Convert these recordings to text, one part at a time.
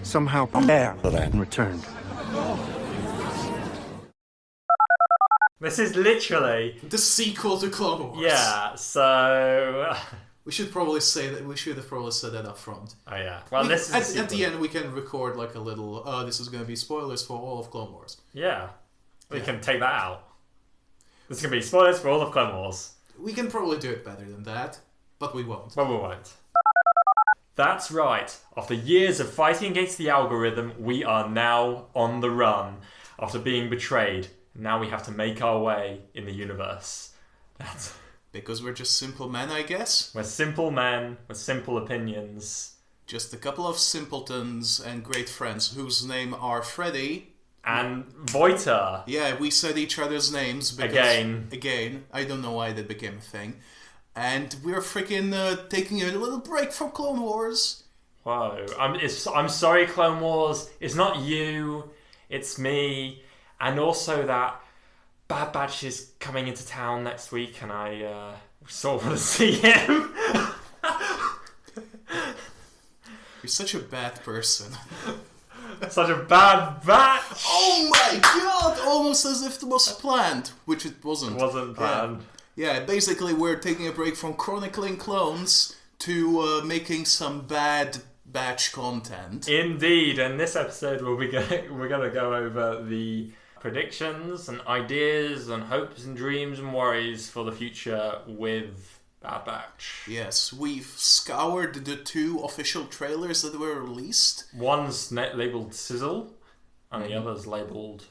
Somehow, Air-Deraan returned. This is literally the sequel to Clone Wars. Yeah, so we should probably say that. We should have probably said that up front. Oh yeah. Well, this is at the end we can record like a little. This is going to be spoilers for all of Clone Wars. Yeah, we can take that out. This is going to be spoilers for all of Clone Wars. We can probably do it better than that, but we won't. But we won't. That's right. After years of fighting against the algorithm, we are now on the run. After being betrayed, now we have to make our way in the universe. That's because we're just simple men, I guess. We're simple men with simple opinions. Just a couple of simpletons and great friends whose name are Freddy and Voita. Yeah, we said each other's names because, again. I don't know why that became a thing. And we're freaking taking a little break from Clone Wars. Whoa. I'm sorry, Clone Wars. It's not you. It's me. And also that Bad Batch is coming into town next week and I sort of want to see him. You're such a bad person. Such a bad batch! Oh my god! Almost as if it was planned, which it wasn't. It wasn't planned. Yeah, basically we're taking a break from chronicling clones to making some bad batch content. Indeed, and this episode we're gonna go over the predictions and ideas and hopes and dreams and worries for the future with Bad Batch. Yes, we've scoured the 2 official trailers that were released. One's labelled Sizzle, and the other's labelled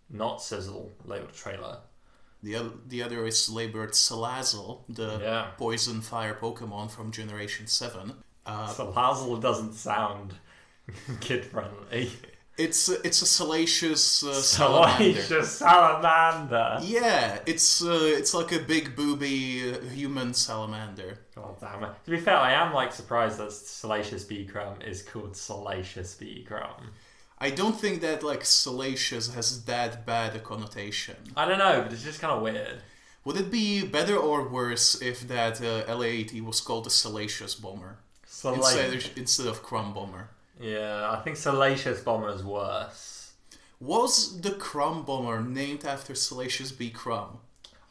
Not Sizzle, labelled trailer. The other is labelled Salazzle, the poison fire Pokemon from Generation 7. Salazzle doesn't sound kid-friendly. It's a salacious salamander. Salacious salamander. Yeah, it's like a big booby human salamander. God damn it! To be fair, I am surprised that Salacious B. Crumb is called Salacious B. Crumb. I don't think that salacious has that bad a connotation. I don't know, but it's just kind of weird. Would it be better or worse if that LA-80 was called a Salacious Bomber instead of Crumb Bomber? Yeah, I think Salacious Bomber is worse. Was the Crumb Bomber named after Salacious B. Crumb?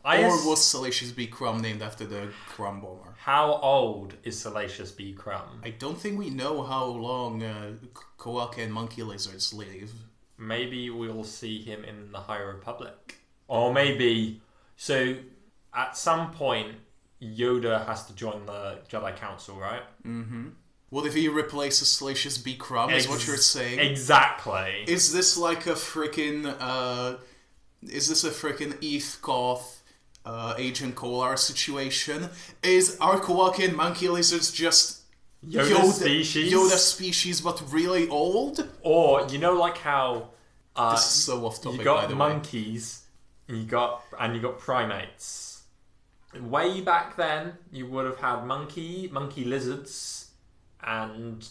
Or was Salacious B. Crumb named after the Crumb Bomber? How old is Salacious B. Crumb? I don't think we know how long koala and monkey lizards live. Maybe we'll see him in the High Republic. Or maybe... So, at some point, Yoda has to join the Jedi Council, right? Mm-hmm. What if he replaces Salacious B. Crumb, is what you're saying? Exactly. Is this like a freaking... is this a freaking Eth Koth, Agent Kolar situation? Are Koala and monkey lizards just... Yoda species? Yoda species, but really old? Or, you know how... this is so off topic, you got by the monkeys, and you got primates. Way back then, you would have had monkey lizards... and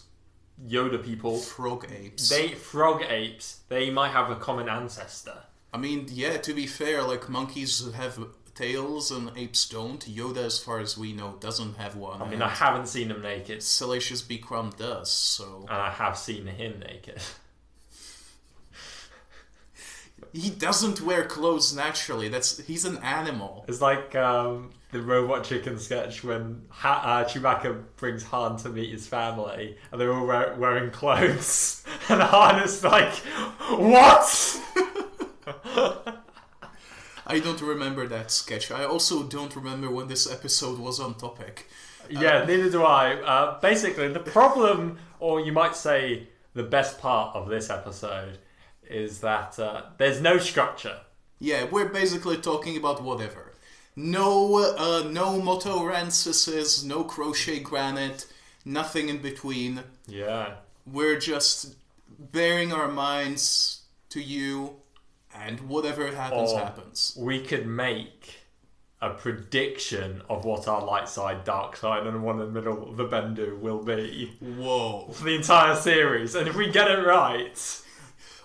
Yoda people. Frog apes. Frog apes. They might have a common ancestor. I mean, yeah, to be fair, monkeys have tails and apes don't. Yoda, as far as we know, doesn't have one. I mean, I haven't seen him naked. Salacious B. Crumb does, so... And I have seen him naked. He doesn't wear clothes naturally. He's an animal. It's like the Robot Chicken sketch when Chewbacca brings Han to meet his family, and they're all wearing clothes, and Han is like, "What?" I don't remember that sketch. I also don't remember when this episode was on topic. Yeah, neither do I. Basically, the problem, or you might say the best part of this episode, is that there's no structure. Yeah, we're basically talking about whatever. No Motto Rancises, no Crochet Granite, nothing in between. Yeah. We're just bearing our minds to you, and whatever happens. We could make a prediction of what our light side, dark side, and one in the middle of the Bendu will be. Whoa. For the entire series. And if we get it right...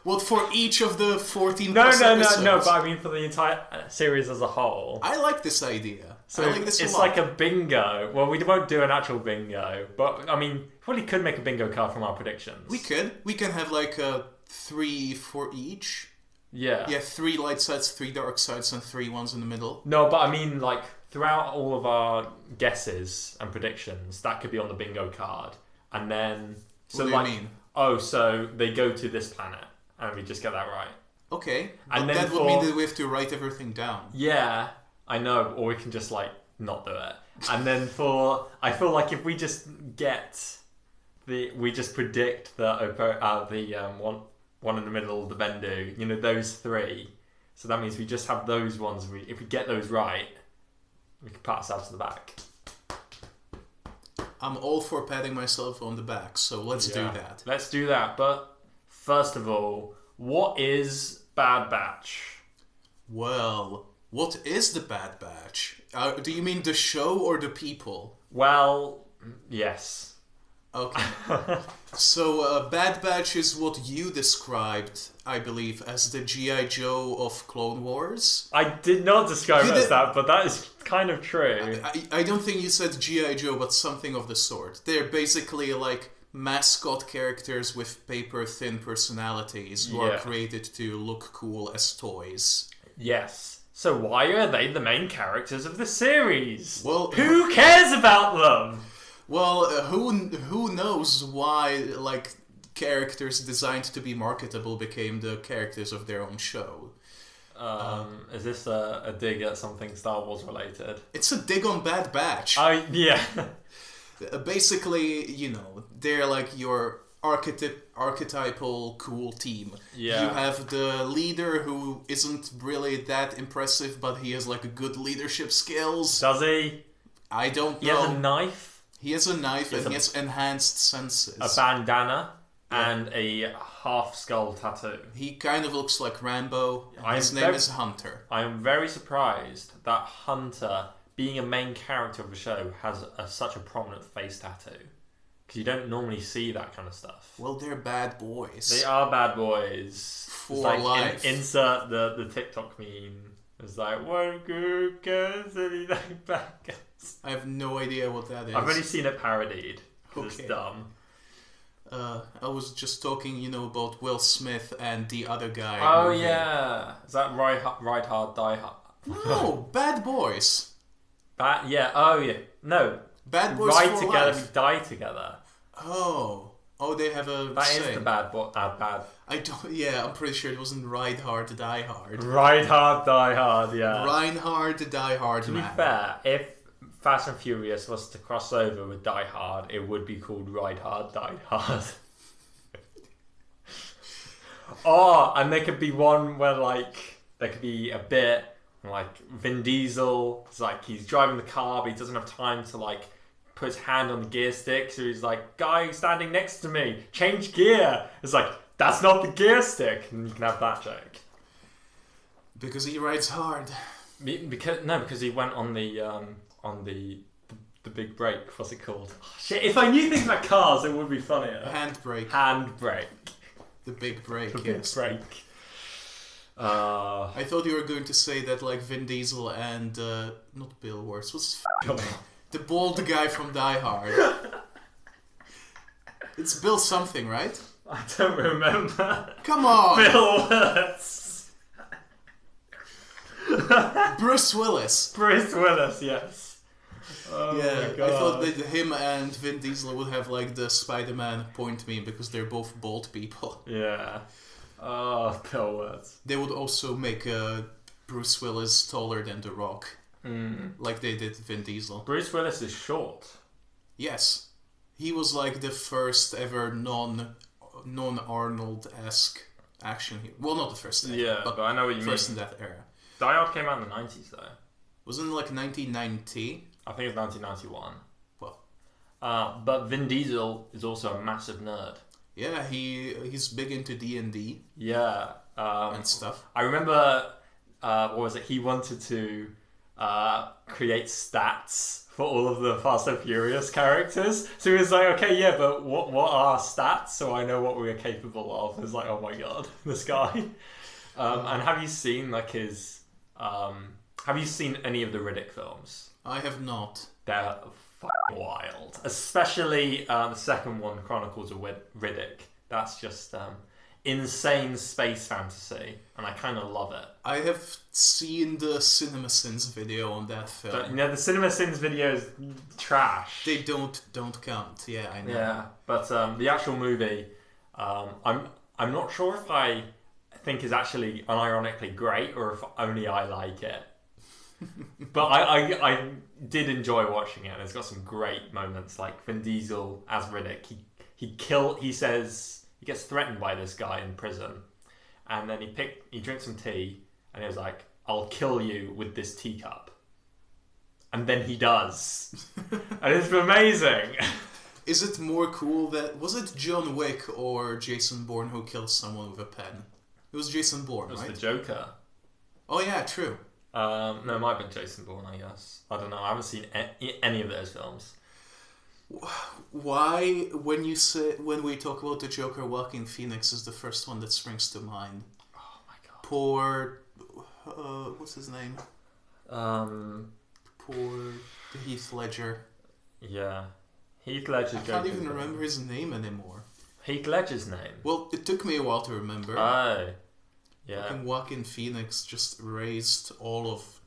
What, for each of the 14 No, episodes? but I mean for the entire series as a whole. I like this idea. So I like this a it's lot. like a bingo. Well, we won't do an actual bingo, but I mean, probably could make a bingo card from our predictions. We could. We can have like 3 for each. Yeah. Yeah, 3 light sides, 3 dark sides, and 3 ones in the middle. No, but I mean, like, throughout all of our guesses and predictions, that could be on the bingo card. And then... So What do you mean? Oh, so they go to this planet, and we just get that right. Okay. And But then that would mean that we have to write everything down. Yeah, I know, or we can just, like, not do it. And then I feel like if we just get we just predict the one in the middle, the Bendu, you know, those 3. So that means we just have those ones. If we get those right, we can pat ourselves to the back. I'm all for patting myself on the back, so let's do that. Let's do that. But first of all, what is Bad Batch? Well, what is the Bad Batch? Do you mean the show or the people? Well, yes. Okay. So, Bad Batch is what you described, I believe, as the G.I. Joe of Clone Wars. I did not describe it as that, but that is kind of true. I don't think you said G.I. Joe, but something of the sort. They're basically like mascot characters with paper-thin personalities who are created to look cool as toys. Yes. So why are they the main characters of the series? Well, who cares about them? Well, who knows why, like, characters designed to be marketable became the characters of their own show. Is this a dig at something Star Wars related? It's a dig on Bad Batch. Yeah. Basically, you know, they're like your archetypal cool team. Yeah. You have the leader who isn't really that impressive, but he has like good leadership skills. Does he? I don't know. He has a knife. He has a knife and he has enhanced senses. A bandana and a half skull tattoo. He kind of looks like Rambo. His name is Hunter. I am very surprised that Hunter, being a main character of the show, has such a prominent face tattoo. Because you don't normally see that kind of stuff. Well, they're bad boys. They are bad boys. For like life. Insert the TikTok meme. It's like, one good goes and he like bad guys. I have no idea what that is. I've only seen it parodied. Okay. It's dumb. I was just talking, you know, about Will Smith and the other guy. Oh, movie. yeah. Is that Ride Hard, Die Hard? No, Bad Boys. Yeah. Oh, yeah. No. Bad Boys Ride for together, life. we die together. Oh, they have a. That is the bad. I don't. Yeah, I'm pretty sure it wasn't Ride Hard, Die Hard. Ride Hard, Die Hard. Yeah. Reinhard, Die Hard. To man. be fair, if Fast and Furious was to cross over with Die Hard, it would be called Ride Hard, Die Hard. Oh, and there could be one where there could be a bit like Vin Diesel. It's like he's driving the car, but he doesn't have time to put his hand on the gear stick, so he's like, "Guy standing next to me, change gear." It's like, that's not the gear stick, and you can have that joke. Because he rides hard. Because he went on the big brake. What's it called? Oh, shit! If I knew things about cars, it would be funnier. Handbrake. The big brake. The big brake. I thought you were going to say that Vin Diesel and not Bill Wurst. What's his the bald guy from Die Hard. It's Bill something, right? I don't remember. Come on, Bill Wurst. Bruce Willis. Bruce Willis, yes. Oh yeah, my God. I thought that him and Vin Diesel would have the Spider-Man point meme because they're both bald people. Yeah. Oh, Bill Wurst. They would also make Bruce Willis taller than The Rock, like they did Vin Diesel. Bruce Willis is short. Yes, he was the first ever non-Arnold-esque action hero. Well, not the first ever. Yeah, but I know what you mean. First in that era. Die Hard came out in the 90s, though. Wasn't it 1990? I think it's 1991. Well. But Vin Diesel is also a massive nerd. Yeah, he's big into D&D. Yeah. And stuff. I remember, what was it? He wanted to create stats for all of the Fast and Furious characters. So he was like, okay, yeah, but what are stats so I know what we're capable of? It's like, oh my God, this guy. And have you seen his... have you seen any of the Riddick films? I have not. They're fucking wild. Especially the second one, Chronicles of Riddick. That's just insane space fantasy, and I kind of love it. I have seen the CinemaSins video on that film. But, the CinemaSins video is trash. They don't count. Yeah, I know. Yeah, but the actual movie, I'm not sure if I think is actually unironically great or if only I like it. But I did enjoy watching it, and it's got some great moments, like Vin Diesel as Riddick. He says he gets threatened by this guy in prison, and then he drinks some tea, and he was like, "I'll kill you with this teacup," and then he does, and it's amazing. Is it more cool that was it John Wick or Jason Bourne who killed someone with a pen? It was Jason Bourne, right? It was the Joker. Oh yeah, true. No, it might have been Jason Bourne, I guess. I don't know. I haven't seen any of those films. Why, when we talk about the Joker, Joaquin Phoenix is the first one that springs to mind. Oh my god. Poor, what's his name? Poor Heath Ledger. Yeah, Heath Ledger's I can't even remember his name anymore. Heath Ledger's name? Well, it took me a while to remember. Oh. Yeah. And Joaquin Phoenix just raised all of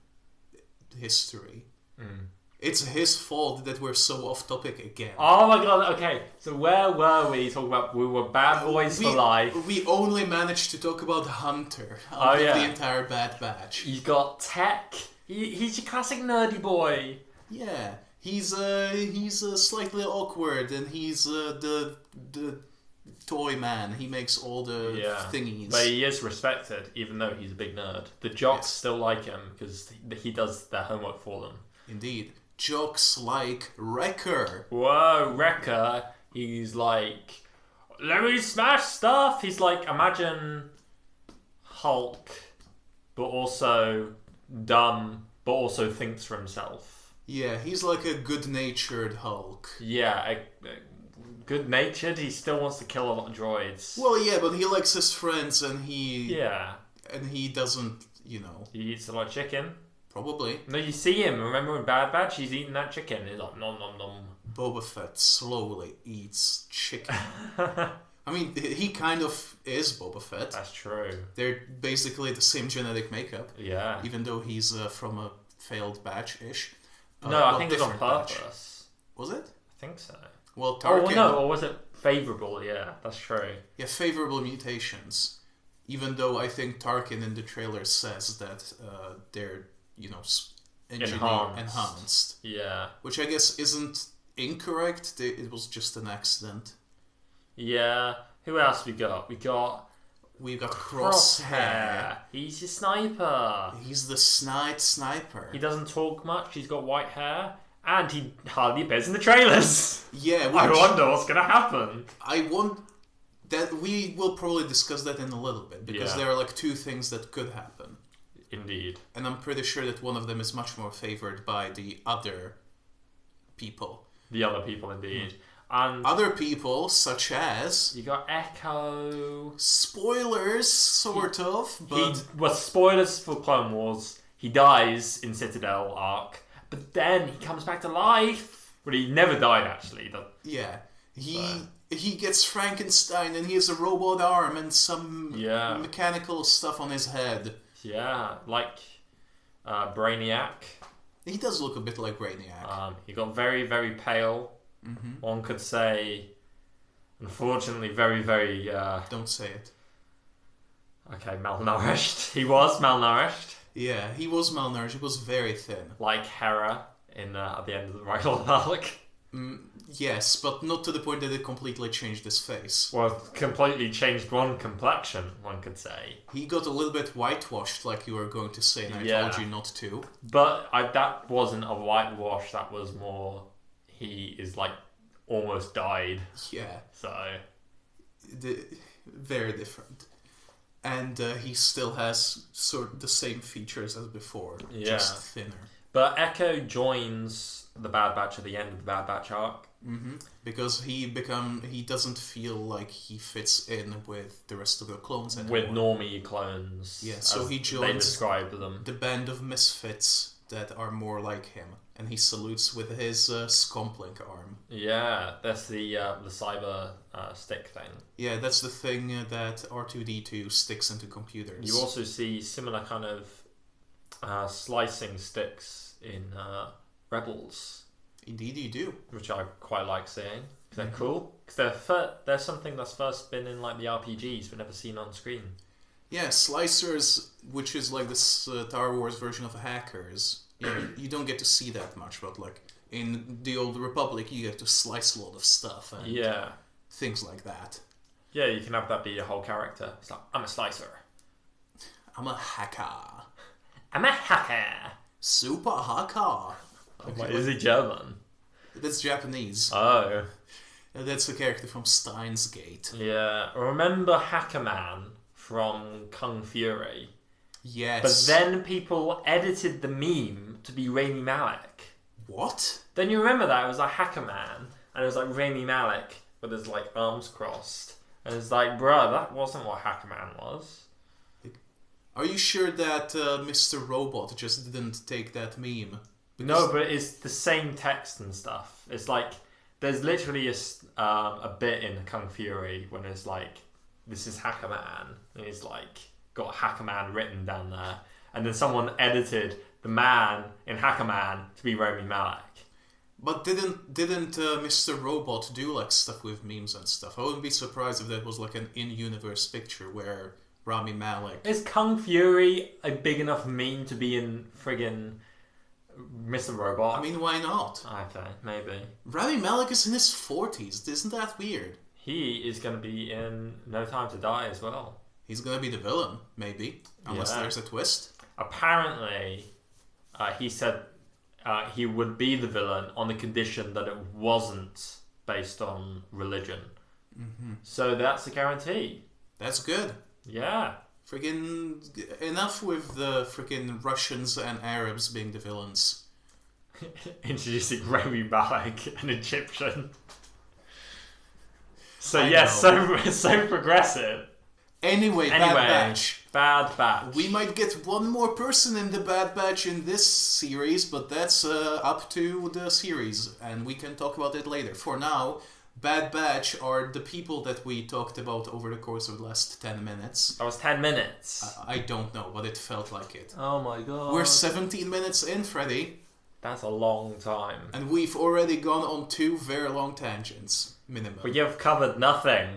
history. Mm. It's his fault that we're so off topic again. Oh my god, okay. So where were we talking about? We were bad boys for life. We only managed to talk about Hunter out of the entire Bad Batch. You got Tech. He's your classic nerdy boy. Yeah. He's slightly awkward, and he's the toy man. He makes all the thingies. But he is respected, even though he's a big nerd. The jocks still like him because he does their homework for them. Indeed. Jocks like Wrecker. Whoa, Wrecker. He's like, let me smash stuff. He's like, imagine Hulk, but also dumb, but also thinks for himself. Yeah, he's like a good-natured Hulk. Yeah, good-natured. He still wants to kill a lot of droids. Well, yeah, but he likes his friends, and he doesn't, He eats a lot of chicken. Probably. No, you see him. Remember in Bad Batch? He's eating that chicken. He's like, nom nom nom. Boba Fett slowly eats chicken. I mean, he kind of is Boba Fett. That's true. They're basically the same genetic makeup. Yeah. Even though he's from a failed batch-ish. No, I think it was on purpose. Batch. Was it? I think so. Well, Tarkin... or was it favourable? Yeah, that's true. Yeah, favourable mutations. Even though I think Tarkin in the trailer says that they're, enhanced. Yeah. Which I guess isn't incorrect. It was just an accident. Yeah. Who else we got? We've got Crosshair. He's your sniper. He's the sniper. He doesn't talk much. He's got white hair. And he hardly appears in the trailers. Yeah. I wonder what's going to happen. We will probably discuss that in a little bit. Because there are like two things that could happen. Indeed. And I'm pretty sure that one of them is much more favoured by the other people. The other people, indeed. And other people, such as... You got Echo. Spoilers, sort of. But spoilers for Clone Wars. He dies in Citadel arc. But then he comes back to life. Well, he never died, actually. Yeah. He gets Frankenstein and he has a robot arm and some mechanical stuff on his head. Yeah, like Brainiac. He does look a bit like Brainiac. He got very, very pale. Mm-hmm. One could say, unfortunately, very, very... Don't say it. Okay, malnourished. He was malnourished. Yeah, he was malnourished. He was very thin. Like Hera at the end of the Rifle arc. Yes, but not to the point that it completely changed his face. Well, completely changed one complexion, one could say. He got a little bit whitewashed, like you were going to say, and I told you not to. But that wasn't a whitewash, that was more... He is like almost died. Yeah. So... Very different. And he still has sort of the same features as before, just thinner. But Echo joins the Bad Batch at the end of the Bad Batch arc. Mm-hmm. Because he doesn't feel like he fits in with the rest of the clones anymore. With normie clones. Yeah, so he joins they describe them. The band of misfits that are more like him, and he salutes with his scomplink arm. Yeah, that's the cyber stick thing. Yeah, that's the thing that R2-D2 sticks into computers. You also see similar kind of slicing sticks in Rebels. Indeed you do. Which I quite like seeing. They're cool. Because they're something that's first been in like the RPGs but never seen on screen. Yeah, slicers, which is like the Star Wars version of hackers. You don't get to see that much, but like in the Old Republic, you get to slice a lot of stuff and things like that. Yeah, you can have that be your whole character. It's like, I'm a slicer. I'm a hacker. I'm a hacker. Super hacker. Okay, is he German? That's Japanese. Oh. That's the character from Steins Gate. Yeah. Remember Hacker Man from Kung Fury? Yes. But then people edited the meme to be Rami Malek. What? Then you remember that? It was like Hacker Man, and it was like Rami Malek with his like arms crossed. And it's like, bruh, that wasn't what Hacker Man was. Are you sure that Mr. Robot just didn't take that meme? No, but it's the same text and stuff. It's like, there's literally a bit in Kung Fury when it's like, this is Hacker Man, and he's like, got Hacker Man written down there, and then someone edited the man in Hacker Man to be Rami Malek. But didn't Mr. Robot do like stuff with memes and stuff? I wouldn't be surprised if that was like an in-universe picture where Rami Malek... Is Kung Fury a big enough meme to be in friggin' Mr. Robot? I mean, why not? Okay, maybe. Rami Malek is in his 40s. Isn't that weird? He is going to be in No Time to Die as well. He's going to be the villain, maybe. Unless there's a twist. Apparently, he said he would be the villain on the condition that it wasn't based on religion. Mm-hmm. So that's a guarantee. That's good. Yeah. Friggin' enough with the friggin' Russians and Arabs being the villains. Introducing Rami Malek, an Egyptian. So so progressive. Anyway, Bad Batch. Bad Batch. We might get one more person in the Bad Batch in this series, but that's up to the series, and we can talk about it later. For now, Bad Batch are the people that we talked about over the course of the last 10 minutes. That was 10 minutes. I don't know, but it felt like it. Oh my god. We're 17 minutes in, Freddy. That's a long time. And we've already gone on 2 very long tangents, minimum. But you've covered nothing.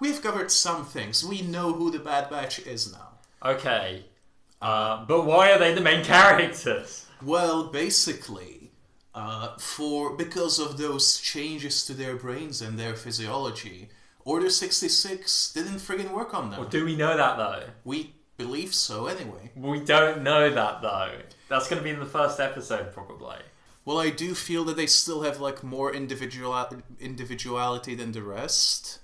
We've covered some things. We know who the Bad Batch is now. Okay. But why are they the main characters? Well, basically, because of those changes to their brains and their physiology, Order 66 didn't friggin' work on them. Well, do we know that, though? We believe so, anyway. We don't know that, though. That's going to be in the first episode, probably. Well, I do feel that they still have, like, more individuality than the rest.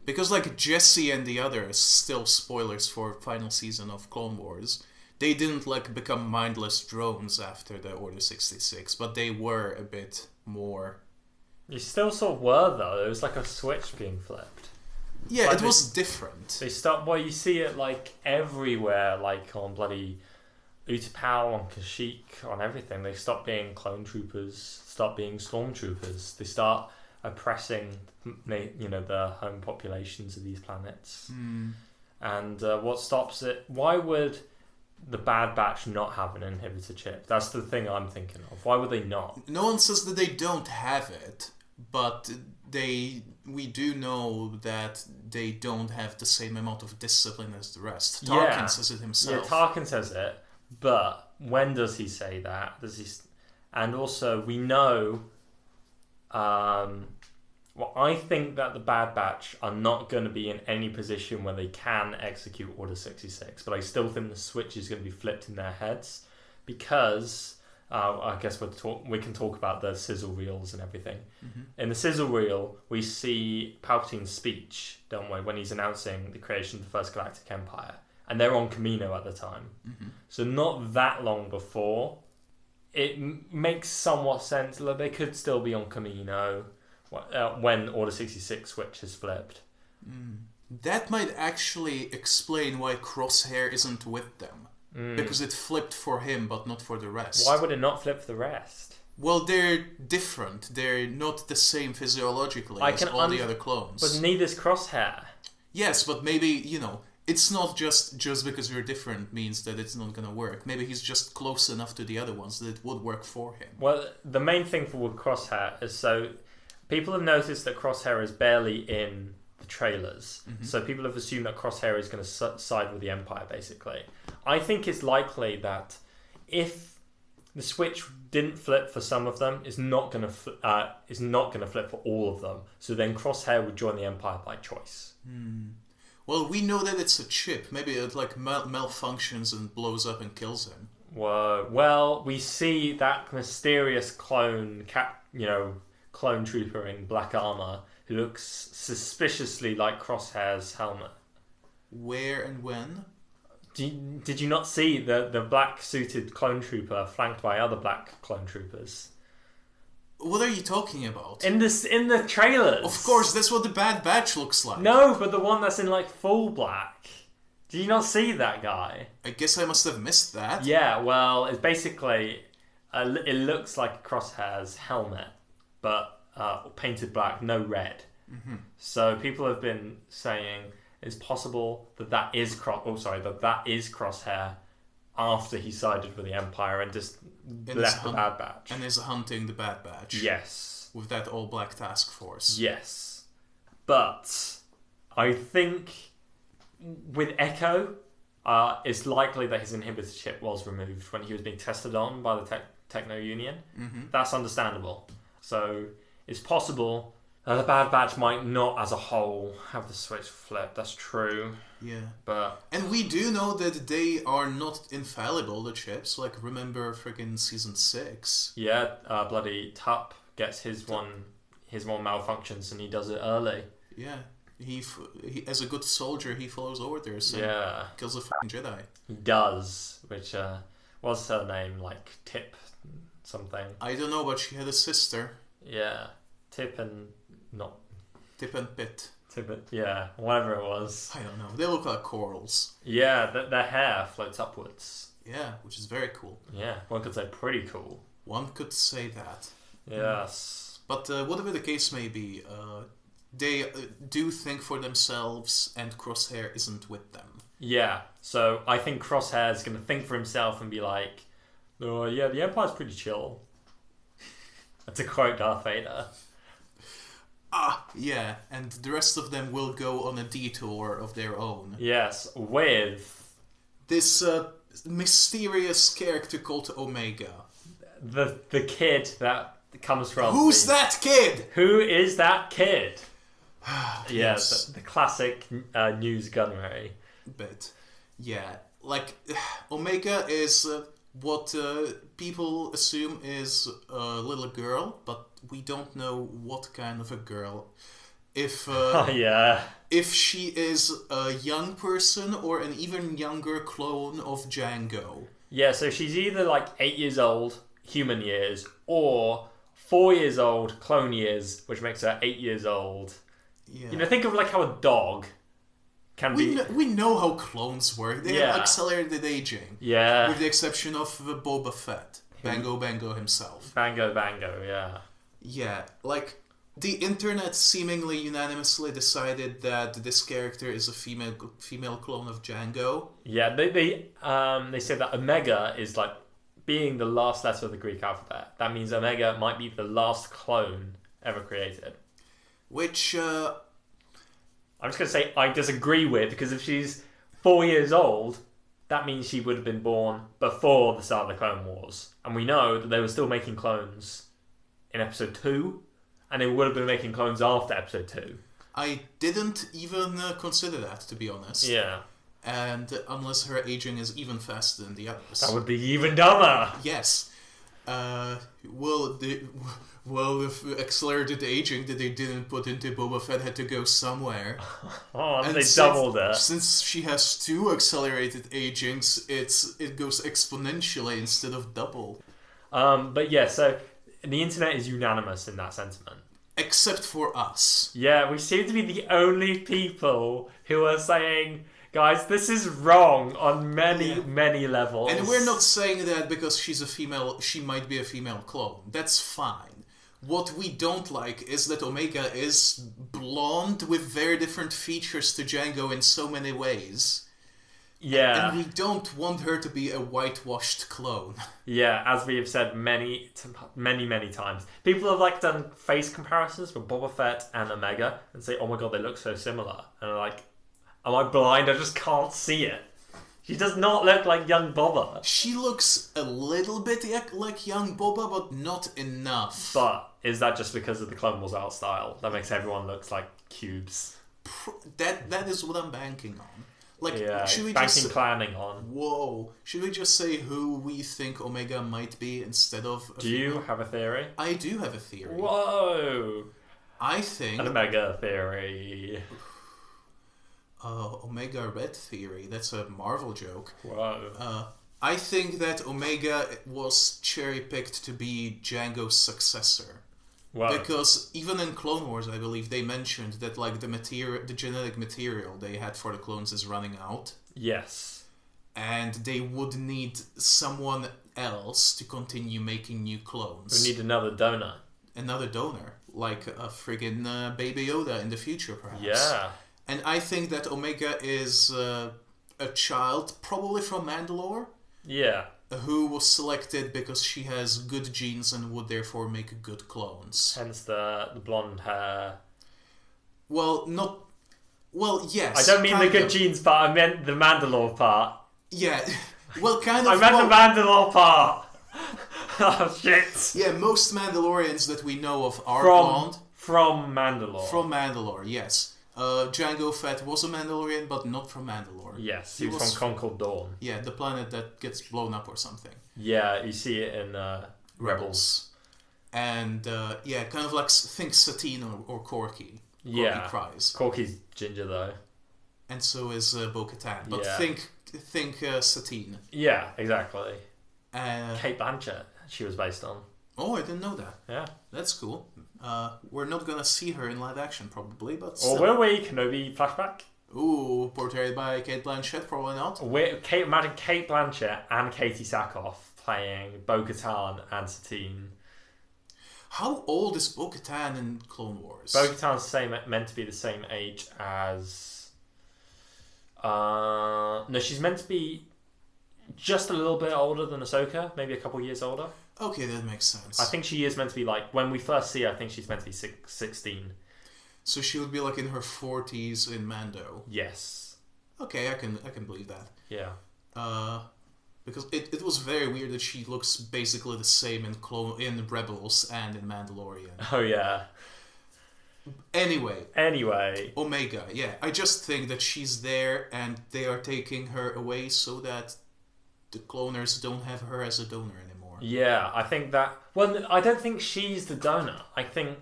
Because, like, Jesse and the others, still spoilers for final season of Clone Wars, they didn't, like, become mindless drones after the Order 66, but they were a bit more... You still sort of were, though. It was like a switch being flipped. Yeah, like it was different. They start... Well, you see it, like, everywhere, like, on bloody Utapau, on Kashyyyk, on everything. They stop being clone troopers, stop being stormtroopers. They start oppressing, the home populations of these planets. And what stops it? Why would the Bad Batch not have an inhibitor chip? That's the thing I'm thinking of. Why would they not? No one says that they don't have it, but we do know that they don't have the same amount of discipline as the rest. Tarkin says it himself. Yeah, Tarkin says it, but when does he say that? Does he? And also, we know. Well, I think that the Bad Batch are not going to be in any position where they can execute Order 66, but I still think the switch is going to be flipped in their heads because I guess we can talk about the sizzle reels and everything. Mm-hmm. In the sizzle reel, we see Palpatine's speech, don't we, when he's announcing the creation of the First Galactic Empire, and they're on Kamino at the time. Mm-hmm. So not that long before. It makes somewhat sense that they could still be on Kamino when Order 66 switch is flipped. That might actually explain why Crosshair isn't with them. because it flipped for him but not for the rest. Why would it not flip for the rest? Well, they're different. They're not the same physiologically as all the other clones. But neither's Crosshair. Yes, but maybe, it's not just because you're different means that it's not gonna work. Maybe he's just close enough to the other ones that it would work for him. Well, the main thing with Crosshair is people have noticed that Crosshair is barely in the trailers. Mm-hmm. So people have assumed that Crosshair is going to side with the Empire, basically. I think it's likely that if the switch didn't flip for some of them, it's not going to flip for all of them. So then Crosshair would join the Empire by choice. Well, we know that it's a chip. Maybe it malfunctions and blows up and kills him. Well, we see that mysterious clone trooper in black armor who looks suspiciously like Crosshair's helmet. Where and when? Did you not see the black suited clone trooper flanked by other black clone troopers? What are you talking about? In the trailers. Of course, that's what the Bad Batch looks like. No, but the one that's in full black. Did you not see that guy? I guess I must have missed that. Yeah, well, it's basically it looks like Crosshair's helmet, but painted black, no red. Mm-hmm. So people have been saying it's possible that is Crosshair after he sided with the Empire and just left the Bad Batch. And is hunting the Bad Batch. Yes. With that all-black task force. Yes. But I think with Echo, it's likely that his inhibitor chip was removed when he was being tested on by the Techno Union. Mm-hmm. That's understandable. So it's possible the Bad Batch might not, as a whole, have the switch flip. That's true. Yeah. And we do know that they are not infallible, the chips. Remember freaking season 6? Yeah, bloody Tup gets his one malfunctions and he does it early. Yeah. He as a good soldier, he follows orders and kills a fucking Jedi. He does, which, what's her name? Tip something. I don't know, but she had a sister. Yeah. Tip and Pit. Yeah, whatever it was. I don't know. They look like corals. Yeah, their hair floats upwards. Yeah, which is very cool. Yeah, one could say pretty cool. One could say that. Yes. But whatever the case may be, they do think for themselves and Crosshair isn't with them. Yeah, so I think Crosshair is going to think for himself and be like, oh yeah, the Empire's pretty chill. To quote Darth Vader. Yeah, and the rest of them will go on a detour of their own. Yes, with this mysterious character called Omega. The kid that comes from... Who's that kid? Who is that kid? Yes. The classic news gunnery. But, yeah, Omega is what people assume is a little girl, but we don't know what kind of a girl. If she is a young person or an even younger clone of Django. Yeah, so she's either 8 years old, human years, or 4 years old, clone years, which makes her 8 years old. Yeah. Think of how a dog can be... We know how clones work. They have accelerated aging. Yeah. With the exception of Boba Fett. Bango himself. Bango, yeah. Yeah, the internet seemingly unanimously decided that this character is a female clone of Django. Yeah, they said that Omega is being the last letter of the Greek alphabet. That means Omega might be the last clone ever created. Which I'm just going to say I disagree with, because if she's 4 years old, that means she would have been born before the start of the Clone Wars. And we know that they were still making clones in episode 2, and they would have been making clones after episode 2. I didn't even consider that, to be honest. Yeah. And unless her aging is even faster than the others. That would be even dumber. Yes. If accelerated aging that they didn't put into Boba Fett had to go somewhere. And they doubled it. Since she has 2 accelerated agings, it goes exponentially instead of double. But yeah, so the internet is unanimous in that sentiment. Except for us. Yeah, we seem to be the only people who are saying, Guys, this is wrong on many levels. And we're not saying that because she's a female, she might be a female clone. That's fine. What we don't like is that Omega is blonde with very different features to Jango in so many ways. Yeah. And we don't want her to be a whitewashed clone. Yeah, as we have said many times. People have like done face comparisons with Boba Fett and Omega and say, oh my god, they look so similar. And I'm like, am I blind? I just can't see it. She does not look like young Boba. She looks a little bit like young Boba, but not enough. But is that just because of the Clone Wars art style? That makes everyone look like cubes. That is what I'm banking on. Like, yeah, should we planning on. Whoa. Should we just say who we think Omega might be instead of... Do you have a theory? I do have a theory. Whoa! I think... An Omega theory. Omega Red theory. That's a Marvel joke. Whoa. I think that Omega was cherry-picked to be Jango's successor. Wow. Because even in Clone Wars, I believe they mentioned that like the genetic material they had for the clones is running out. Yes. And they would need someone else to continue making new clones. We need another donor. Another donor, like a friggin' Baby Yoda in the future, perhaps. Yeah. And I think that Omega is a child, probably from Mandalore. Yeah. Who was selected because she has good genes and would therefore make good clones. Hence the blonde hair. Well, yes. I don't mean the good genes part, I meant the Mandalore part. Yeah, well, kind of... I meant the Mandalore part! Oh, shit! Yeah, most Mandalorians that we know of are blonde. From Mandalore. From Mandalore, yes. Jango Fett was a Mandalorian, but not from Mandalore. Yes, he was from Concord Dawn. Yeah, the planet that gets blown up or something. Yeah, you see it in Rebels. And, kind of like, think Satine or Corky. Yeah. Corky cries. Corky's ginger, though. And so is Bo-Katan. But think Satine. Yeah, exactly. Kate Blanchett, she was based on. Oh, I didn't know that. Yeah. That's cool. We're not gonna see her in live action, probably, but still. Or will we? Kenobi flashback? Ooh, portrayed by Kate Blanchett, probably not. Imagine Kate Blanchett and Katie Sackhoff playing Bo-Katan and Satine. How old is Bo-Katan in Clone Wars? Bo-Katan's meant to be the same age as... no, she's meant to be just a little bit older than Ahsoka, maybe a couple years older. Okay, that makes sense. I think she is meant to be like, when we first see her, I think she's meant to be 16. So she would be like in her 40s in Mando. Yes. Okay, I can believe that. Yeah. Because it was very weird that she looks basically the same in Rebels and in Mandalorian. Oh yeah. Anyway. Omega, yeah. I just think that she's there and they are taking her away so that the cloners don't have her as a donor anymore. Yeah, I think that... Well, I don't think she's the donor. I think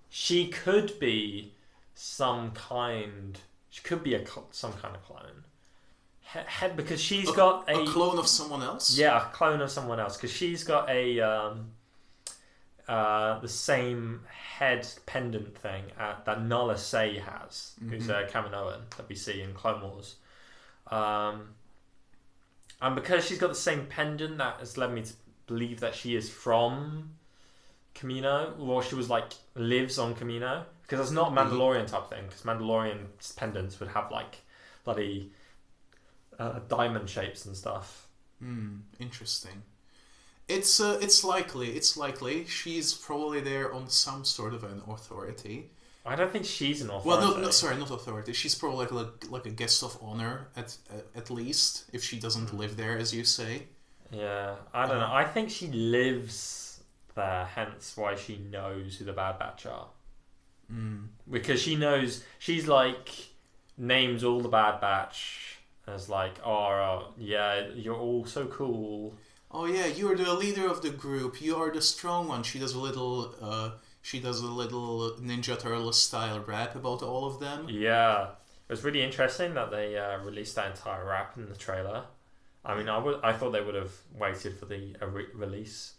she could be some kind... She could be some kind of clone. Because she's got a... A clone of someone else? Yeah, a clone of someone else. Because she's got a... the same head pendant thing that Nala Se has, who's Kaminoan that we see in Clone Wars. And because she's got the same pendant, that has led me to believe that she is from Kamino, or she was like lives on Kamino, because it's not a Mandalorian type thing. Because Mandalorian pendants would have like bloody diamond shapes and stuff. Interesting. It's likely she's probably there on some sort of an authority. I don't think she's an authority. Well, no, sorry, not authority. She's probably like a guest of honor at least, if she doesn't live there, as you say. Yeah, I don't know. I think she lives there, hence why she knows who the Bad Batch are. Because she knows, she's like, names all the Bad Batch as like, oh, yeah, you're all so cool. Oh yeah, you're the leader of the group. You are the strong one. She does a little Ninja Turtle style rap about all of them. Yeah, it was really interesting that they released that entire rap in the trailer. I mean, I thought they would have waited for the release,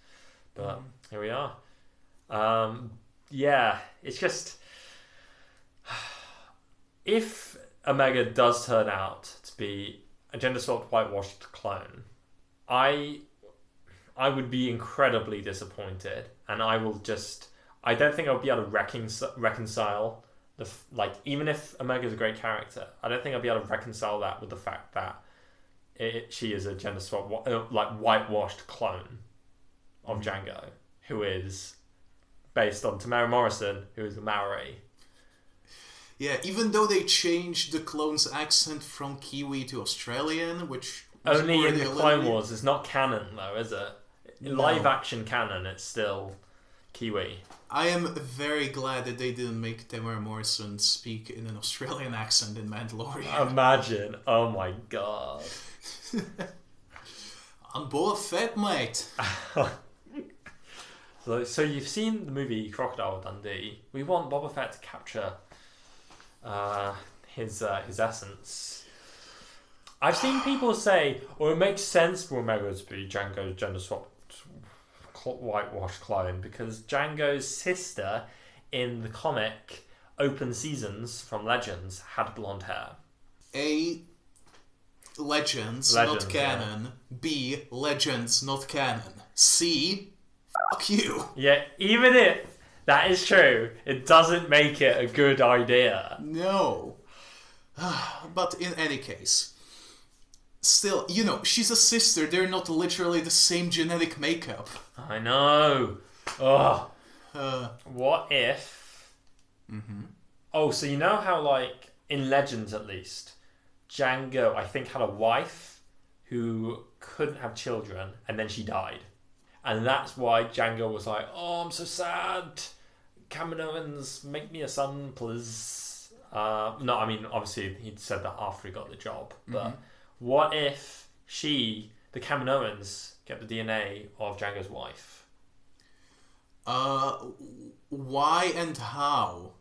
but here we are. Yeah, it's just, if Omega does turn out to to be a gender swapped whitewashed clone, I would be incredibly disappointed, and I don't think I'll be able to reconcile even if Omega's a great character, I don't think I'll be able to reconcile that with the fact that she is a gender swap whitewashed clone of Django, who is based on Tamara Morrison, who is a Maori. Yeah, even though they changed the clone's accent from Kiwi to Australian, which was only in the Clone Wars, it's not canon though, is it? In No. live action canon, it's still Kiwi. I am very glad that they didn't make Tamara Morrison speak in an Australian accent in Mandalorian. Imagine, oh my god. I'm Boba Fett, mate. So you've seen the movie Crocodile Dundee. We want Boba Fett to capture his essence. I've seen people say, it makes sense for Omega to be Django's gender swapped whitewashed clone because Django's sister in the comic Open Seasons from Legends had blonde hair. A. Legends, not canon. Yeah. B. Legends, not canon. C. Fuck you. Yeah, even if that is true, it doesn't make it a good idea. No. But in any case, still, she's a sister. They're not literally the same genetic makeup. I know. Ugh. What if... Mm-hmm. Oh, so you know how, in Legends at least, Django, I think, had a wife who couldn't have children, and then she died. And that's why Django was like, oh, I'm so sad. Kaminoans, make me a son, please. No, I mean, obviously, he'd said that after he got the job. But what if the Kaminoans, get the DNA of Django's wife? Why and how?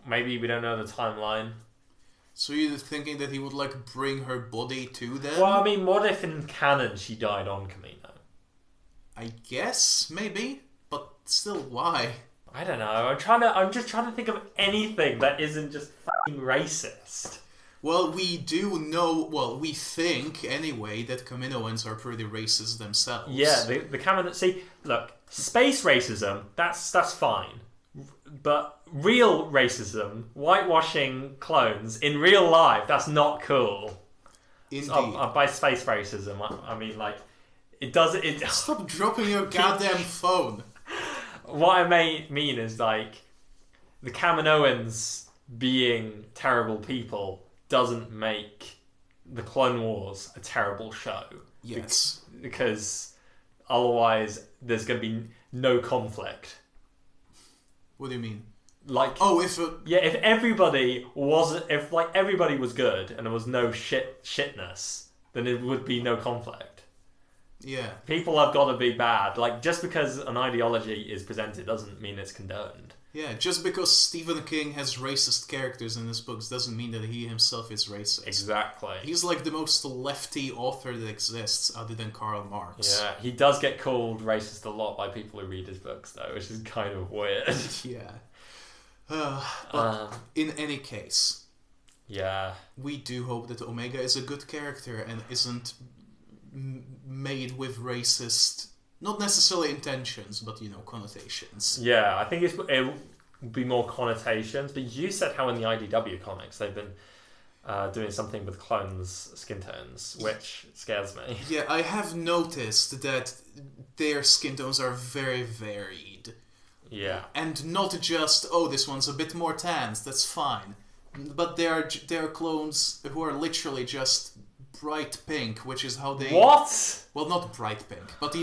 Maybe we don't know the timeline. So you're thinking that he would, bring her body to them? Well, I mean, what if in canon she died on Kamino? I guess, maybe. But still, why? I don't know. I'm just trying to think of anything that isn't just fucking racist. Well, we do know, we think, anyway, that Kaminoans are pretty racist themselves. Yeah, the Kaminoans... See, look, space racism, that's fine. But real racism, whitewashing clones, in real life, that's not cool. Indeed. So, by space racism, I mean, it doesn't... Stop dropping your goddamn phone. What I mean is, the Kaminoans being terrible people doesn't make the Clone Wars a terrible show. Yes. Because otherwise there's going to be no conflict. What do you mean? If everybody was good and there was no shitness, then there would be no conflict. Yeah. People have got to be bad. Just because an ideology is presented doesn't mean it's condoned. Yeah, just because Stephen King has racist characters in his books doesn't mean that he himself is racist. Exactly. He's the most lefty author that exists other than Karl Marx. Yeah, he does get called racist a lot by people who read his books, though, which is kind of weird. Yeah. But in any case... Yeah. We do hope that Omega is a good character and isn't made with racist... Not necessarily intentions, but, connotations. Yeah, I think it would be more connotations. But you said how in the IDW comics they've been doing something with clones' skin tones, which scares me. Yeah, I have noticed that their skin tones are very varied. Yeah. And not just, this one's a bit more tanned, that's fine. But there are clones who are literally just... bright pink, which is how they... What? Well, not bright pink, but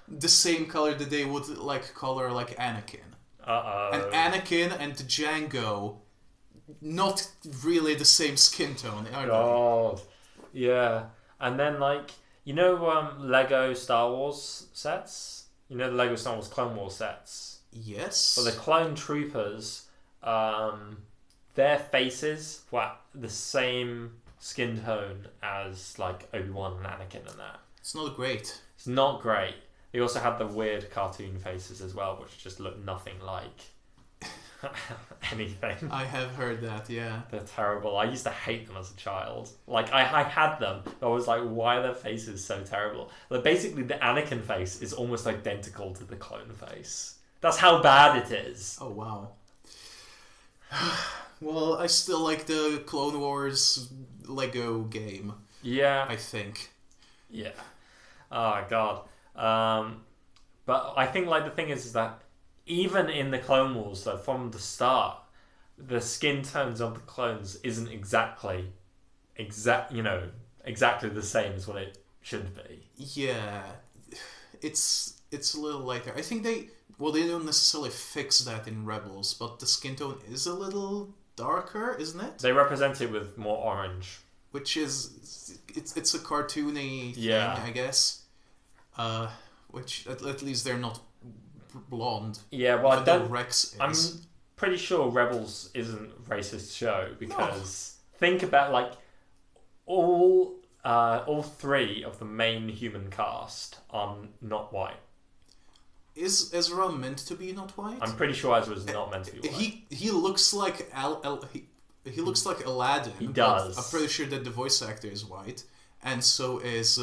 the same color that they would color Anakin. Uh-oh. And Anakin and Django, not really the same skin tone, are God. Yeah. And then Lego Star Wars sets? The Lego Star Wars Clone Wars sets? Yes. Well, the clone troopers, their faces were the same skin tone as Obi-Wan and Anakin and that. It's not great. It's not great. They also had the weird cartoon faces as well, which just look nothing like anything. I have heard that, yeah. They're terrible. I used to hate them as a child. Like, I had them, but I was like, why are their faces so terrible? Like, basically, the Anakin face is almost identical to the clone face. That's how bad it is. Oh, wow. Well, I still like the Clone Wars Lego game. Yeah. I think. Yeah. Oh, God. But I think, like, the thing is that even in the Clone Wars, though, from the start, the skin tones of the clones isn't exactly the same as what it should be. Yeah. It's a little lighter. I think they don't necessarily fix that in Rebels, but the skin tone is a little darker, isn't it? They represent it with more orange. Which is... It's a cartoony thing, Yeah. I guess. Which, at least they're not blonde. Yeah, well, Though Rex is. I'm pretty sure Rebels isn't a racist show because think about, like, all three of the main human cast are not white. Is Ezra meant to be not white? I'm pretty sure Ezra's not meant to be white. He looks like he looks like Aladdin. He does. I'm pretty sure that the voice actor is white, and so is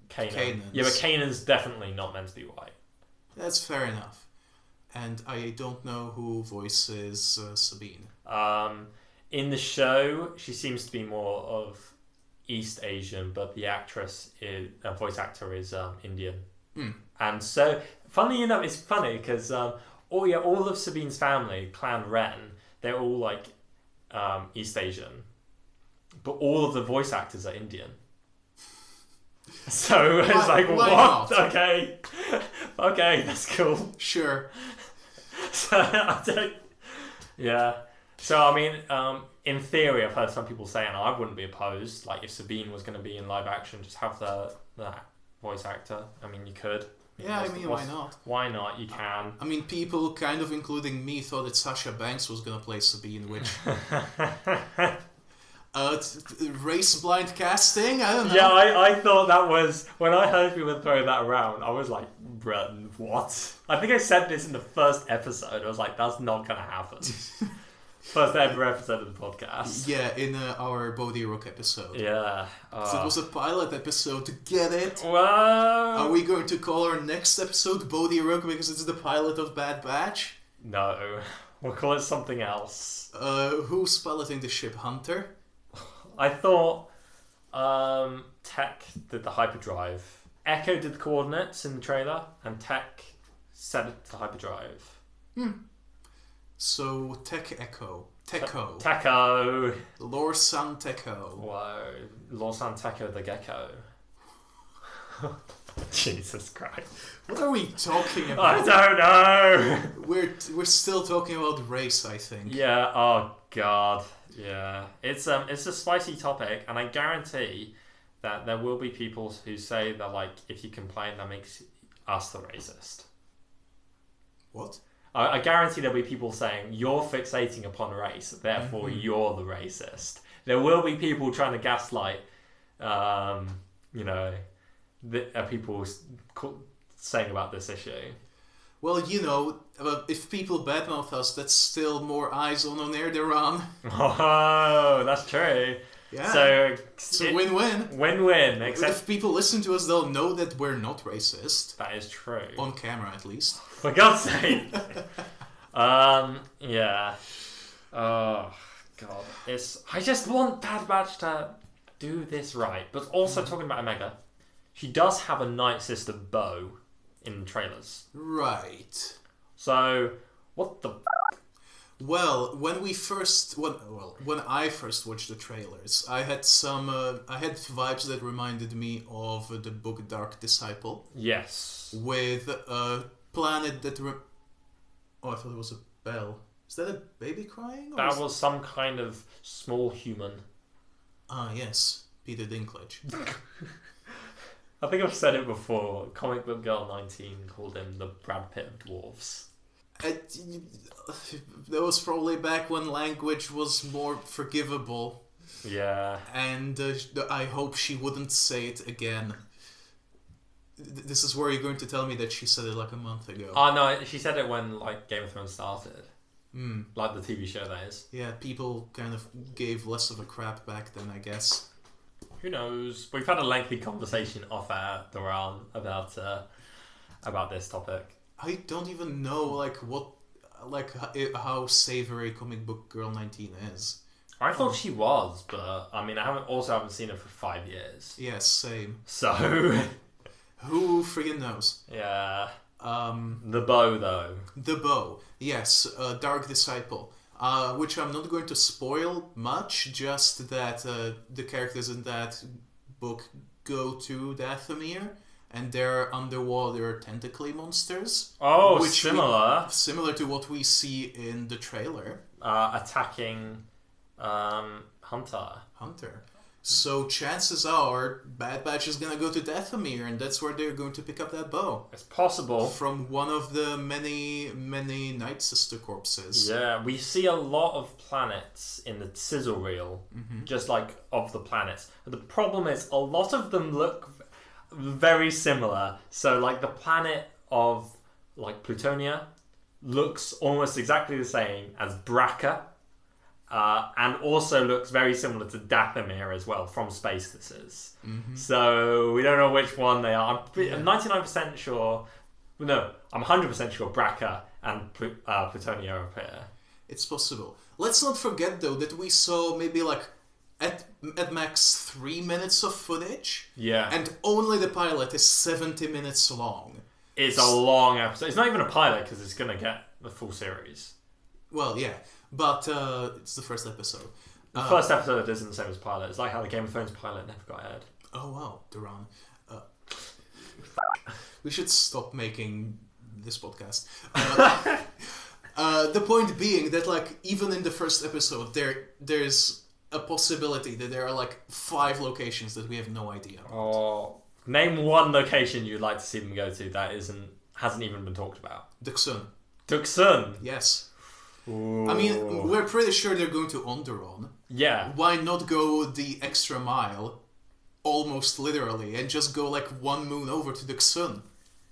Kanan. Yeah, but Kanan's definitely not meant to be white. That's fair enough. And I don't know who voices Sabine. In the show, she seems to be more of East Asian, but the voice actor is Indian. And so, funnily enough, it's funny because all of Sabine's family, Clan Ren, they're all like East Asian, but all of the voice actors are Indian. So it's like, why what? not? Okay, that's cool. Sure. Yeah. So I mean, in theory, I've heard some people saying I wouldn't be opposed. Like if Sabine was going to be in live action, just have the voice actor. I mean, you could. Yeah, I mean, why not? Why not? You can. I mean, people, kind of including me, thought that Sasha Banks was gonna play Sabine, which... race-blind casting? I don't know. Yeah, I thought that was... When I heard people were throwing that around, I was like, what? I think I said this in the first episode. I was like, that's not gonna happen. First ever episode of the podcast. Yeah, in our Bodhi Rook episode. Yeah. So it was a pilot episode to get it. Whoa. Are we going to call our next episode Bodhi Rook because it's the pilot of Bad Batch? No. We'll call it something else. Who's piloting the ship? Hunter? I thought Tech did the hyperdrive. Echo did the coordinates in the trailer, and Tech set it to hyperdrive. So, Tech-Echo. Techo. Techo. Lor-San Techo. Whoa. Lor-San Techo the gecko. Jesus Christ. What are we talking about? I don't know. We're still talking about race, I think. Yeah, oh god. Yeah. It's a spicy topic, and I guarantee that there will be people who say that, like, if you complain, that makes us the racist. What? I guarantee there'll be people saying, you're fixating upon race, therefore you're the racist. There will be people trying to gaslight, people saying about this issue. Well, if people badmouth us, that's still more eyes on Air-Deraan. Oh, that's true. Yeah. So it's a win-win. Win-win. Except if people listen to us, they'll know that we're not racist. that is true. On camera, at least. For God's sake. Yeah. Oh, God. I just want Bad Batch to do this right. But also, talking about Omega, she does have a Night Sister Bo in trailers. Right. So, what the... Well, when I first watched the trailers, I had vibes that reminded me of the book Dark Disciple. Yes. With a planet that... I thought it was a bell. Is that a baby crying? That was some kind of small human. Ah, yes. Peter Dinklage. I think I've said it before. Comic Book Girl 19 called him the Brad Pitt of dwarves. That was probably back when language was more forgivable. Yeah. And I hope she wouldn't say it again. This is where you're going to tell me that she said it like a month ago. Oh, no, she said it when, like, Game of Thrones started. Like the TV show, that is. Yeah, people kind of gave less of a crap back then, I guess. Who knows? We've had a lengthy conversation off air, Duran, about this topic. I don't even know how savory Comic Book Girl 19 is. I thought she was, but I mean, I haven't seen her for 5 years. Yeah, same. So who friggin' knows? Yeah. The bow, though. The bow, yes, Dark Disciple. Which I'm not going to spoil much, just that the characters in that book go to Dathomir, and they're underwater tentacly monsters. Oh, similar. Similar to what we see in the trailer. Attacking Hunter. So chances are Bad Batch is going to go to Dathomir, and that's where they're going to pick up that bow. It's possible. From one of the many, many Night Sister corpses. Yeah, we see a lot of planets in the sizzle reel, just like of the planets. But the problem is a lot of them look very similar. So like the planet of like Plutonia looks almost exactly the same as Braca. And also looks very similar to Dathomir as well, from space this is. So we don't know which one they are. I'm 99% sure... No, I'm 100% sure Braca and Plutonia are up here. It's possible. Let's not forget, though, that we saw maybe like at max 3 minutes of footage. Yeah. And only the pilot is 70 minutes long. It's a long episode. It's not even a pilot because it's going to get the full series. Well, yeah. But it's the first episode. The first episode isn't the same as pilot. It's like how the Game of Thrones pilot never got aired. Oh, wow. Duran. We should stop making this podcast. The point being that, like, even in the first episode, there's a possibility that there are, like, 5 locations that we have no idea about. Oh, name one location you'd like to see them go to that hasn't even been talked about. Duxun. Duxun? Yes. Ooh. I mean, we're pretty sure they're going to Air-Deraan. Yeah. Why not go the extra mile, almost literally, and just go like 1 moon over to Duxun?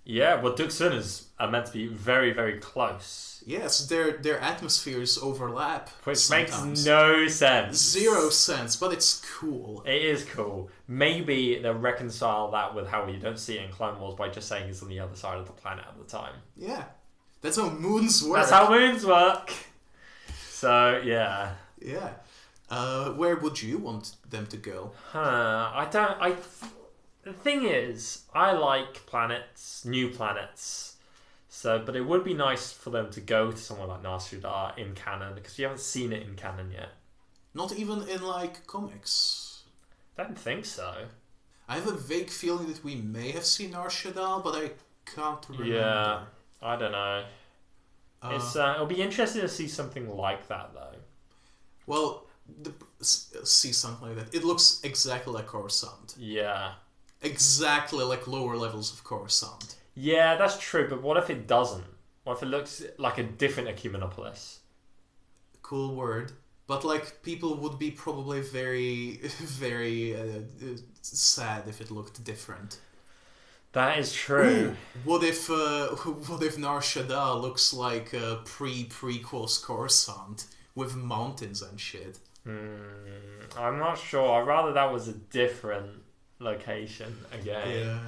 Yeah, well, Duxun is meant to be very, very close. Yes, their atmospheres overlap. Which sometimes. makes no sense. 0 sense, but it's cool. It is cool. Maybe they'll reconcile that with how you don't see it in Clone Wars by just saying it's on the other side of the planet at the time. Yeah. That's how moons work. That's how moons work. So, yeah. Yeah. Where would you want them to go? The thing is, I like planets, new planets. So, but it would be nice for them to go to somewhere like Nar Shaddaa in canon, because you haven't seen it in canon yet. Not even in, like, comics. I don't think so. I have a vague feeling that we may have seen Nar Shaddaa, but I can't remember. Yeah, I don't know. It'll be interesting to see something like that, though. Well, see something like that. It looks exactly like Coruscant. Yeah. Exactly like lower levels of Coruscant. Yeah, that's true, but what if it doesn't? What if it looks like a different Ecumenopolis? Cool word. But, like, people would be probably very, very sad if it looked different. That is true. Ooh, what if Nar Shaddaa looks like prequels Coruscant with mountains and shit? I'm not sure. I'd rather that was a different location again. Yeah.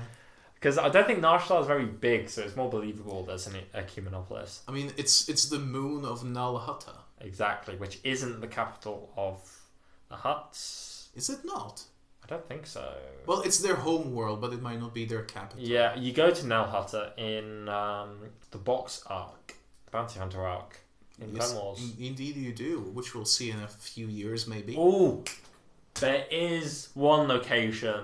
Because I don't think Nar Shaddaa is very big, so it's more believable there's an Ecumenopolis. I mean, it's the moon of Nal Hutta. Exactly, which isn't the capital of the Hutts. Is it not? I don't think so. Well, it's their home world, but it might not be their capital. Yeah, you go to Nal Hutta in the Box arc, the Bounty Hunter arc, in Clone Wars. Indeed you do, which we'll see in a few years, maybe. Oh, there is one location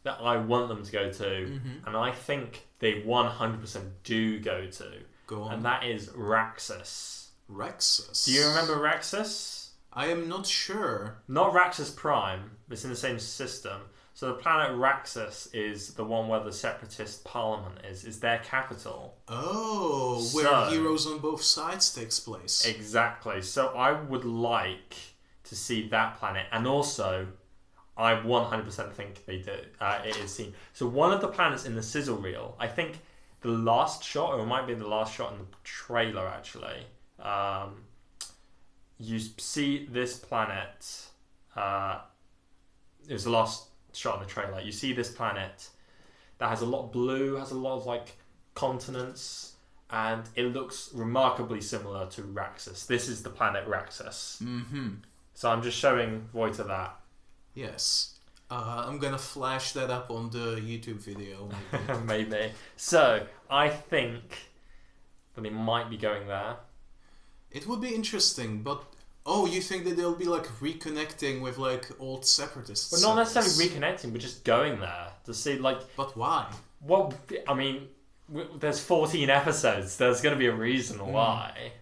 that I want them to go to, and I think they 100% do go to. Go on. And that is Raxus. Raxus? Do you remember Raxus? I am not sure. Not Raxus Prime, it's in the same system. So the planet Raxus is the one where the Separatist Parliament is their capital. Oh, where Heroes on Both Sides takes place. Exactly. So I would like to see that planet, and also I 100% think they do. It is seen. So one of the planets in the sizzle reel, I think the last shot, or it might be the last shot in the trailer actually, you see this planet. It was the last shot in the trailer. You see this planet that has a lot of blue, has a lot of like continents, and it looks remarkably similar to Raxus. This is the planet Raxus. Mm-hmm. So I'm just showing Voita that. Yes. I'm gonna flash that up on the YouTube video. Maybe. So I think that they might be going there. It would be interesting, but you think that they'll be like reconnecting with like old separatists? Well, not necessarily reconnecting, but just going there to see like. But why? Well, I mean, there's 14 episodes. There's going to be a reason why.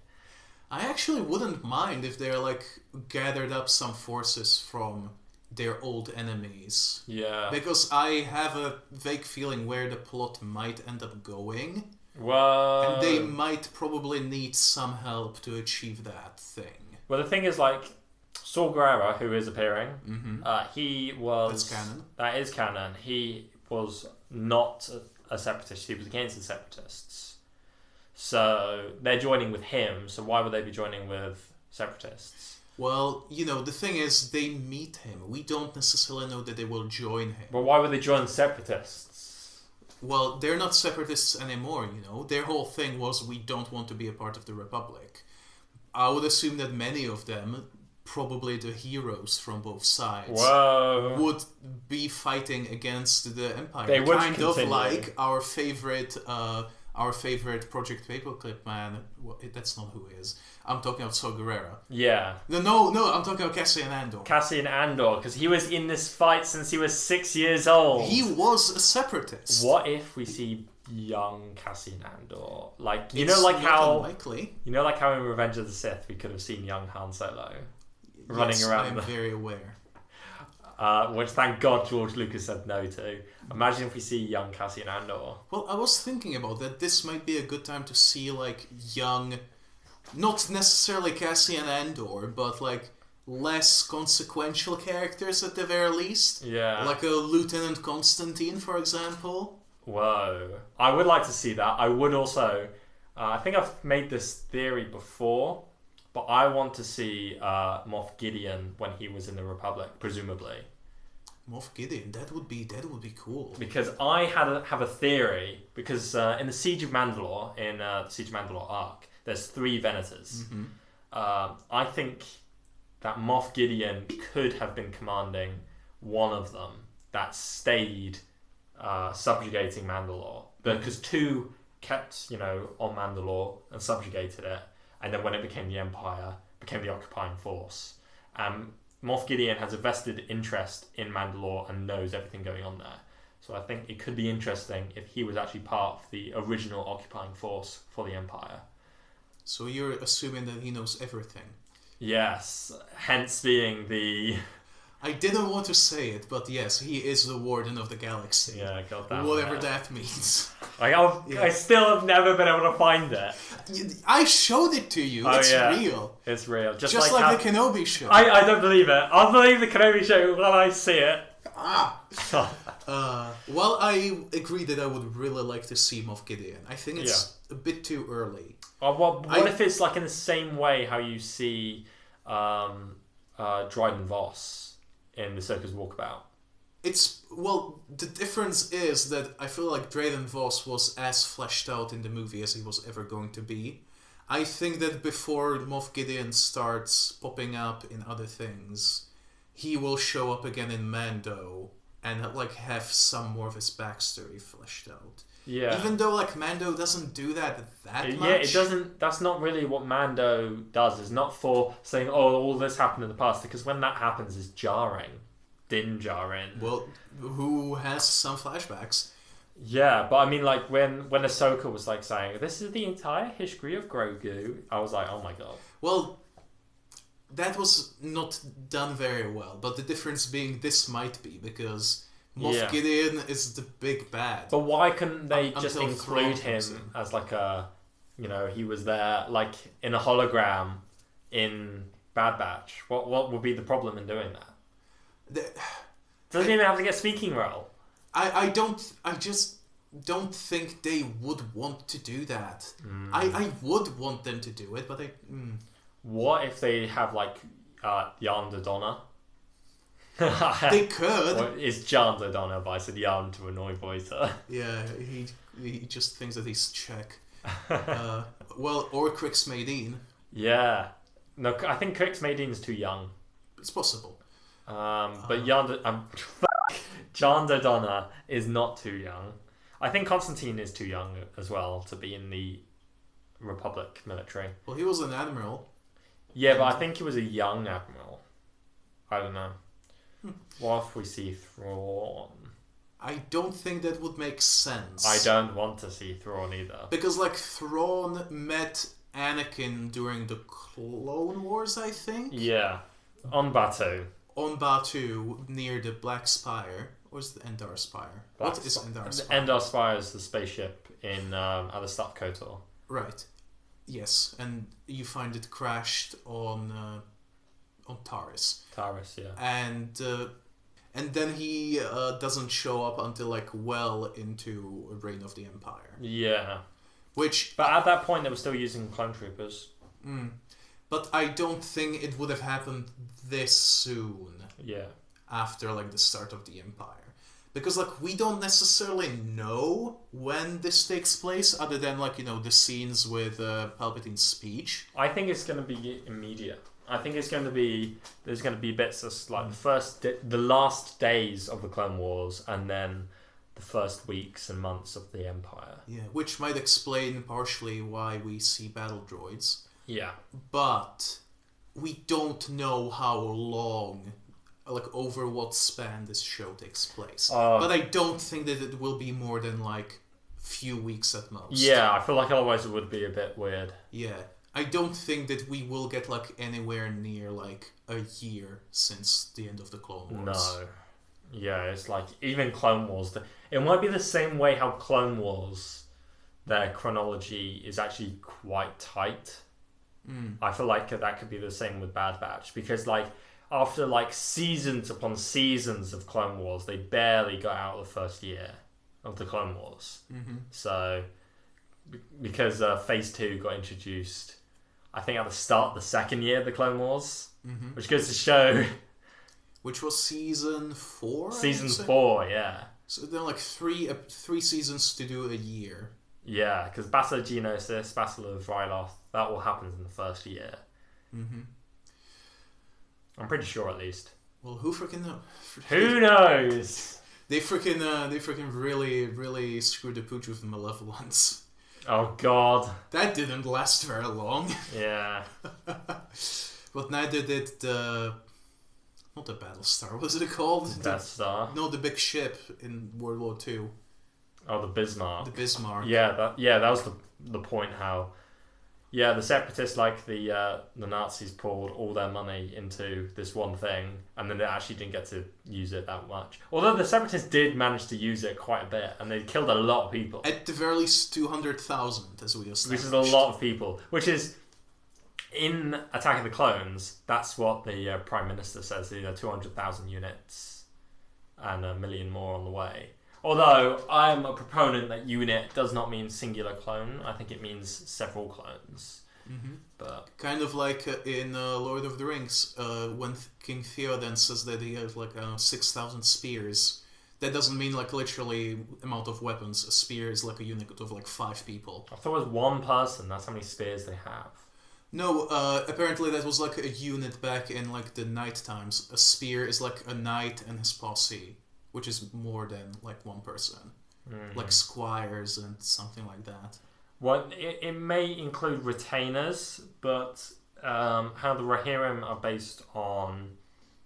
I actually wouldn't mind if they're like gathered up some forces from their old enemies. Yeah. Because I have a vague feeling where the plot might end up going. Well. And they might probably need some help to achieve that thing. Well, the thing is, like, Saul Guerrero, who is appearing, he was... That's canon. That is canon. He was not a separatist. He was against the separatists. So they're joining with him. So why would they be joining with separatists? Well, the thing is, they meet him. We don't necessarily know that they will join him. But why would they join separatists? Well, they're not separatists anymore, Their whole thing was, we don't want to be a part of the Republic. I would assume that many of them, probably the heroes from both sides, would be fighting against the Empire. They would kind continue. of like our favorite Project Paperclip man. Well, that's not who he is. I'm talking about Saw Gerrera. Yeah. No, I'm talking about Cassian Andor. Cassian Andor, because he was in this fight since he was 6 years old. He was a separatist. What if we see young Cassian Andor? Like, It's not unlikely. like how in Revenge of the Sith we could have seen young Han Solo running around. I'm very aware. Which thank God George Lucas said no to. Imagine if we see young Cassian Andor. Well, I was thinking about that. This might be a good time to see like young, not necessarily Cassian Andor, but like less consequential characters at the very least. Yeah. Like a Lieutenant Constantine, for example. Whoa. I would like to see that. I would also... I think I've made this theory before, but I want to see Moff Gideon when he was in the Republic, presumably. Moff Gideon, that would be cool. Because I have a theory, because in the Siege of Mandalore, in the Siege of Mandalore arc, there's 3 Venators. Mm-hmm. I think that Moff Gideon could have been commanding one of them that stayed subjugating Mandalore. Because 2 kept, on Mandalore and subjugated it, and then when it became the Empire, became the occupying force. Moff Gideon has a vested interest in Mandalore and knows everything going on there. So I think it could be interesting if he was actually part of the original occupying force for the Empire. So you're assuming that he knows everything? Yes, hence being the... I didn't want to say it, but yes, he is the Warden of the Galaxy. Yeah, got that. Whatever that means. I still have never been able to find it. I showed it to you. It's real. It's real. Just like the Kenobi show. I don't believe it. I'll believe the Kenobi show when I see it. Well, I agree that I would really like to see Moff Gideon. I think it's a bit too early. What if it's like in the same way how you see Dryden Voss in the Circus Walkabout? The difference is that I feel like Dryden Voss was as fleshed out in the movie as he was ever going to be. I think that before Moff Gideon starts popping up in other things, he will show up again in Mando and like have some more of his backstory fleshed out. Yeah. Even though like Mando doesn't do that much. Yeah, it doesn't. That's not really what Mando does. It's not for saying, "Oh, all this happened in the past," because when that happens, it's jarring. Din Djarin. Well, who has some flashbacks? Yeah, but I mean, like when Ahsoka was like saying, "This is the entire history of Grogu," I was like, "Oh my god." Well, that was not done very well. But the difference being, this might be because Moff Gideon is the big bad. But why couldn't they just include him in. as like a, he was there like in a hologram in Bad Batch? What would be the problem in doing that? Doesn't even have to get a speaking role. I just don't think they would want to do that. I would want them to do it, but What if they have like Yarn Donna? They could. Well, it's Jan Donna, but I said Yarn to annoy Boita. Yeah, he just thinks that he's Czech. Well, or Crix Maydeen. Yeah. No, I think Crix Maydeen's too young. It's possible. But Jan Donna is not too young. I think Constantine is too young as well to be in the Republic military. Well, he was an admiral. Yeah, but I think he was a young admiral. I don't know. What if we see Thrawn? I don't think that would make sense. I don't want to see Thrawn either. Because, like, Thrawn met Anakin during the Clone Wars, I think? Yeah. On Batuu. On Batuu, near the Black Spire. Or is it the Endar Spire? What is Endar Spire? Endar Spire is the spaceship in at the Staff KOTOR. Right. Yes, and you find it crashed on Taris. Taris, yeah. And then he doesn't show up until like well into Reign of the Empire. Yeah. Which, but at that point they were still using clone troopers. But I don't think it would have happened this soon. Yeah. After like the start of the Empire. Because, like, we don't necessarily know when this takes place, other than, like, you know, the scenes with Palpatine's speech. I think it's going to be immediate. I think it's going to be... There's going to be bits of, like, the last days of the Clone Wars, and then the first weeks and months of the Empire. Yeah, which might explain partially why we see battle droids. Yeah. But we don't know how long... like over what span this show takes place. But I don't think that it will be more than like few weeks at most. Yeah, I feel like otherwise it would be a bit weird. Yeah. I don't think that we will get like anywhere near like a year since the end of the Clone Wars. No. Yeah, it's like even Clone Wars. It might be the same way how Clone Wars, their chronology is actually quite tight. I feel like that could be the same with Bad Batch because like after like seasons upon seasons of Clone Wars, they barely got out of the first year of the Clone Wars. So, because Phase 2 got introduced, I think at the start of the second year of the Clone Wars, which goes to show... Which was Season 4? Season 4, yeah. So there are like three seasons to do a year. Yeah, because Battle of Geonosis, Battle of Ryloth, that all happens in the first year. I'm pretty sure, at least. Well, who freaking knows? Who knows? They freaking really screwed the pooch with the Malevolence. Oh God. That didn't last very long. Yeah. But neither did not the Battlestar. What was it called? Death Star. No, the big ship in World War II. Oh, the Bismarck. The Bismarck. Yeah, that was the point how. Yeah, the separatists, like the Nazis, poured all their money into this one thing, and then they actually didn't get to use it that much. Although the separatists did manage to use it quite a bit, and they killed a lot of people. At the very least 200,000, as we established. Which is a lot of people. Which is, in Attack of the Clones, that's what the Prime Minister says, 200,000 units, and 1 million more on the way. Although, I'm a proponent that unit does not mean singular clone. I think it means several clones. But kind of like in Lord of the Rings, when King Theoden says that he has like 6,000 spears. That doesn't mean like literally amount of weapons. A spear is like a unit of like 5 people. I thought it was one person. That's how many spears they have. No, apparently that was like a unit back in like the night times. A spear is like a knight and his posse. Which is more than like one person, like squires and something like that. Well, it may include retainers, but how the Rohirrim are based on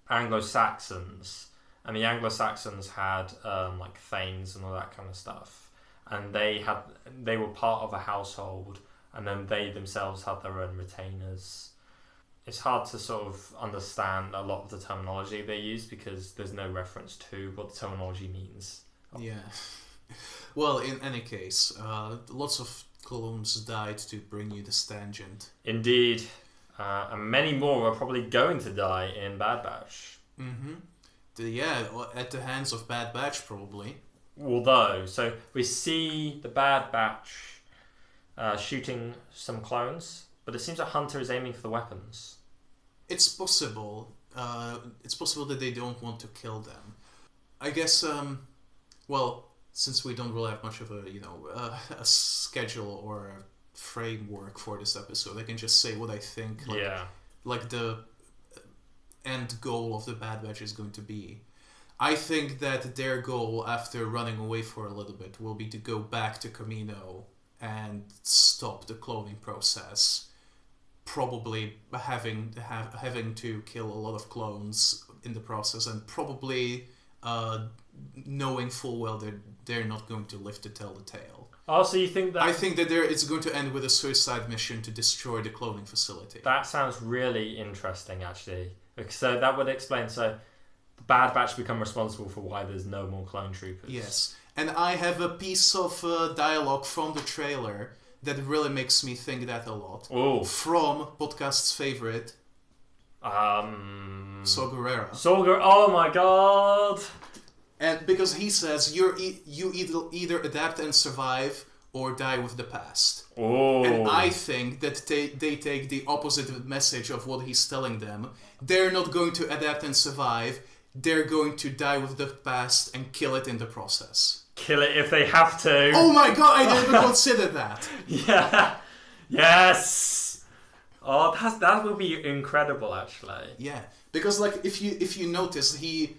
Anglo-Saxons, and the Anglo-Saxons had like thanes and all that kind of stuff, and they were part of a household, and then they themselves had their own retainers. It's hard to sort of understand a lot of the terminology they use because there's no reference to what the terminology means. Yeah. Well, in any case, lots of clones died to bring you this tangent. Indeed. And many more are probably going to die in Bad Batch. Yeah, at the hands of Bad Batch, probably. Although, so we see the Bad Batch shooting some clones, But it seems that Hunter is aiming for the weapons. It's possible. It's possible that they don't want to kill them. I guess, well, since we don't really have much of a schedule or a framework for this episode, I can just say what I think. Like the end goal of the Bad Batch is going to be. I think that their goal, after running away for a little bit, will be to go back to Camino and stop the cloning process. Probably having to kill a lot of clones in the process, and probably knowing full well that they're not going to live to tell the tale. Oh, so you think that... I think that it's going to end with a suicide mission to destroy the cloning facility. That sounds really interesting, actually. So that would explain... So the Bad Batch become responsible for why there's no more clone troopers. Yes. And I have a piece of dialogue from the trailer that really makes me think that a lot. Oh. From podcast's favorite... Saw Gerrera. Oh my god! And because he says you either adapt and survive or die with the past. Oh. And I think that they take the opposite message of what he's telling them. They're not going to adapt and survive. They're going to die with the past and kill it in the process. Kill it if they have to. Oh my god, I didn't consider that. Yeah. Yes. Oh, that would be incredible, actually. Yeah, because like if you notice, he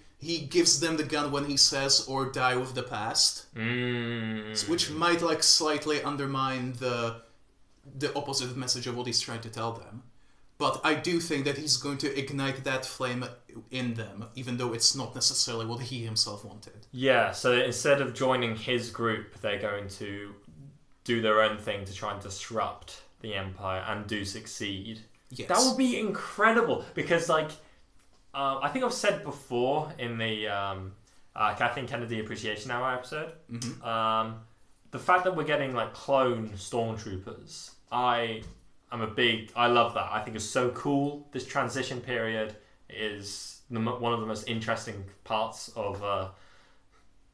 gives them the gun when he says "or die with the past," which might like slightly undermine the opposite message of what he's trying to tell them. But I do think that he's going to ignite that flame in them, even though it's not necessarily what he himself wanted. Yeah, so instead of joining his group, they're going to do their own thing to try and disrupt the Empire and do succeed. Yes. That would be incredible, because like I think I've said before in the Kathleen Kennedy Appreciation Hour episode, the fact that we're getting like clone stormtroopers, I love that. I think it's so cool. This transition period is one of the most interesting parts of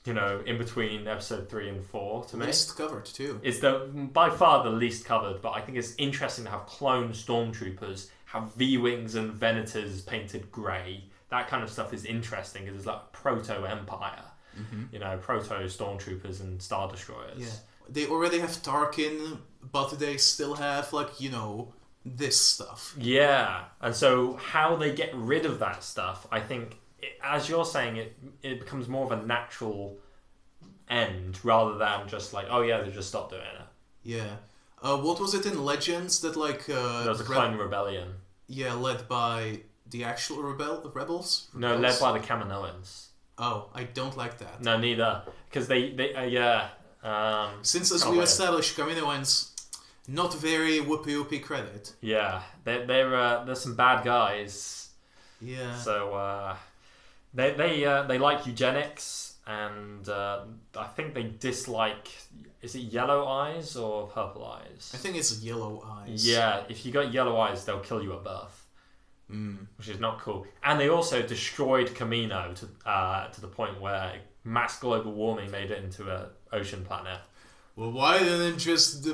in between episode 3 and 4 to me. Least covered too. It's by far the least covered, but I think it's interesting to have clone stormtroopers have V-wings and venators painted grey. That kind of stuff is interesting because it's like proto-empire, proto-stormtroopers and star destroyers. Yeah, they already have Tarkin, but they still have this stuff. Yeah, and so how they get rid of that stuff, I think, as you're saying, it becomes more of a natural end rather than just like, oh yeah, they just stopped doing it. Yeah. What was it in Legends that there was a clone rebellion. Yeah, led by the actual rebels? No, led by the Kaminoans. Oh, I don't like that. No, neither, because they since as we established, Kaminoans not very whoopee credit. Yeah, they're some bad guys. Yeah. So they like eugenics, and I think they dislike. Is it yellow eyes or purple eyes? I think it's yellow eyes. Yeah, if you got yellow eyes, they'll kill you at birth. Which is not cool. And they also destroyed Camino to the point where mass global warming made it into an ocean planet. Well, why didn't they just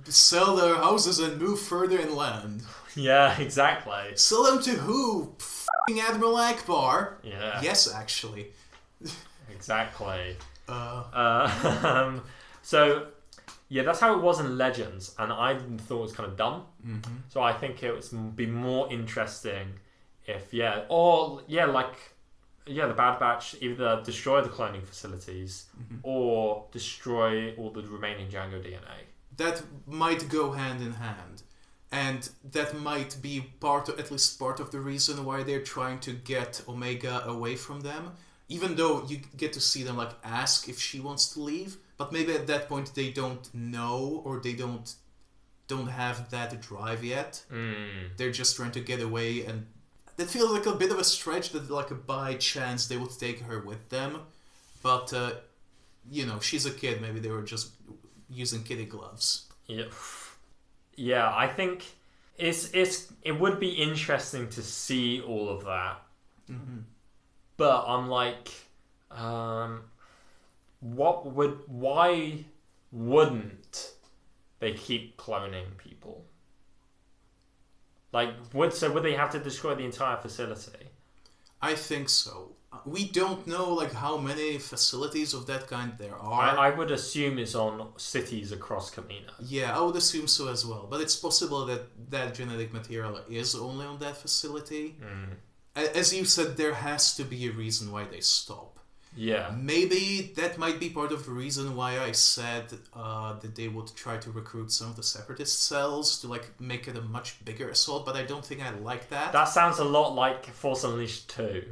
sell their houses and move further inland? Yeah, exactly. Sell them to who? F***ing Admiral Akbar? Yeah. Yes, actually. Exactly. So, yeah, that's how it was in Legends, and I thought it was kind of dumb. Mm-hmm. So I think it would be more interesting if, the Bad Batch either destroy the cloning facilities or destroy all the remaining Django DNA. That might go hand in hand. And that might be at least part of the reason why they're trying to get Omega away from them. Even though you get to see them ask if she wants to leave, but maybe at that point they don't know, or they don't have that drive yet. They're just trying to get away, and that feels like a bit of a stretch that by chance they would take her with them. But she's a kid. Maybe they were just using kiddie gloves. Yeah, I think it would be interesting to see all of that. Mm-hmm. But I'm like, why wouldn't they keep cloning people? Like, would they have to destroy the entire facility? I think so. We don't know like how many facilities of that kind there are. I would assume it's on cities across Kamino. Yeah, I would assume so as well. But it's possible that that genetic material is only on that facility. As you said, there has to be a reason why they stop. Yeah. Maybe that might be part of the reason why I said that they would try to recruit some of the separatist cells to like make it a much bigger assault, but I don't think I like that. That sounds a lot like Force Unleashed 2.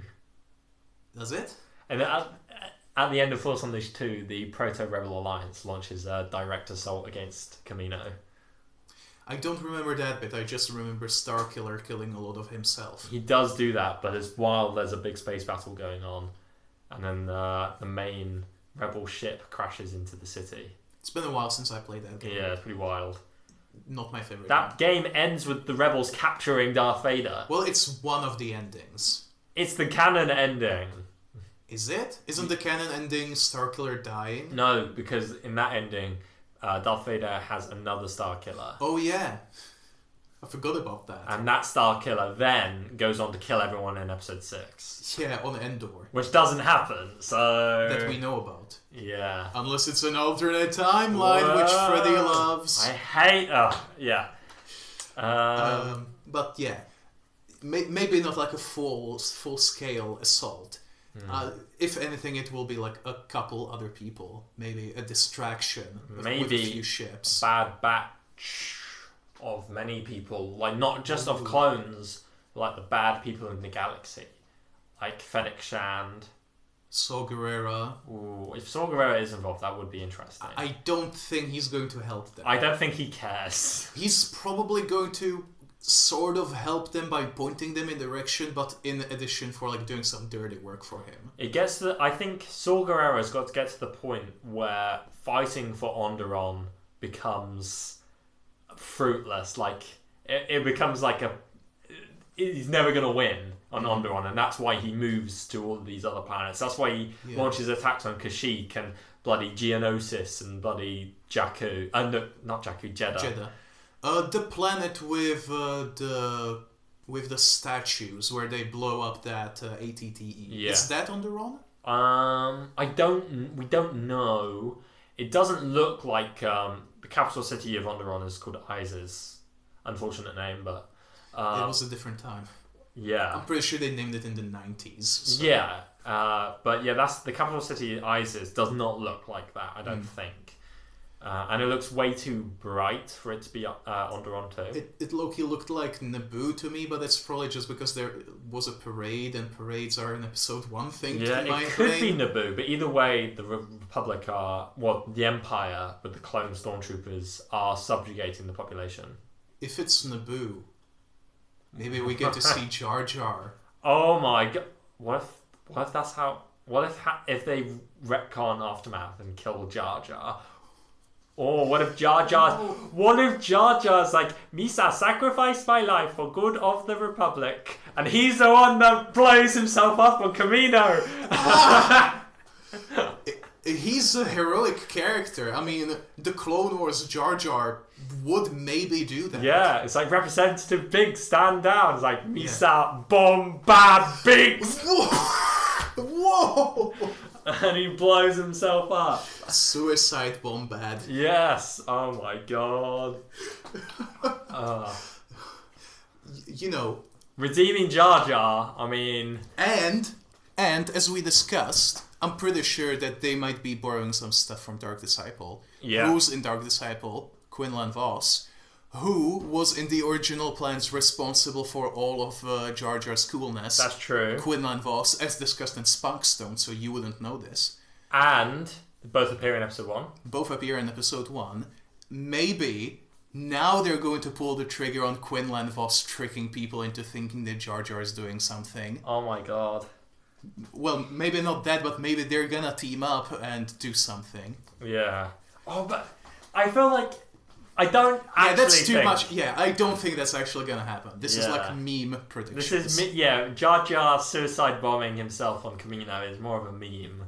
Does it? And at the end of Force Unleashed 2, the Proto-Rebel Alliance launches a direct assault against Kamino. I don't remember that bit. I just remember Starkiller killing a lot of himself. He does do that, but it's while there's a big space battle going on. And then the main Rebel ship crashes into the city. It's been a while since I played that game. Yeah, it's pretty wild. Not my favorite That game ends with the Rebels capturing Darth Vader. Well, it's one of the endings. It's the canon ending. Is it? Isn't the canon ending Starkiller dying? No, because in that ending, Darth Vader has another Starkiller. Oh yeah, I forgot about that. And that Starkiller then goes on to kill everyone in Episode 6. Yeah, on Endor. Which doesn't happen, so... That we know about. Yeah. Unless it's an alternate timeline, which Freddy loves. I hate... Oh, yeah. But yeah, maybe not like a full-scale assault. If anything, it will be like a couple other people. Maybe a distraction with a few ships. Bad batch of many people. Like, not just of clones, but like the bad people in the galaxy. Like Fennec Shand. Saw Gerrera. Ooh, if Saw Gerrera is involved, that would be interesting. I don't think he's going to help them. I don't think he cares. He's probably going to sort of help them by pointing them in direction, but in addition for like doing some dirty work for him. It gets to, I think Saw Gerrera's got to get to the point where fighting for Onderon becomes fruitless. Like it becomes like he's never going to win on Onderon, and that's why he moves to all of these other planets. That's why he launches attacks on Kashyyyk and bloody Geonosis and bloody Jakku, not Jakku, Jeddah. The planet with the statues where they blow up that ATTE. Yeah. Is that Onderon? We don't know. It doesn't look like the capital city of Onderon is called Isis. Unfortunate name, but it was a different time. Yeah, I'm pretty sure they named it in the 90s. So. Yeah, but yeah, that's the capital city. Isis does not look like that. I don't think. And it looks way too bright for it to be Onderon too. It low-key looked like Naboo to me, but that's probably just because there was a parade, and parades are an episode 1 thing. Yeah, it could be Naboo, but either way, the Republic the Empire with the clone stormtroopers are subjugating the population. If it's Naboo, maybe we get to see Jar Jar. Oh my god! What if that's how? What if they retcon Aftermath and kill Jar Jar? Or what if Jar Jar's like, Misa sacrificed my life for good of the Republic, and he's the one that blows himself up on Kamino. He's a heroic character. I mean, the Clone Wars Jar Jar would maybe do that. Yeah, it's like Representative Big stand down. It's like Misa bomb bad Biggs. Whoa! And he blows himself up. Suicide bomb bad. Yes. Oh my god. You know, redeeming Jar Jar. I mean, and as we discussed, I'm pretty sure that they might be borrowing some stuff from Dark Disciple. Yeah. Who's in Dark Disciple? Quinlan Vos, who was in the original plans responsible for all of Jar Jar's coolness. That's true. Quinlan Vos, as discussed in Spunkstone, so you wouldn't know this. And both appear in episode 1. Both appear in episode 1. Maybe now they're going to pull the trigger on Quinlan Vos tricking people into thinking that Jar Jar is doing something. Oh my god. Well, maybe not that, but maybe they're gonna team up and do something. Yeah. Oh, but I feel like I don't actually that's too much. Yeah, I don't think that's actually gonna happen. This is like meme predictions. This is Jar Jar suicide bombing himself on Kamino is more of a meme.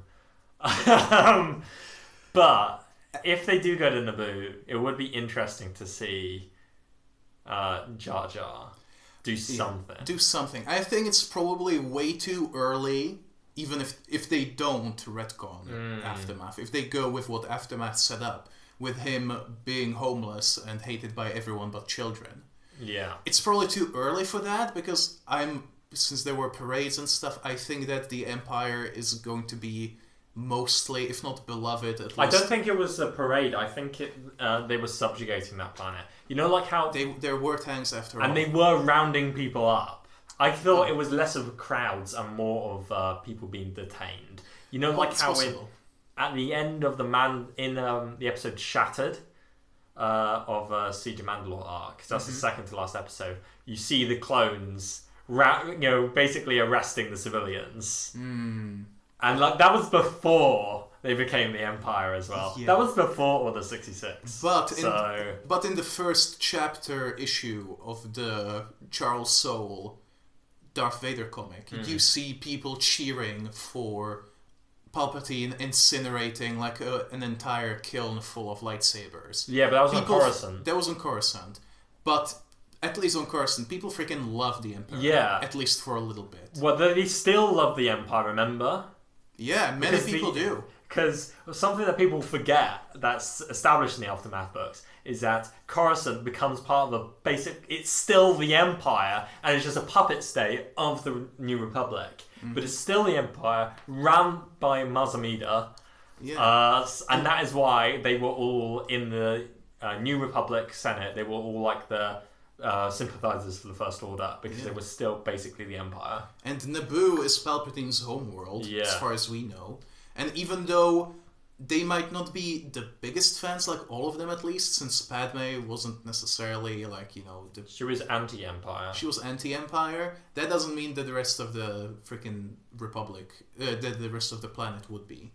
But if they do go to Naboo, it would be interesting to see Jar Jar. do something. Do something. I think it's probably way too early, even if they don't retcon Aftermath. If they go with what Aftermath set up, with him being homeless and hated by everyone but children. Yeah. It's probably too early for that, because since there were parades and stuff, I think that the Empire is going to be mostly, if not beloved, at least... I don't think it was a parade. I think they were subjugating that planet. You know, like how... There were tanks after all. And they were rounding people up. I thought it was less of crowds and more of people being detained. You know, like how at the end of the episode Shattered of Siege of Mandalore arc, that's the second to last episode, you see the clones basically arresting the civilians. And like that was before they became the Empire as well. Yeah. That was before Order 66. But in the first chapter issue of the Charles Soule Darth Vader comic, you see people cheering for Palpatine incinerating like an entire kiln full of lightsabers. Yeah, but that was on Coruscant. That was on Coruscant. But at least on Coruscant, people freaking love the Empire. Yeah. At least for a little bit. Well, they still love the Empire, remember? Yeah, many people do. Because something that people forget that's established in the Aftermath books is that Coruscant becomes part of the basic... It's still the Empire, and it's just a puppet state of the New Republic. But it's still the Empire, run by Mazamida. Yeah. And that is why they were all in the New Republic Senate. They were all like the sympathizers for the First Order, because they were still basically the Empire. And Naboo is Palpatine's homeworld, as far as we know. And even though they might not be the biggest fans, like all of them at least, since Padme wasn't necessarily like, she was anti-Empire. She was anti-Empire. That doesn't mean that the rest of the freaking Republic, that the rest of the planet would be.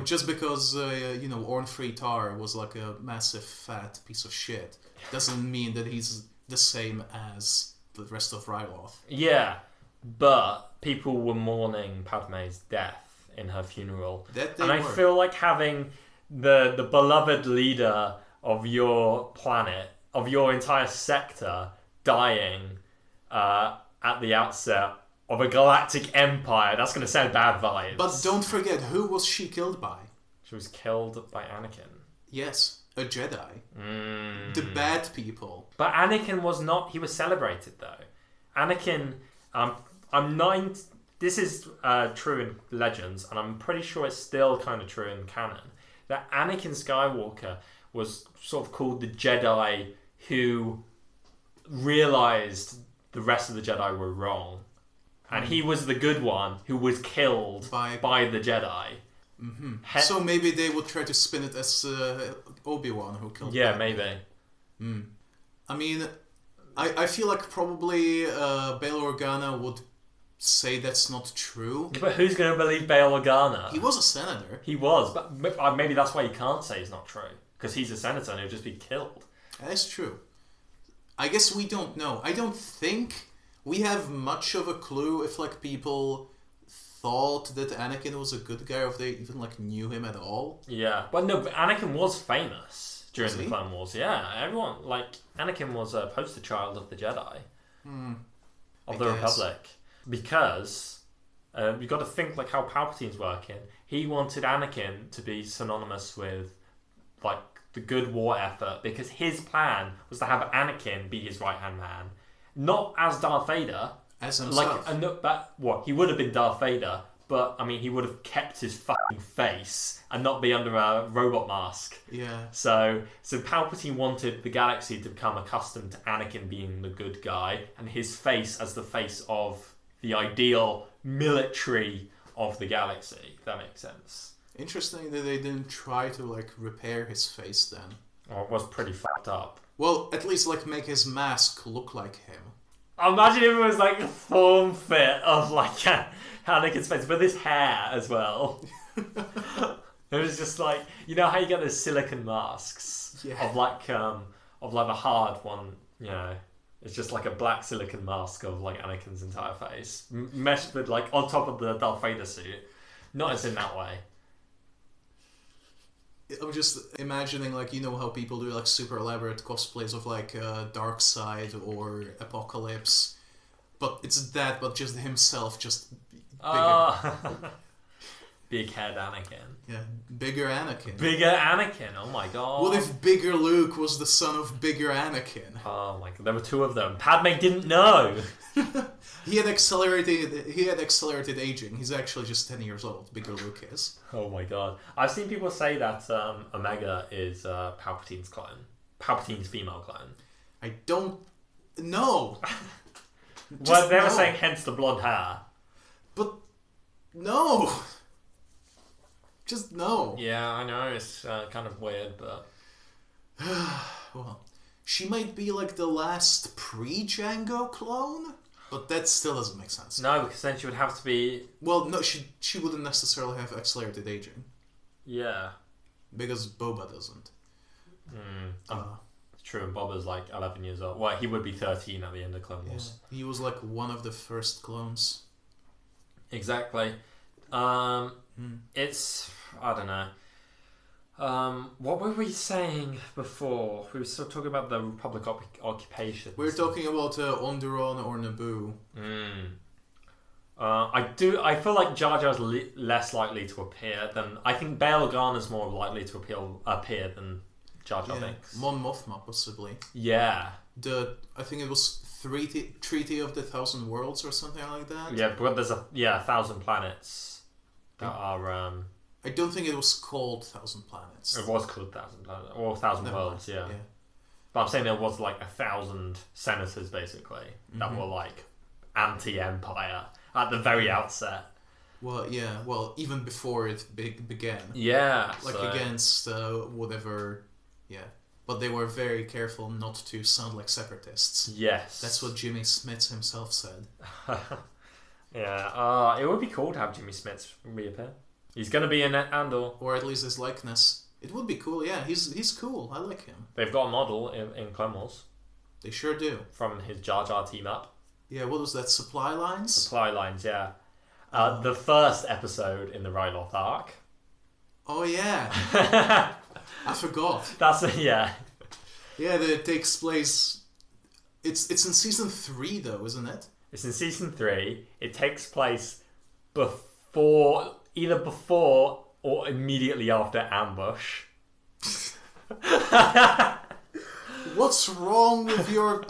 Just because, Orn Free Tar was like a massive fat piece of shit, doesn't mean that he's the same as the rest of Ryloth. Yeah, but people were mourning Padme's death in her funeral. I feel like having the beloved leader of your planet, of your entire sector, dying at the outset of a galactic empire, that's going to send bad vibes. But don't forget, who was she killed by? She was killed by Anakin. Yes, a Jedi. The bad people. But Anakin was not... He was celebrated, though. Anakin... This is true in Legends, and I'm pretty sure it's still kind of true in canon, that Anakin Skywalker was sort of called the Jedi who realized the rest of the Jedi were wrong. And he was the good one who was killed by the Jedi. So maybe they would try to spin it as Obi-Wan who killed him. Yeah, maybe. I mean, I feel like probably Bail Organa would say that's not true. But who's going to believe Bail Organa? He was a senator. He was, but maybe that's why you can't say it's not true. Because he's a senator and he'll just be killed. That's true. I guess we don't know. I don't think we have much of a clue if like people thought that Anakin was a good guy, or if they even like knew him at all. Yeah, but no, but Anakin was famous during the Clone Wars. Yeah, everyone, like, Anakin was a poster child of the Jedi. Of the Republic. Because you've got to think like how Palpatine's working. He wanted Anakin to be synonymous with like the good war effort, because his plan was to have Anakin be his right-hand man. Not as Darth Vader. As himself. He would have been Darth Vader, but I mean he would have kept his fucking face and not be under a robot mask. Yeah. So Palpatine wanted the galaxy to become accustomed to Anakin being the good guy, and his face as the face of the ideal military of the galaxy, if that makes sense. Interesting that they didn't try to like repair his face then. Oh, it was pretty fucked up. Well, at least like make his mask look like him. Imagine if it was like a form fit of like Anakin's face with his hair as well. It was just like, you know how you get those silicone masks of like a hard one, It's just like a black silicone mask of like Anakin's entire face, meshed with like on top of the Darth Vader suit. Not as in that way. I'm just imagining, like, you know how people do like super elaborate cosplays of like Darkseid or Apocalypse, but it's that, but just himself, just bigger. Big head Anakin. Yeah, bigger Anakin. Bigger Anakin. Oh my god. What if Bigger Luke was the son of Bigger Anakin? Oh my god, there were two of them. Padme didn't know. He had accelerated aging. He's actually just 10 years old. Bigger Luke is. Oh my god. I've seen people say that Omega is Palpatine's clone. Palpatine's female clone. I don't know. Well, they were saying hence the blonde hair. But no. Just no. Yeah, I know. It's kind of weird, but... Well, she might be like the last pre-Django clone, but that still doesn't make sense. No, because then she would have to be... Well, no, she wouldn't necessarily have accelerated aging. Yeah. Because Boba doesn't. It's true, and Boba's like 11 years old. Well, he would be 13 at the end of Clone Wars. Yeah, he was like one of the first clones. Exactly. It's... I don't know. What were we saying before? We were still talking about the Republic occupation. We were talking about Onderon or Naboo. I feel like Jar Jar's less likely to appear than... I think Bail Organa's more likely to appear than Jar Jar Binks. Mon Mothma, possibly. Yeah. I think it was Treaty of the Thousand Worlds or something like that. Yeah, but there's 1,000 planets that are... I don't think it was called Thousand Planets. It was called 1,000 planets, or 1,000 worlds, yeah. But I'm saying there was like 1,000 senators, basically, that were like anti-Empire at the very outset. Well, yeah. Well, even before it began. Yeah. Like against whatever. Yeah. But they were very careful not to sound like separatists. Yes. That's what Jimmy Smits himself said. Yeah. It would be cool to have Jimmy Smits reappear. He's going to be in Andor. Or at least his likeness. It would be cool, yeah. He's cool. I like him. They've got a model in Clone Wars. They sure do. From his Jar Jar team up. Yeah, what was that? Supply Lines? Supply Lines, yeah. The first episode in the Ryloth arc. Oh, yeah. I forgot. Yeah. Yeah, that takes place... It's in season 3, though, isn't it? It's in season 3. It takes place either before or immediately after Ambush. What's wrong with your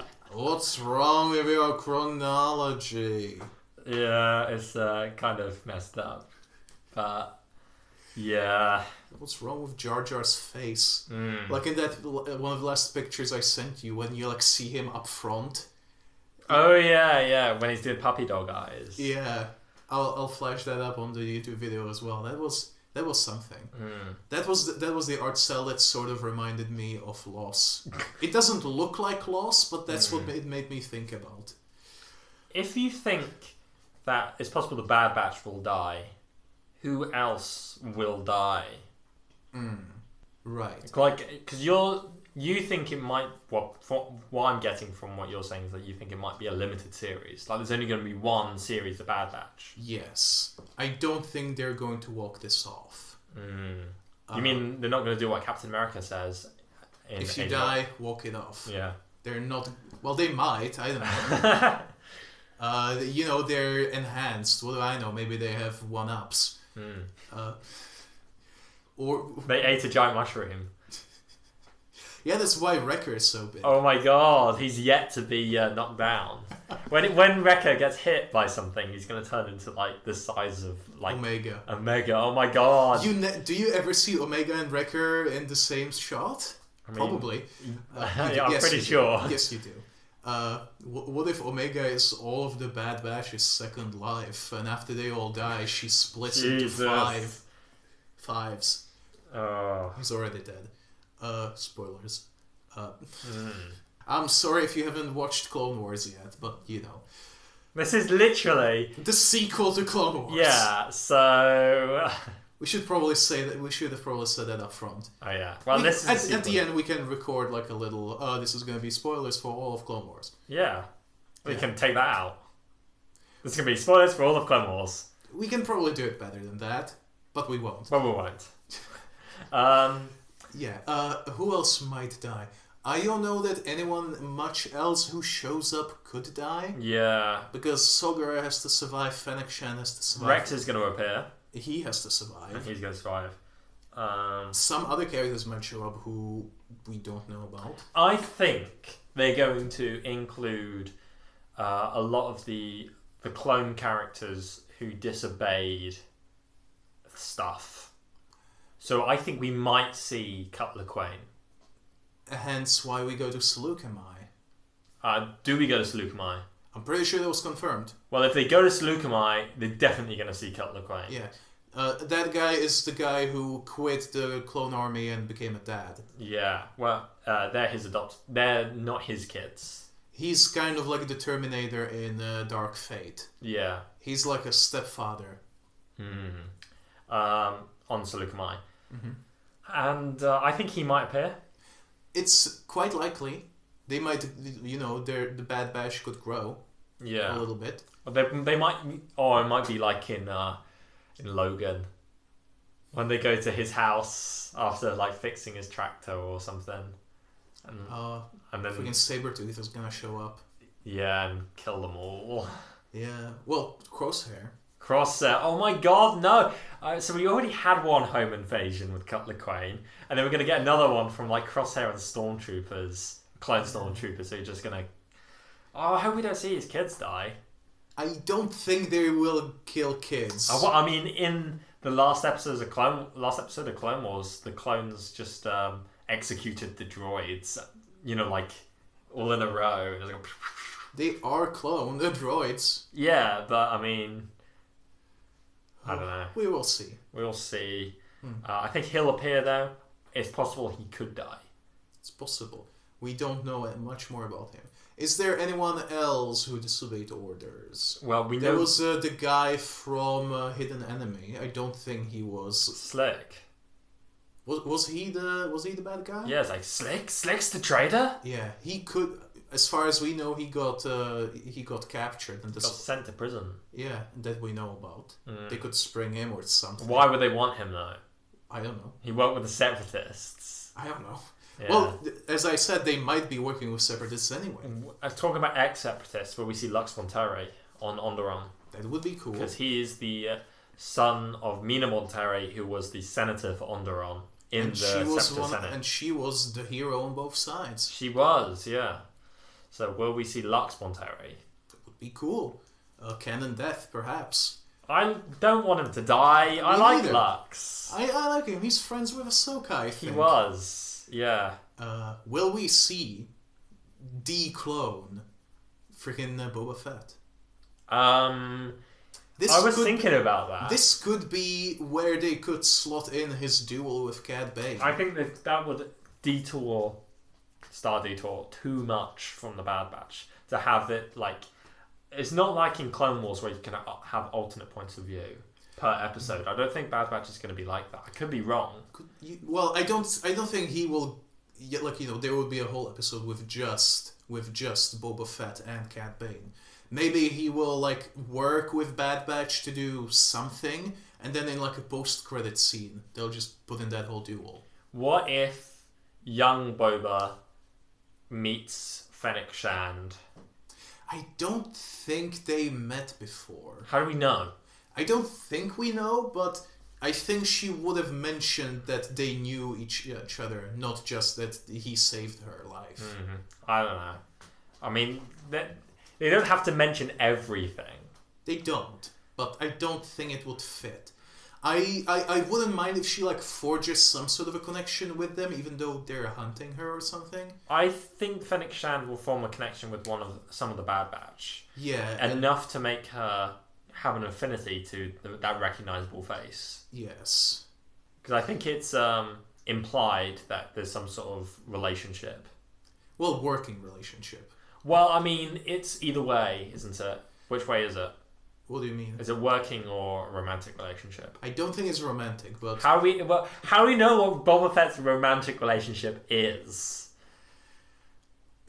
chronology? Yeah, it's kind of messed up. But yeah. What's wrong with Jar Jar's face? Like in that one of the last pictures I sent you, when you like see him up front. Oh yeah, when he's doing puppy dog eyes. Yeah. I'll flash that up on the YouTube video as well. That was something. That was the art style that sort of reminded me of Loss. It doesn't look like Loss, but that's what it made me think about. If you think that it's possible the Bad Batch will die, who else will die? Right. Like, because you think it might... What I'm getting from what you're saying is that you think it might be a limited series. Like, there's only going to be one series of Bad Batch. Yes. I don't think they're going to walk this off. You mean they're not going to do what Captain America says? If you die, walk it off. Yeah. They're not... Well, they might. I don't know. They're enhanced. What do I know? Maybe they have one-ups. Or they ate a giant mushroom. Yeah, that's why Wrecker is so big. Oh my god, he's yet to be knocked down. When Wrecker gets hit by something, he's going to turn into like the size of like Omega. Oh my god. Do you ever see Omega and Wrecker in the same shot? I mean, probably. Yeah, I'm pretty sure. Yes, you do. What if Omega is all of the Bad Batch's second life, and after they all die, she splits into fives? Oh. He's already dead. Spoilers. I'm sorry if you haven't watched Clone Wars yet, but you know. This is literally the sequel to Clone Wars. Yeah, so we should probably say that. We should have probably said that up front. Oh yeah. Well, this is at the end we can record like a little. This is going to be spoilers for all of Clone Wars. Yeah, we can take that out. This is going to be spoilers for all of Clone Wars. We can probably do it better than that, but we won't. But we won't. Who else might die? I don't know that anyone much else who shows up could die. Yeah. Because Sogura has to survive, Fennec Shan has to survive. Rex is going to appear. He has to survive. He's going to survive. Some other characters might show up who we don't know about. I think they're going to include a lot of the clone characters who disobeyed stuff. So I think we might see Cutler Quain. Hence why we go to Seleucami. Do we go to Seleucami? I'm pretty sure that was confirmed. Well, if they go to Seleucami, they're definitely going to see Cutler Quain. Yeah. That guy is the guy who quit the clone army and became a dad. Yeah. Well, they're not his kids. He's kind of like the Terminator in Dark Fate. Yeah. He's like a stepfather. On Seleucami. And I think he might appear. It's quite likely. They might, the Bad Batch could grow. Yeah. A little bit. They might, or it might be like in Logan, when they go to his house after like fixing his tractor or something, and then freaking Sabretooth is gonna show up. Yeah, and kill them all. Yeah. Well, Crosshair. Oh my God, no! So we already had one home invasion with Cutler Quain, and then we're gonna get another one from like Crosshair and Stormtroopers, clone Stormtroopers. So you're just gonna. Oh, I hope we don't see his kids die. I don't think they will kill kids. I mean, in the last episode of Clone Wars, the clones just executed the droids. Like all in a row. Like, they are cloned, the droids. Yeah, but I mean, I don't know. We will see. We'll see. I think he'll appear though. It's possible he could die. It's possible. We don't know much more about him. Is there anyone else who disobeyed orders? Well, we know there was the guy from Hidden Enemy. I don't think he was Slick. Was he the bad guy? Yeah, it's like Slick. Slick's the traitor. Yeah, he could. As far as we know, he got captured and got sent to prison. Yeah, that we know about. They could spring him or something. Why would they want him though? I don't know. He worked with the Separatists. I don't know. Yeah. Well, as I said, they might be working with Separatists anyway. I was talking about ex-Separatists, where we see Lux Monteri on Onderon. That would be cool. Because he is the son of Mina Monteri, who was the senator for Onderon in the Separatist Senate. And she was the hero on both sides. She was, yeah. So will we see Lux Monteri? That would be cool. Canon death, perhaps. I don't want him to die. I like either. Lux. I like him. He's friends with Ahsoka, I think. He was. Yeah. Will we see de-clone freaking Boba Fett? I was thinking about that. This could be where they could slot in his duel with Cad Bane. I think that would Star Detour too much from the Bad Batch to have it like. It's not like in Clone Wars where you can have alternate points of view per episode. I don't think Bad Batch is going to be like that. I could be wrong. I don't think he will. There will be a whole episode with just Boba Fett and Cad Bane. Maybe he will like work with Bad Batch to do something, and then in like a post-credit scene, they'll just put in that whole duel. What if young Boba meets Fennec Shand? I don't think they met before. How do we know? I don't think we know, but I think she would have mentioned that they knew each other, not just that he saved her life. Mm-hmm. I don't know. I mean, they don't have to mention everything. They don't, but I don't think it would fit. I wouldn't mind if she like forges some sort of a connection with them, even though they're hunting her or something. I think Fennec Shand will form a connection with some of the Bad Batch. Yeah. Enough to make her have an affinity to that recognizable face. Yes. Because I think it's implied that there's some sort of relationship. Well, working relationship. Well, I mean, it's either way, isn't it? Which way is it? What do you mean? Is it working or a romantic relationship? I don't think it's romantic, but... How do we know what Boba Fett's romantic relationship is?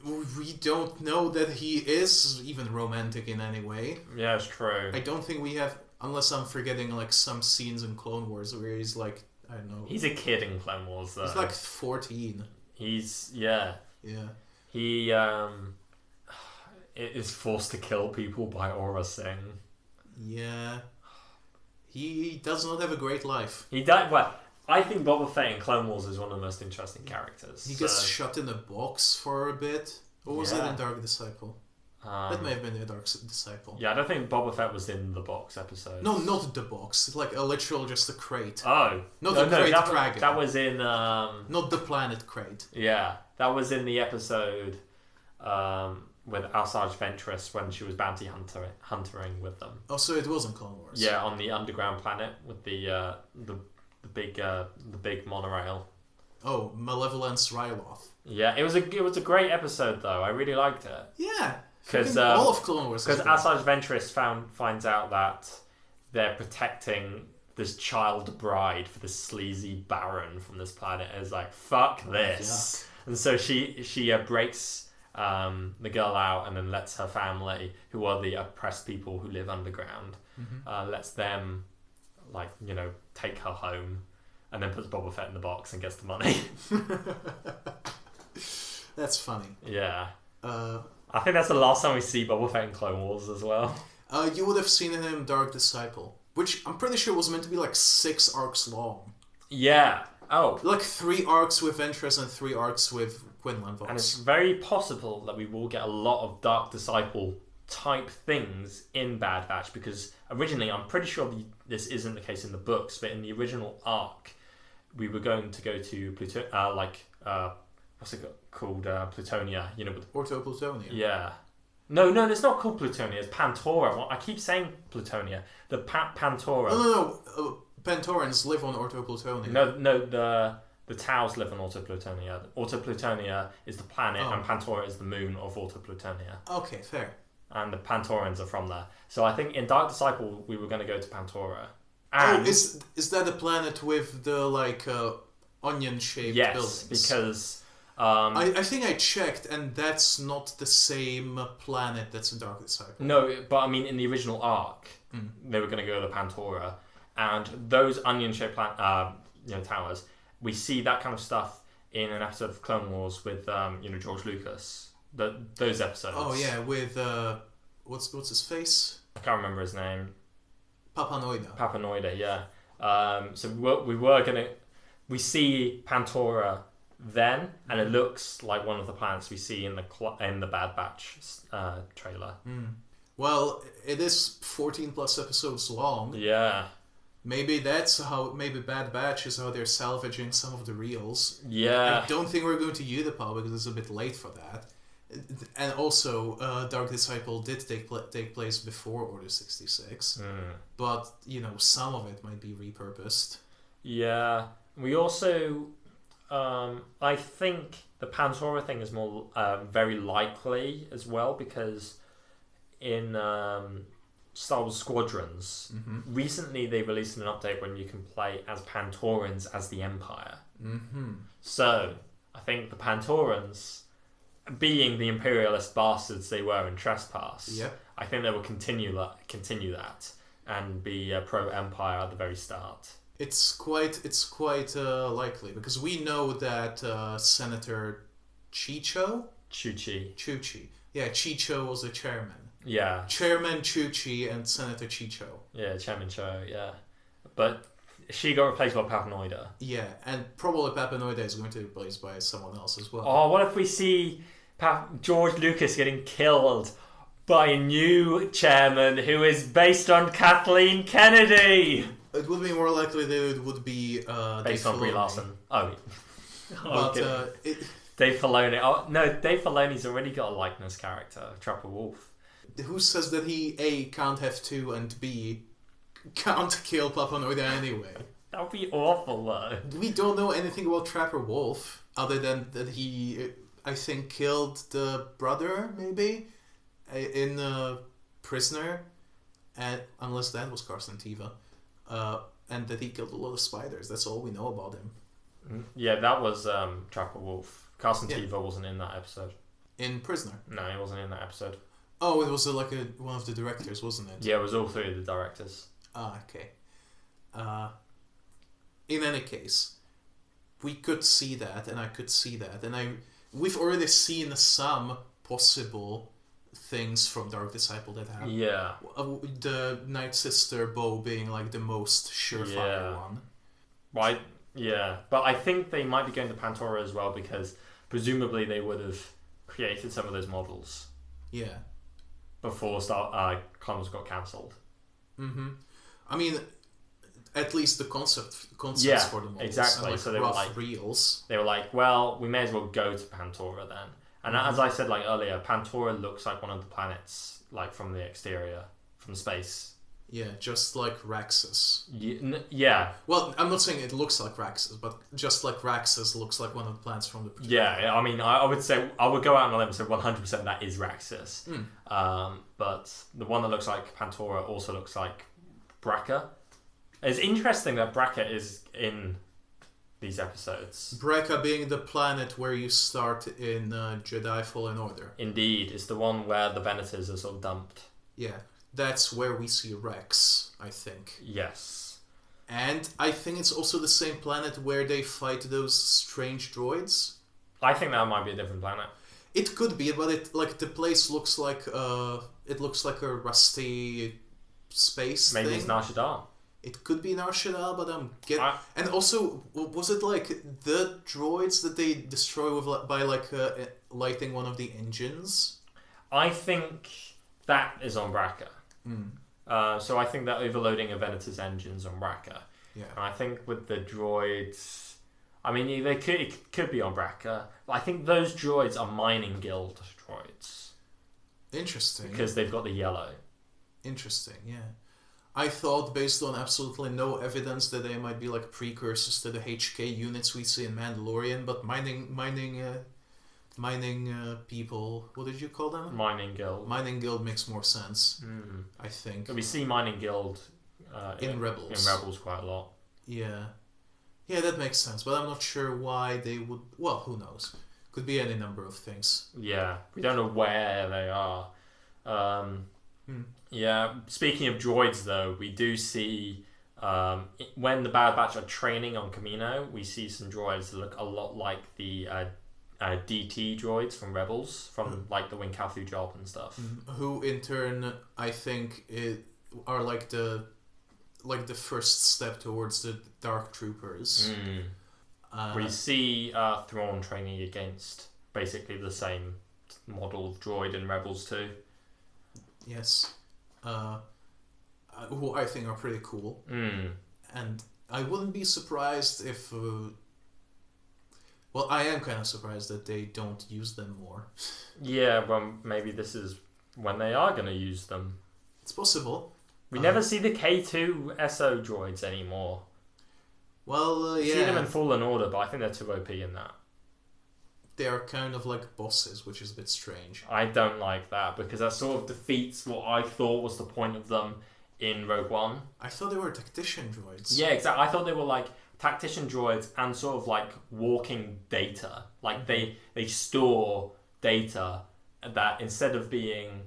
We don't know that he is even romantic in any way. Yeah, it's true. I don't think we have... Unless I'm forgetting like some scenes in Clone Wars where he's like I don't know. He's a kid in Clone Wars, though. He's like 14. Yeah. Yeah. He is forced to kill people by Aura Singh. Yeah. He does not have a great life. He died. Well, I think Boba Fett in Clone Wars is one of the most interesting characters. He gets shut in a box for a bit. Or was that in Dark Disciple? That may have been in Dark Disciple. Yeah, I don't think Boba Fett was in the box episode. No, not the box. It's like a literal just a crate. Oh. Not the crate that, dragon. That was in... Not the planet crate. Yeah, that was in the episode with Asajj Ventress when she was bounty huntering with them. Oh, so it wasn't Clone Wars. Yeah, on the underground planet with the big monorail. Oh, Malevolence Ryloth. Yeah, it was a great episode though. I really liked it. Yeah, because all of Clone Wars. Because Asajj Ventress finds out that they're protecting this child bride for this sleazy baron from this planet. And is like, fuck this, and so she breaks the girl out and then lets her family, who are the oppressed people who live underground, lets them take her home, and then puts Boba Fett in the box and gets the money. That's funny. Yeah. I think that's the last time we see Boba Fett in Clone Wars as well. You would have seen him in Dark Disciple, which I'm pretty sure was meant to be like 6 arcs long. Yeah. Oh. Like 3 arcs with Ventress and 3 arcs with Quinlan Voss. And it's very possible that we will get a lot of Dark Disciple type things in Bad Batch, because originally, I'm pretty sure this isn't the case in the books, but in the original arc, we were going to go to what's it called? Plutonia, with Orto Plutonia. Yeah. No, it's not called Plutonia. It's Pantora. Well, I keep saying Plutonia. The Pantora. No. Pantorans live on Orto Plutonia. No. The Taus live on Orto Plutonia. Orto Plutonia is the planet, and Pantora is the moon of Orto Plutonia. Okay, fair. And the Pantorans are from there. So I think in Dark Disciple we were going to go to Pantora. And is that the planet with the onion-shaped buildings? Yes, because I think I checked, and that's not the same planet that's in Dark Disciple. No, but I mean in the original arc, they were going to go to Pantora, and those onion-shaped towers. We see that kind of stuff in an episode of Clone Wars with George Lucas. Those episodes. Oh yeah, with what's his face? I can't remember his name. Papanoida, yeah. So we see Pantora then, and it looks like one of the planets we see in the Bad Batch trailer. Well, it is 14 plus episodes long. Yeah. Maybe Bad Batch is how they're salvaging some of the reels. Yeah. I don't think we're going to Utapau because it's a bit late for that. And also, Dark Disciple did take place before Order 66. But, some of it might be repurposed. Yeah. We also... I think the Pantora thing is more very likely as well, because in Star Wars Squadrons, recently they released an update when you can play as Pantorans as the Empire. So, I think the Pantorans, being the imperialist bastards they were in Trespass, I think they will continue that and be pro-Empire at the very start. It's quite likely, because we know that Senator Chuchi. Yeah, Chicho was the chairman. Yeah. Chairman Chuchi and Senator Chicho. Yeah, Chairman Cho, yeah. But she got replaced by Papanoida. Yeah, and probably Papanoida is going to be replaced by someone else as well. Oh, what if we see George Lucas getting killed by a new chairman who is based on Kathleen Kennedy? It would be more likely that it would be based on Brie Larson. Oh, but Dave Filoni. Oh no, Dave Filoni's already got a likeness character, Trapper Wolf. Who says that he A, can't have 2 and B, can't kill Papanoida anyway? That would be awful though. We don't know anything about Trapper Wolf other than that he, I think, killed the brother maybe in Prisoner, and unless that was Carson Teva. And that he killed a lot of spiders. That's all we know about him. Yeah, that was Trapper Wolf. Carson Teva wasn't in that episode. In Prisoner? No, he wasn't in that episode. Oh, it was one of the directors, wasn't it? Yeah, it was all 3 of the directors. Ah, okay. in any case, we could see that, and I could see that, and we've already seen some possible things from Dark Disciple that happen. Yeah. The Night Sister bow being like the most surefire one. Right. Yeah, but I think they might be going to Pantora as well because presumably they would have created some of those models. Yeah. Before Clone Wars got cancelled. Mm-hmm. I mean, at least the concepts for the models. Exactly. And, like, so they were like reels. They were like, well, we may as well go to Pantora then. And as I said like earlier, Pantora looks like one of the planets, like from the exterior, from space. Yeah, just like Raxus. Yeah. Well, I'm not saying it looks like Raxus, but just like Raxus looks like one of the planets from the. Yeah, I mean, I would say I would go out on a limb and say 100% that is Raxus. But the one that looks like Pantora also looks like Bracca. It's interesting that Bracca is in these episodes. Bracca being the planet where you start in Jedi Fallen Order. Indeed, it's the one where the Venators are sort of dumped. Yeah, that's where we see Rex, I think. Yes. And I think it's also the same planet where they fight those strange droids. I think that might be a different planet. It could be, but the place looks like a rusty space Maybe thing. it's Nar Shaddaa. It could be Nar Shaddaa, but and also, was it like the droids that they destroy by lighting one of the engines? I think that is on Bracca. So I think that overloading of Venator's engines on Bracca. Yeah. And I think with the droids, I mean, it could be on Bracca. But I think those droids are mining guild droids. Interesting. Because they've got the yellow. Interesting, yeah. I thought, based on absolutely no evidence, that they might be like precursors to the HK units we see in Mandalorian, but mining people, what did you call them? Mining guild. Mining guild makes more sense, I think. We see mining guild in Rebels. In Rebels quite a lot. Yeah. Yeah, that makes sense, but I'm not sure why they would... Well, who knows? Could be any number of things. Yeah, we don't know where they are. Yeah, speaking of droids, though, we do see when the Bad Batch are training on Kamino, we see some droids that look a lot like the DT droids from Rebels, from like the Winkathu job and stuff. Who, in turn, I think are like the first step towards the Dark Troopers. We see Thrawn training against basically the same model of droid in Rebels too. Yes. Who I think are pretty cool. And I wouldn't be surprised if... well, I am kind of surprised that they don't use them more. Yeah, well, maybe this is when they are going to use them. It's possible. We never see the K2 SO droids anymore. Well, yeah. We see them in Fallen Order, but I think they're too OP in that. They are kind of like bosses, which is a bit strange. I don't like that, because that sort of defeats what I thought was the point of them in Rogue One. I thought they were tactician droids. Yeah, exactly. I thought they were like tactician droids and sort of like walking data. Like they store data that instead of being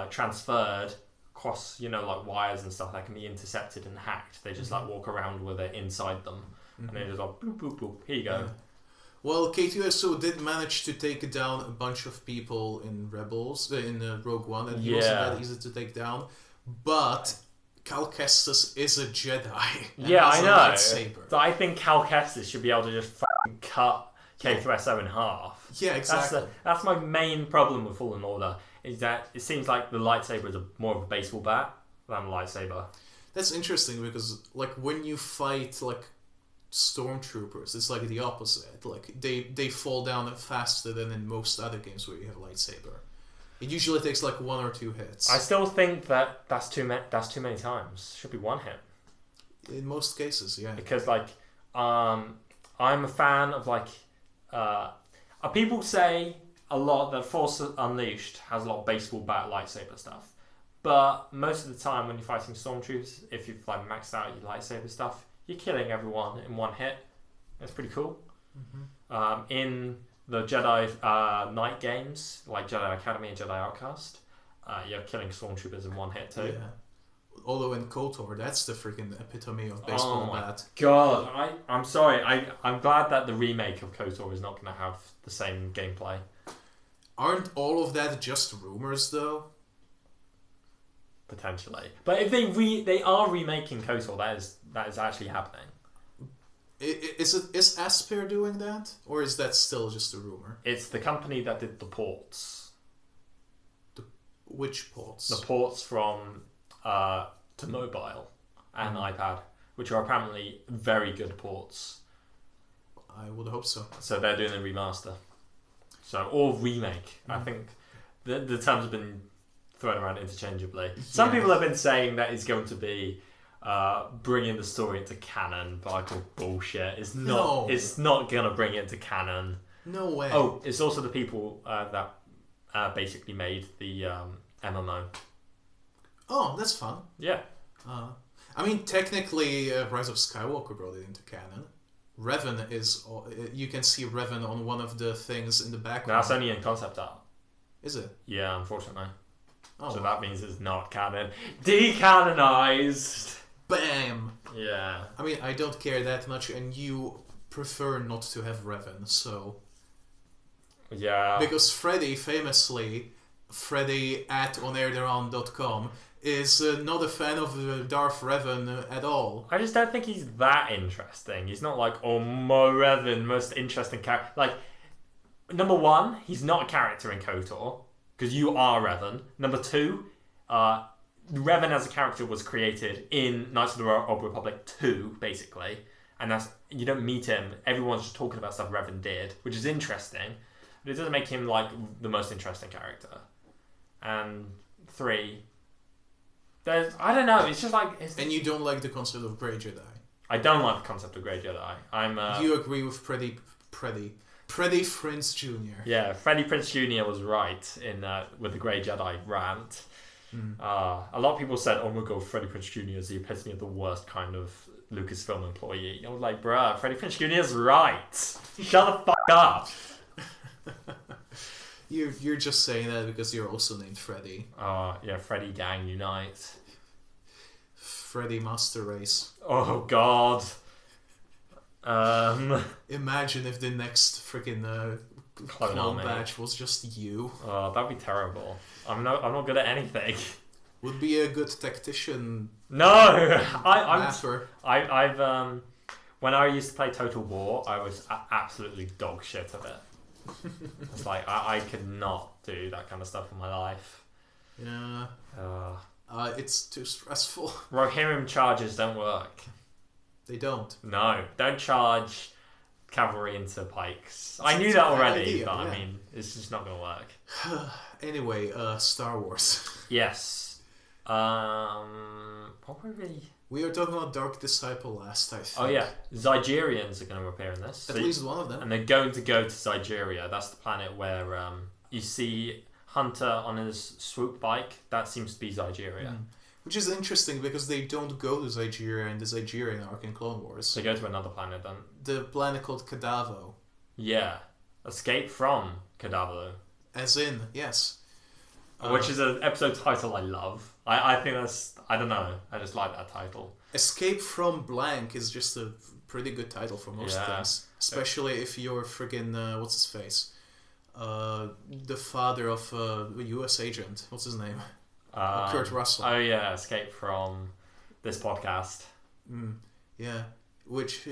transferred across, like wires and stuff that can be intercepted and hacked, they just like walk around with it inside them. And they just like boop, boop, boop, here you go. Yeah. Well, K2SO did manage to take down a bunch of people in Rebels, in Rogue One, and he wasn't that easy to take down. But Cal Kestis is a Jedi. Yeah, I know. Lightsaber. So I think Cal Kestis should be able to just fucking cut K2SO in half. Yeah, exactly. That's my main problem with Fallen Order, is that it seems like the lightsaber is more of a baseball bat than a lightsaber. That's interesting, because like when you fight like stormtroopers, it's like the opposite. Like they fall down faster than in most other games where you have a lightsaber. It usually takes like 1 or 2 hits. I still think that that's too many times. Should be 1 hit. In most cases, yeah. Because like I'm a fan of like people say a lot that Force Unleashed has a lot of baseball bat lightsaber stuff. But most of the time when you're fighting stormtroopers, if you've like maxed out your lightsaber stuff, you're killing everyone in 1 hit. That's pretty cool. In the Jedi Knight games, like Jedi Academy and Jedi Outcast, you're killing stormtroopers in 1 hit too. Yeah. Olo and KOTOR, that's the freaking epitome of baseball bat. God, I'm sorry. I'm glad that the remake of KOTOR is not going to have the same gameplay. Aren't all of that just rumors, though? Potentially. But if they are remaking KOTOR, that is actually happening. Is Asper doing that? Or is that still just a rumor? It's the company that did the ports. Which ports? The ports from to mobile and iPad, which are apparently very good ports. I would hope so. So they're doing a remaster. Or remake. I think the terms have been thrown around interchangeably. Some people have been saying that it's going to be bringing the story into canon, but I call bullshit. It's not. No. It's not going to bring it to canon. No way. Oh, it's also the people that basically made the MMO. Oh, that's fun. Yeah. I mean, technically, Rise of Skywalker brought it into canon. Revan is... You can see Revan on one of the things in the background. That's only in concept art. Is it? Yeah, unfortunately. Oh, So that means it's not canon. Decanonized! bam! Yeah. I mean, I don't care that much, and you prefer not to have Revan, so... Yeah. Because Freddy, famously, Freddy at Air-Deraan.com, is not a fan of Darth Revan at all. I just don't think he's that interesting. He's not like, oh, Mo Revan, most interesting character. Like, number one, he's not a character in KOTOR, because you are Revan. Number two, Revan as a character was created in Knights of the Old Republic 2, basically. And that's, you don't meet him. Everyone's just talking about stuff Revan did, which is interesting. But it doesn't make him, like, the most interesting character. And three... I don't know, it's just like... And you don't like the concept of Grey Jedi? I don't like the concept of Grey Jedi. Do you agree with Freddie Prinze Jr.? Yeah, Freddie Prinze Jr. was right in with the Grey Jedi rant. A lot of people said, oh my god, Freddie Prinze Jr. is the epitome of the worst kind of Lucasfilm employee. I was like, bruh, Freddie Prinze Jr. is right. Shut the fuck up. You're just saying that because you're also named Freddy. Yeah, Freddy Gang Unite. Freddy Master Race. Oh god. Imagine if the next freaking clone batch was just you. Oh, that'd be terrible. I'm not good at anything. Would be a good tactician. No, I've when I used to play Total War, I was absolutely dog shit at it. It's like I could not do that kind of stuff in my life. Yeah. It's too stressful. Rohirrim charges don't work. They don't. No, don't charge cavalry into pikes. I knew that already, idea, but yeah. I mean, it's just not going to work. Anyway, Star Wars. Yes. What were we? We were talking about Dark Disciple last, I think. Oh yeah, Zygerians are going to appear in this. At least one of them. And they're going to go to Zygeria. That's the planet where you see Hunter on his swoop bike. That seems to be Zygeria. Which is interesting because they don't go to Zygeria in the Zygerian arc in Clone Wars. They go to another planet then. The planet called Kadavo. Yeah. Escape from Kadavo. As in, yes. Which is an episode title I love. I think that's... I don't know. I just like that title. Escape from Blank is just a pretty good title for most things. Especially if you're friggin... what's his face? The father of a US agent. What's his name? Kurt Russell. Oh yeah, Escape from this podcast. Yeah. Which,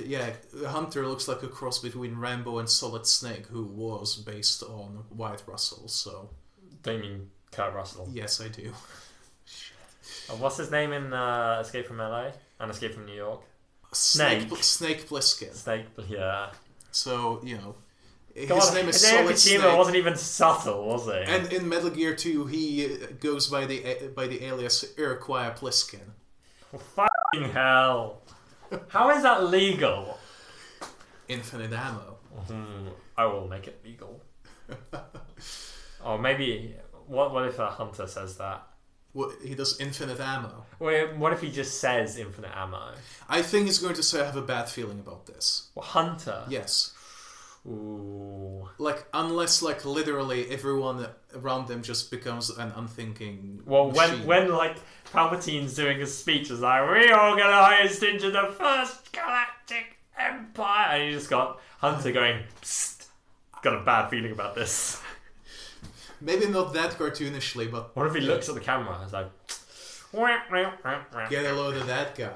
Hunter looks like a cross between Rambo and Solid Snake, who was based on Wyatt Russell, so... Don't you mean Kurt Russell? Yes, I do. What's his name in Escape from LA and Escape from New York? Snake Plissken. Snake, yeah. So, you know, God, his name is Solid Snake. Wasn't even subtle, was he? And in Metal Gear 2, he goes by the alias Iroquois Pliskin. Fucking hell! How is that legal? Infinite ammo. I will make it legal. Or maybe what if a hunter says that? What, he does infinite ammo. Wait, what if he just says infinite ammo? I think he's going to say I have a bad feeling about this. Well, hunter. Yes. Ooh. Like, unless, like, literally everyone around them just becomes an unthinking Well, machine. when like Palpatine's doing a speech, it's like, we organized into the first galactic empire, and you just got Hunter going, psst, got a bad feeling about this. Maybe not that cartoonishly, but... What if he looks at the camera? It's like... Get a load of that guy.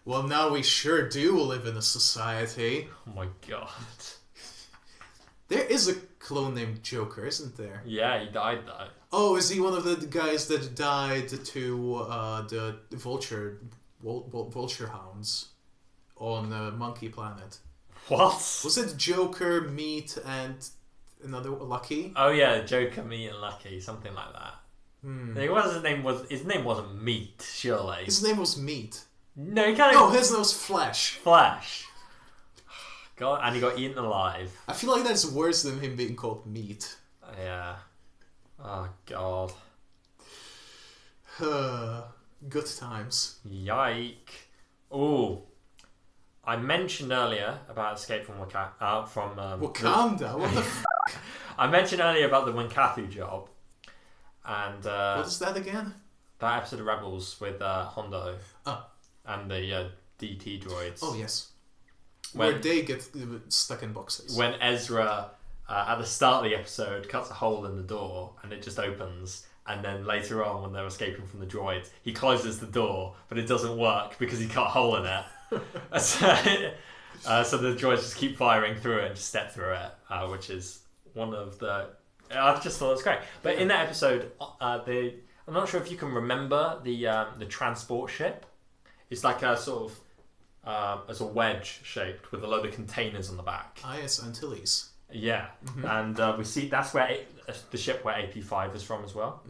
Well, now we sure do live in a society. Oh my god. There is a clone named Joker, isn't there? Yeah, he died though. Oh, is he one of the guys that died to the vulture hounds on Monkey Planet? What? Was it Joker, Meat, and another Lucky? Oh yeah, Joker, Me, and Lucky, something like that. His name wasn't Meat, surely. His name was Meat. No, he can't. No, his name was Flash. Flash. God, and he got eaten alive. I feel like that's worse than him being called Meat. Yeah. Oh god. Good times. Yike. Ooh. I mentioned earlier about Escape from Wakanda. Wakanda? What the f***? I mentioned earlier about the Wankathu job. And what is that again? that episode of Rebels with Hondo Oh. and the DT droids. Oh, yes. When- Where they get stuck in boxes. When Ezra, at the start of the episode, cuts a hole in the door and it just opens. And then later on, when they're escaping from the droids, he closes the door, but it doesn't work because he cut a hole in it. So the droids just keep firing through it and just step through it, which is one of the... I just thought it was great. But in that episode, I'm not sure if you can remember the transport ship. It's like a sort of as a wedge shaped with a load of containers on the back. Ah, yes, Antilles. Yeah, and we see that's where the ship where AP5 is from as well.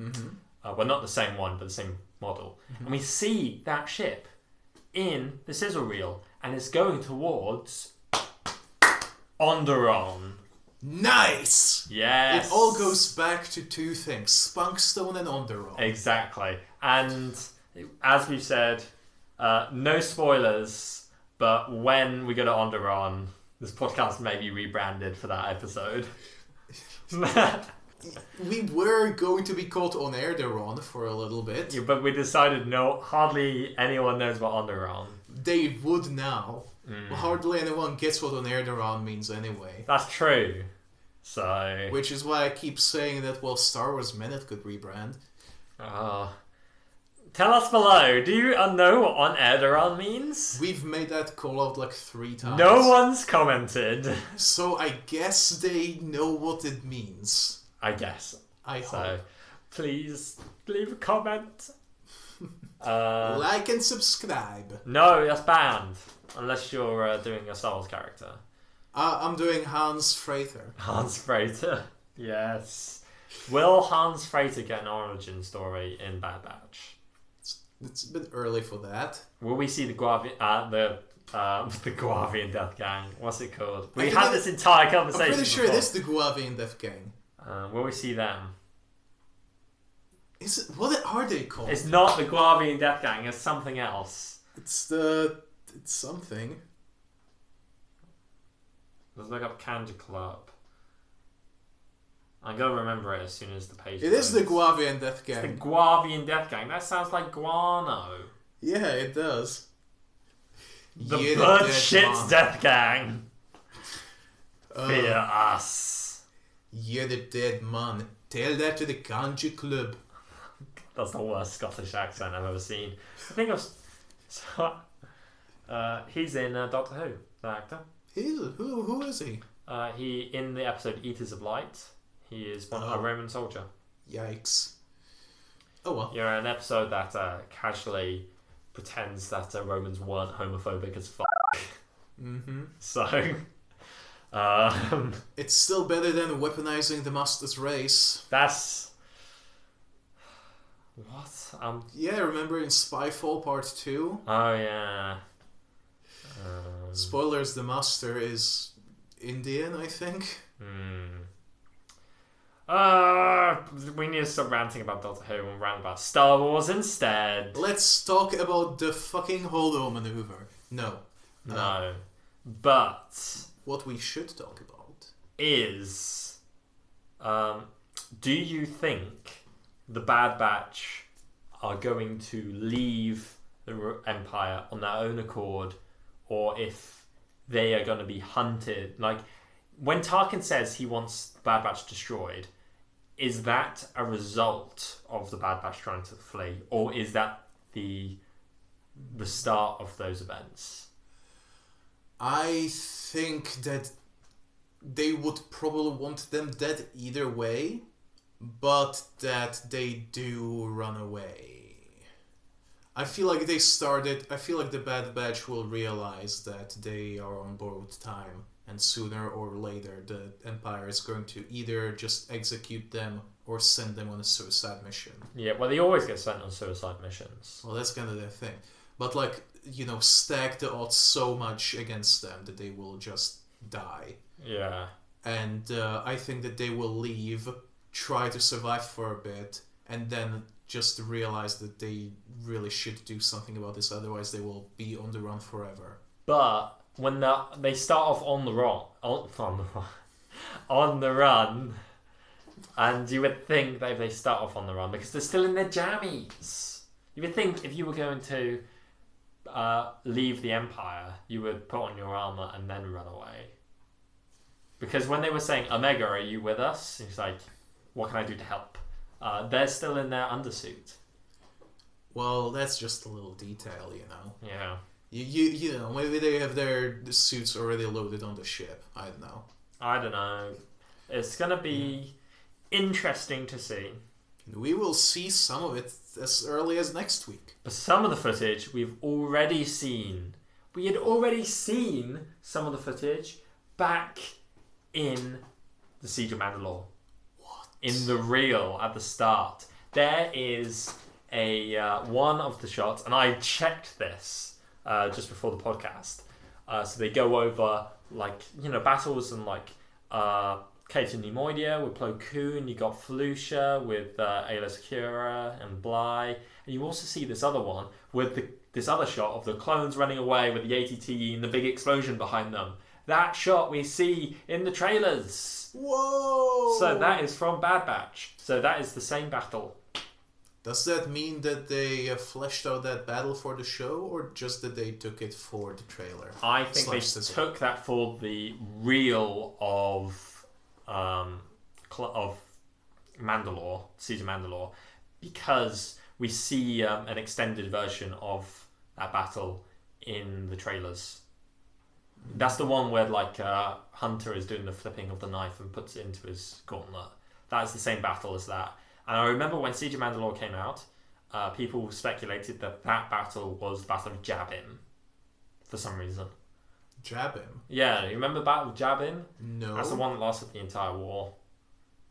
Well, not the same one, but the same model. And we see that ship in the sizzle reel, and it's going towards Onderon. Nice! Yes. It all goes back to two things, Spunkstone and Onderon. Exactly. And as we've said, no spoilers, but when we go to Onderon, this podcast may be rebranded for that episode. We were going to be called on Air-Deraan for a little bit. Yeah, but we decided no, hardly anyone knows what Onderon. They would now. Well, hardly anyone gets what on Air-Deraan means anyway. That's true. So... Which is why I keep saying that, well, Star Wars Minute could rebrand. Tell us below, do you know what on Air-Deraan means? We've made that call out like 3 times. No one's commented. So I guess they know what it means. I guess. I hope. So, please leave a comment. Like and subscribe. No, that's banned. Unless you're doing a Star Wars character. I'm doing Hans Frater. Hans Frater. Yes. Will Hans Frater get an origin story in Bad Batch? It's a bit early for that. Will we see the Guavian, the Guavian Death Gang? What's it called? We had this entire conversation. I'm pretty sure before. it is the Guavian Death Gang. Will we see them? Is it? What are they called? It's not the Guavian Death Gang. It's something else. It's something. Let's look up Kanji Club. I'm gonna remember it as soon as the page. It is the loads. Guavian Death It's the Gang. Guavian Death Gang. That sounds like guano. Yeah, it does. The You're bird dead shit's man. Death Gang. Fear us. You're the dead man. Tell that to the Kanji Club. That's the worst Scottish accent I've ever seen. I think he's in Doctor Who, the actor. Who is he? He in the episode Eaters of Light. He is a Roman soldier. Yikes. Oh well. You're in an episode that casually pretends that Romans weren't homophobic as fuck. So, It's still better than weaponizing the master's race. that's what. Yeah, remember in Spyfall Part 2? Oh yeah. Spoilers, the master is Indian, I think. We need to stop ranting about Doctor Who and rant about Star Wars instead. Let's talk about the fucking Holo maneuver. No. No. But what we should talk about is, do you think the Bad Batch are going to leave the Empire on their own accord, or if they are going to be hunted? Like, when Tarkin says he wants the Bad Batch destroyed, is that a result of the Bad Batch trying to flee, or is that the start of those events? I think that they would probably want them dead either way, but that they do run away. I feel like the Bad Batch will realize that they are on borrowed time, and sooner or later the Empire is going to either just execute them or send them on a suicide mission. Yeah, well, they always get sent on suicide missions. Well, that's kind of their thing. But, like, stack the odds so much against them that they will just die. Yeah. And I think that they will leave, try to survive for a bit, and then just realize that they really should do something about this, otherwise they will be on the run forever. But when they start off on the run, and you would think that if they start off on the run, because they're still in their jammies, you would think if you were going to leave the Empire, you would put on your armor and then run away. Because when they were saying, Omega, are you with us? He's like, what can I do to help? They're still in their undersuit. Well, that's just a little detail, Yeah. You know, maybe they have their suits already loaded on the ship. I don't know. It's going to be interesting to see. We will see some of it as early as next week. But some of the footage we've already seen. We had already seen some of the footage back in the Siege of Mandalore. What? In the reel at the start. There is a one of the shots, and I checked this just before the podcast. So they go over, battles and, Kato Neimoidia with Plo Koon. You got Felucia with Ayla Secura and Bly. And you also see this other one with this other shot of the clones running away with the ATT and the big explosion behind them. That shot we see in the trailers. Whoa! So that is from Bad Batch. So that is the same battle. Does that mean that they fleshed out that battle for the show, or just that they took it for the trailer? I think they took that for the reel of Mandalore, Siege of Mandalore, because we see an extended version of that battle in the trailers. That's the one where Hunter is doing the flipping of the knife and puts it into his gauntlet. That is the same battle as that. And I remember when Siege of Mandalore came out, people speculated that battle was the Battle of Jabim for some reason. Jabim? Yeah, you remember the Battle of Jabim? No. That's the one that lasted the entire war.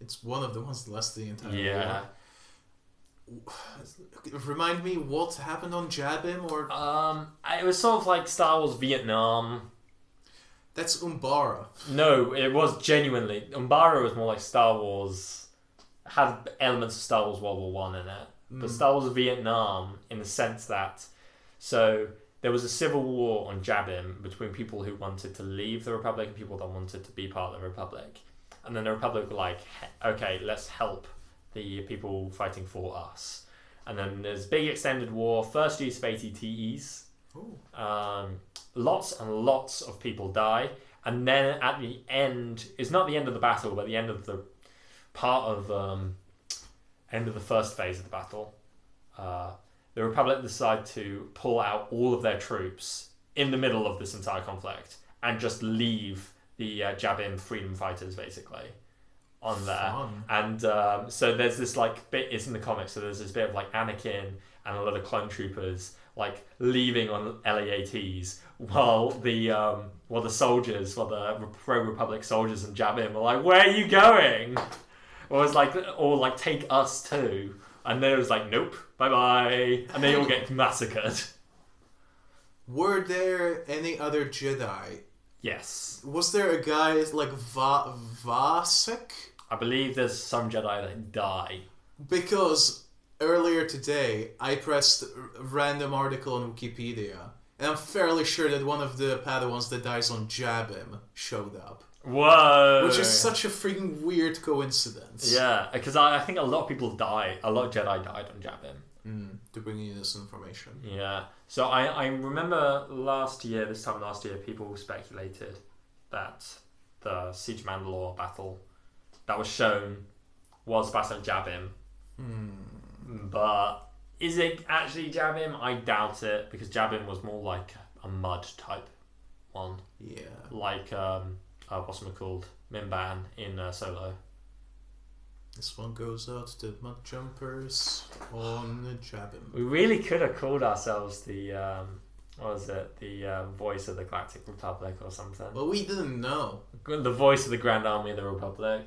It's one of the ones that lasted the entire war. Remind me what happened on Jabim, or... It was sort of like Star Wars Vietnam. That's Umbara. No, it was genuinely... Umbara was more like Star Wars... Had elements of Star Wars World War One in it. But Star Wars Vietnam, in the sense that... So, there was a civil war on Jabim between people who wanted to leave the Republic and people that wanted to be part of the Republic. And then the Republic were like, okay, let's help the people fighting for us. And then there's big extended war, first use of ATTEs. Lots and lots of people die. And then at the end, it's not the end of the battle, but the end of the part of end of the first phase of the battle, the Republic decide to pull out all of their troops in the middle of this entire conflict and just leave the Jabim freedom fighters basically on there. Fun. And so there's this bit, it's in the comics, so there's this bit of Anakin and a lot of clone troopers leaving on LAATs while the soldiers, the pro-Republic soldiers in Jabim are like, where are you going? Or take us too. And they was like, nope, bye-bye. And they all get massacred. Were there any other Jedi? Yes. Was there a guy like Vasek? I believe there's some Jedi that die. Because earlier today, I pressed a random article on Wikipedia, And I'm fairly sure that one of the Padawans that dies on Jabim showed up. Whoa! Which is such a freaking weird coincidence. Yeah, because I think a lot of people die. A lot of Jedi died on Jabim. To bring you this information. Yeah. So I remember this time last year, people speculated that the Siege of Mandalore battle that was shown was Battle of Jabim. But is it actually Jabim? I doubt it, because Jabim was more like a mud type one. Yeah. Like, what's it called? Mimban in Solo. This one goes out to mud jumpers on Jabim. We really could have called ourselves the, the voice of the Galactic Republic or something. Well, we didn't know. The voice of the Grand Army of the Republic.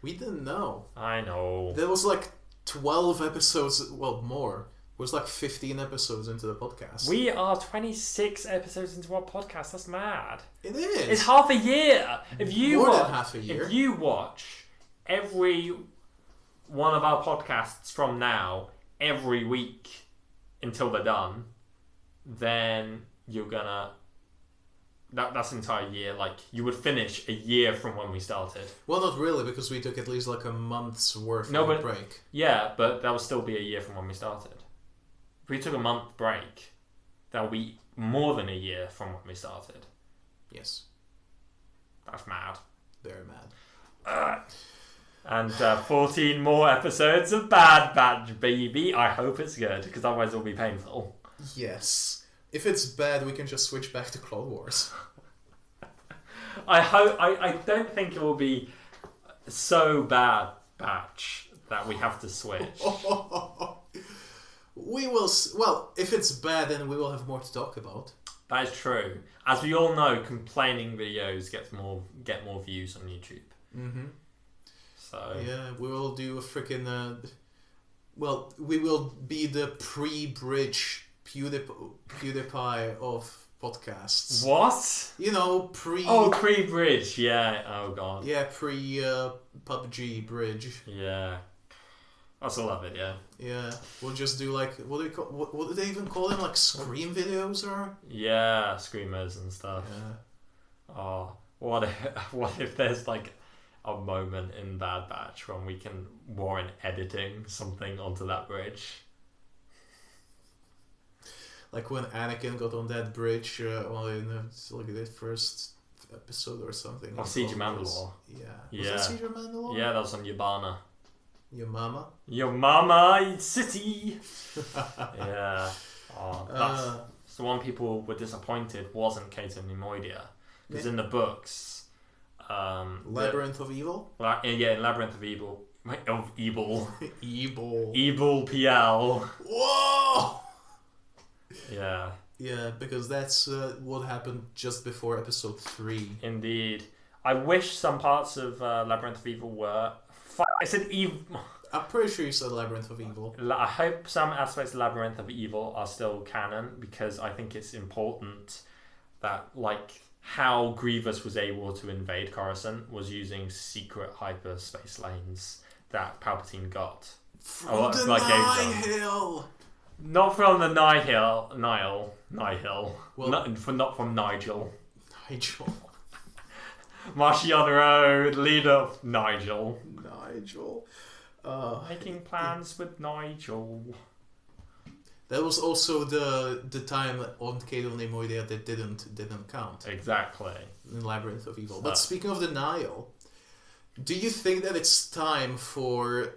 We didn't know. I know. There was like 12 episodes, well, more. It was like 15 episodes into the podcast. We are 26 episodes into our podcast. That's mad. It is. It's half a year. More than half a year. If you watch every one of our podcasts from now, every week until they're done, then you're gonna... That's an entire year. Like, you would finish a year from when we started. Well, not really, because we took at least like a month's worth of a break. Yeah, but that would still be a year from when we started. If we took a month break, that would be more than a year from when we started. Yes. That's mad. Very mad. And 14 more episodes of Bad Batch, baby. I hope it's good, because otherwise it'll be painful. Yes. If it's bad, we can just switch back to Clone Wars. I don't think it will be so bad, Batch, that we have to switch. We will... Well, if it's bad, then we will have more to talk about. That is true. As we all know, complaining videos get more views on YouTube. Mm-hmm. So... Yeah, we will do a freaking... well, we will be the pre-bridge PewDiePie of podcasts. What? You know, pre... Oh, pre-bridge, yeah. Oh, God. Yeah, pre-PUBG bridge. Yeah. I still love it, yeah. Yeah, we'll just do like... What do they even call them? Like Scream videos, or...? Yeah, screamers and stuff. Yeah. Oh, what if there's like a moment in Bad Batch when we can warrant editing something onto that bridge? Like when Anakin got on that bridge, in the first episode or something. Or Siege of Mandalore. Yeah. Was that Siege of Mandalore? Yeah, that was on Yabana. Your mama? Your mama city! Yeah. Oh, that's the one people were disappointed wasn't Cato Neimoidia. Because in the books... Labyrinth of Evil? Yeah, in Labyrinth of Evil. Of Evil. Evil. Evil PL. Whoa! Yeah. Yeah, because that's what happened just before episode 3. Indeed. I wish some parts of Labyrinth of Evil were... I said evil. I'm pretty sure you said Labyrinth of Evil. I hope some aspects of Labyrinth of Evil are still canon, because I think it's important that, like, how Grievous was able to invade Coruscant was using secret hyperspace lanes that Palpatine got. From the Nihil! Not from the Nihil. Well, not from Nigel. Nigel. Marciano, leader of Nigel. Making plans with Nigel. That was also the time on Cato Neimoidia that didn't count. Exactly. In Labyrinth of Evil. But speaking of the Nile, do you think that it's time for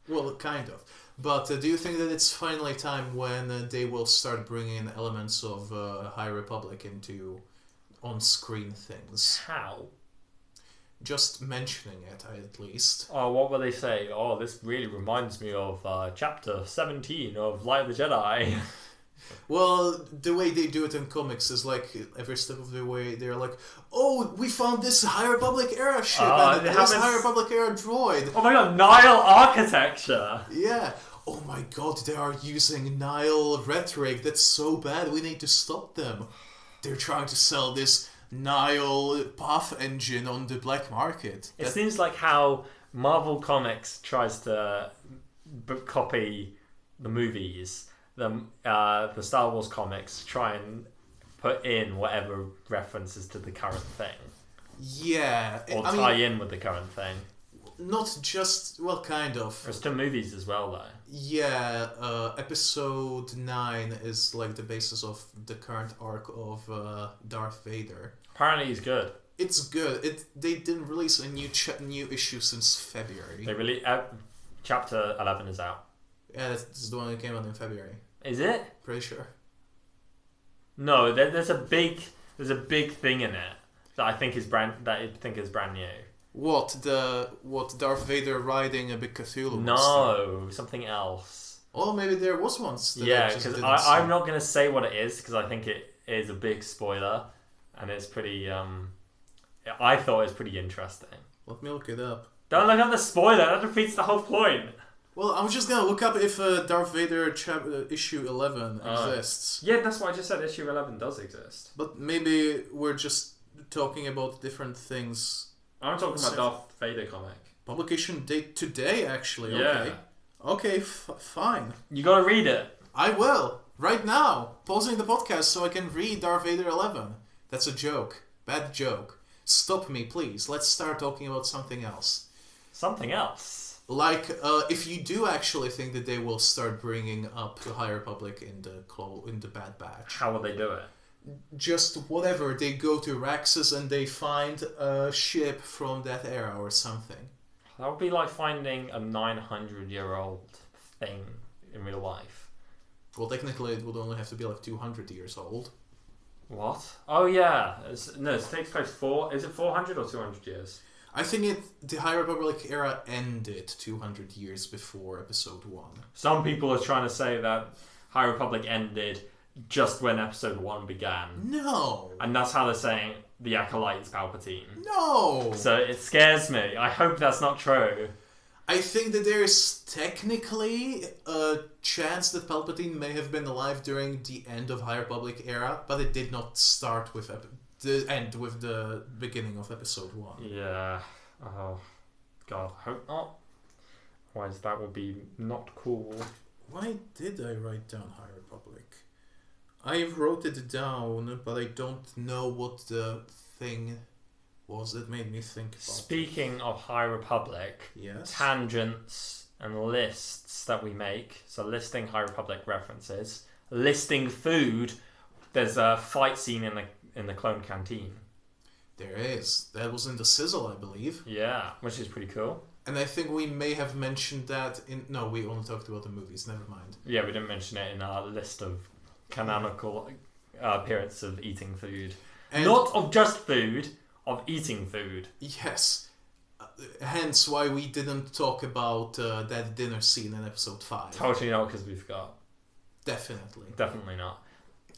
well, kind of. But do you think that it's finally time when they will start bringing elements of High Republic into on-screen things? How? Just mentioning it, at least. Oh, what will they say? Oh, this really reminds me of chapter 17 of Light of the Jedi. Well, the way they do it in comics is like every step of the way they're like, oh, we found this High Republic era ship and this High Republic era droid. Oh my god, Nile architecture! Yeah. Oh my god, they are using Nile rhetoric. That's so bad. We need to stop them. They're trying to sell this Nile path engine on the black market. It seems like how Marvel Comics tries to copy the movies. the Star Wars comics try and put in whatever references to the current thing. Yeah. Or tie in with the current thing. Not just, well, kind of. There's still movies as well, though. Yeah, episode 9 is like the basis of the current arc of Darth Vader. Apparently he's good. It's good. They didn't release a new issue since February. They really... chapter 11 is out. Yeah, that's the one that came out in February. Is it? Pretty sure. No, there's a big thing in it that I think is brand new. What Darth Vader riding a big Cthulhu monster? No, something else. Oh, maybe there was one. Yeah, because I'm not going to say what it is because I think it is a big spoiler, and it's pretty. I thought it was pretty interesting. Let me look it up. Don't look up the spoiler. That defeats the whole point. Well, I'm just gonna look up if Darth Vader issue 11 exists. Yeah, that's what I just said. Issue 11 does exist. But maybe we're just talking about different things. I'm talking about Darth Vader comic. Publication date today, actually. Yeah. Okay, fine. You gotta read it. I will. Right now. Pausing the podcast so I can read Darth Vader 11. That's a joke. Bad joke. Stop me, please. Let's start talking about something else. Something else? Like, if you do actually think that they will start bringing up the High Republic in the Bad Batch. How will they do it? Just whatever. They go to Raxus and they find a ship from that era or something. That would be like finding a 900-year-old thing in real life. Well, technically it would only have to be like 200 years old. What? Oh yeah. It takes place is it 400 or 200 years? I think the High Republic era ended 200 years before Episode 1. Some people are trying to say that High Republic ended just when Episode 1 began. No! And that's how they're saying the Acolyte is Palpatine. No! So it scares me. I hope that's not true. I think that there is technically a chance that Palpatine may have been alive during the end of High Republic era, but it did not start with the end with the beginning of Episode 1. Yeah. Oh, God. I hope not. Otherwise that would be not cool. Why did I write down High Republic? I wrote it down, but I don't know what the thing was that made me think about Speaking of High Republic, Yes. tangents and lists that we make, so listing High Republic references, listing food, there's a fight scene in the clone canteen. There is. That was in the Sizzle, I believe. Yeah, which is pretty cool. And I think we may have mentioned that in... No, we only talked about the movies. Never mind. Yeah, we didn't mention it in our list of canonical appearance of eating food. And Not of just food, of eating food. Yes. Hence why we didn't talk about that dinner scene in Episode 5. Totally not because we forgot. Definitely. Definitely not.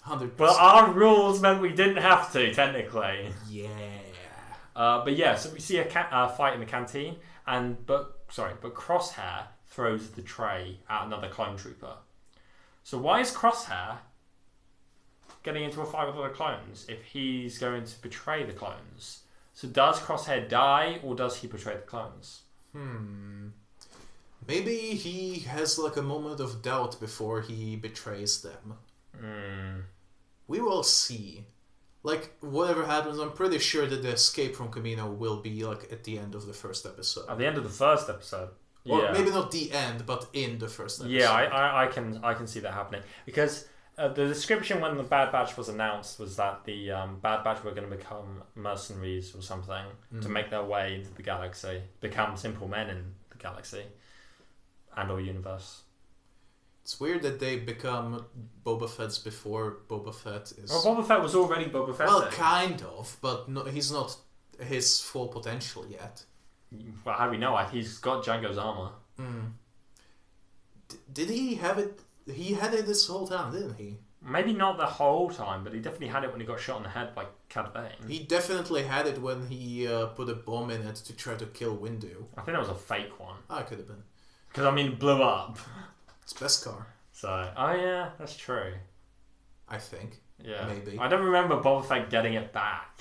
100%. But our rules meant we didn't have to, technically. Yeah. But yeah, so we see a fight in the canteen, but Crosshair throws the tray at another clone trooper. So why is Crosshair getting into a fight with other clones if he's going to betray the clones? So does Crosshair die, or does he betray the clones? Maybe he has like a moment of doubt before he betrays them. We will see. Like, whatever happens, I'm pretty sure that the escape from Camino will be like at the end of the first episode. At the end of the first episode. Or yeah. maybe not the end, but in the first episode. Yeah, I can see that happening. Because the description when the Bad Batch was announced was that the Bad Batch were going to become mercenaries or something to make their way into the galaxy, become simple men in the galaxy and or universe. It's weird that they become Boba Fett's before Boba Fett is... Well, Boba Fett was already Boba Fett. Well, kind of, but no, he's not his full potential yet. Well, how do we know? He's got Django's armor. Did he have it? He had it this whole time, didn't he? Maybe not the whole time, but he definitely had it when he got shot in the head by Cad Bane. He definitely had it when he put a bomb in it to try to kill Windu. I think that was a fake one. Ah, it could have been. Because, I mean, it blew up. It's Beskar. So, oh yeah, that's true. I think. Yeah. Maybe. I don't remember Boba Fett getting it back.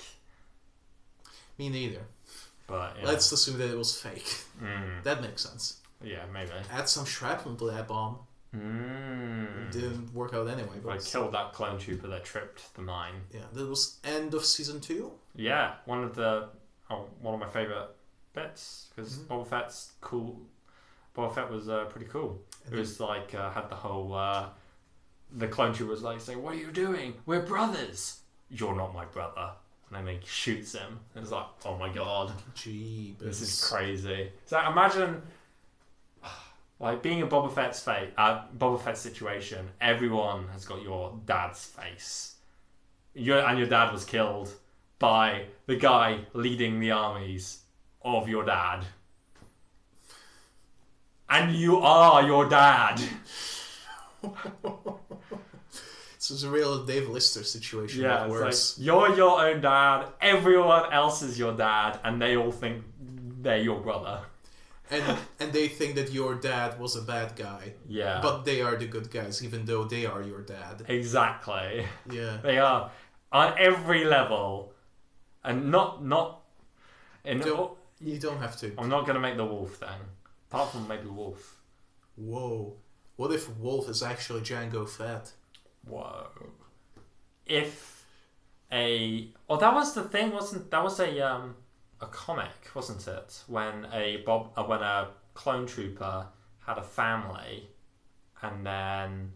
Me neither. But, yeah. Let's assume that it was fake. That makes sense. Yeah, maybe. Add some shrapnel to that bomb. didn't work out anyway. But I killed that clone trooper that tripped the mine. Yeah, that was end of season 2. Yeah, one of my favorite bits because Boba Fett's cool. Boba Fett was pretty cool. It was like had the whole the clone trooper was like saying, "What are you doing? We're brothers." "You're not my brother." And then he shoots him. And it's like, oh my god, Jeebus. this is crazy. So imagine, like, being in Boba Fett's situation. Everyone has got your dad's face. Your dad was killed by the guy leading the armies of your dad. And you are your dad. This is a real Dave Lister situation. Yeah, it's like, you're your own dad, everyone else is your dad, and they all think they're your brother. And they think that your dad was a bad guy. Yeah. But they are the good guys, even though they are your dad. Exactly. Yeah. They are on every level, and not in. You don't have to. I'm not going to make the wolf thing, apart from maybe Wolf. Whoa! What if Wolf is actually Jango Fett? Whoa! If that was the thing, wasn't that was a comic, wasn't it? When when a clone trooper had a family, and then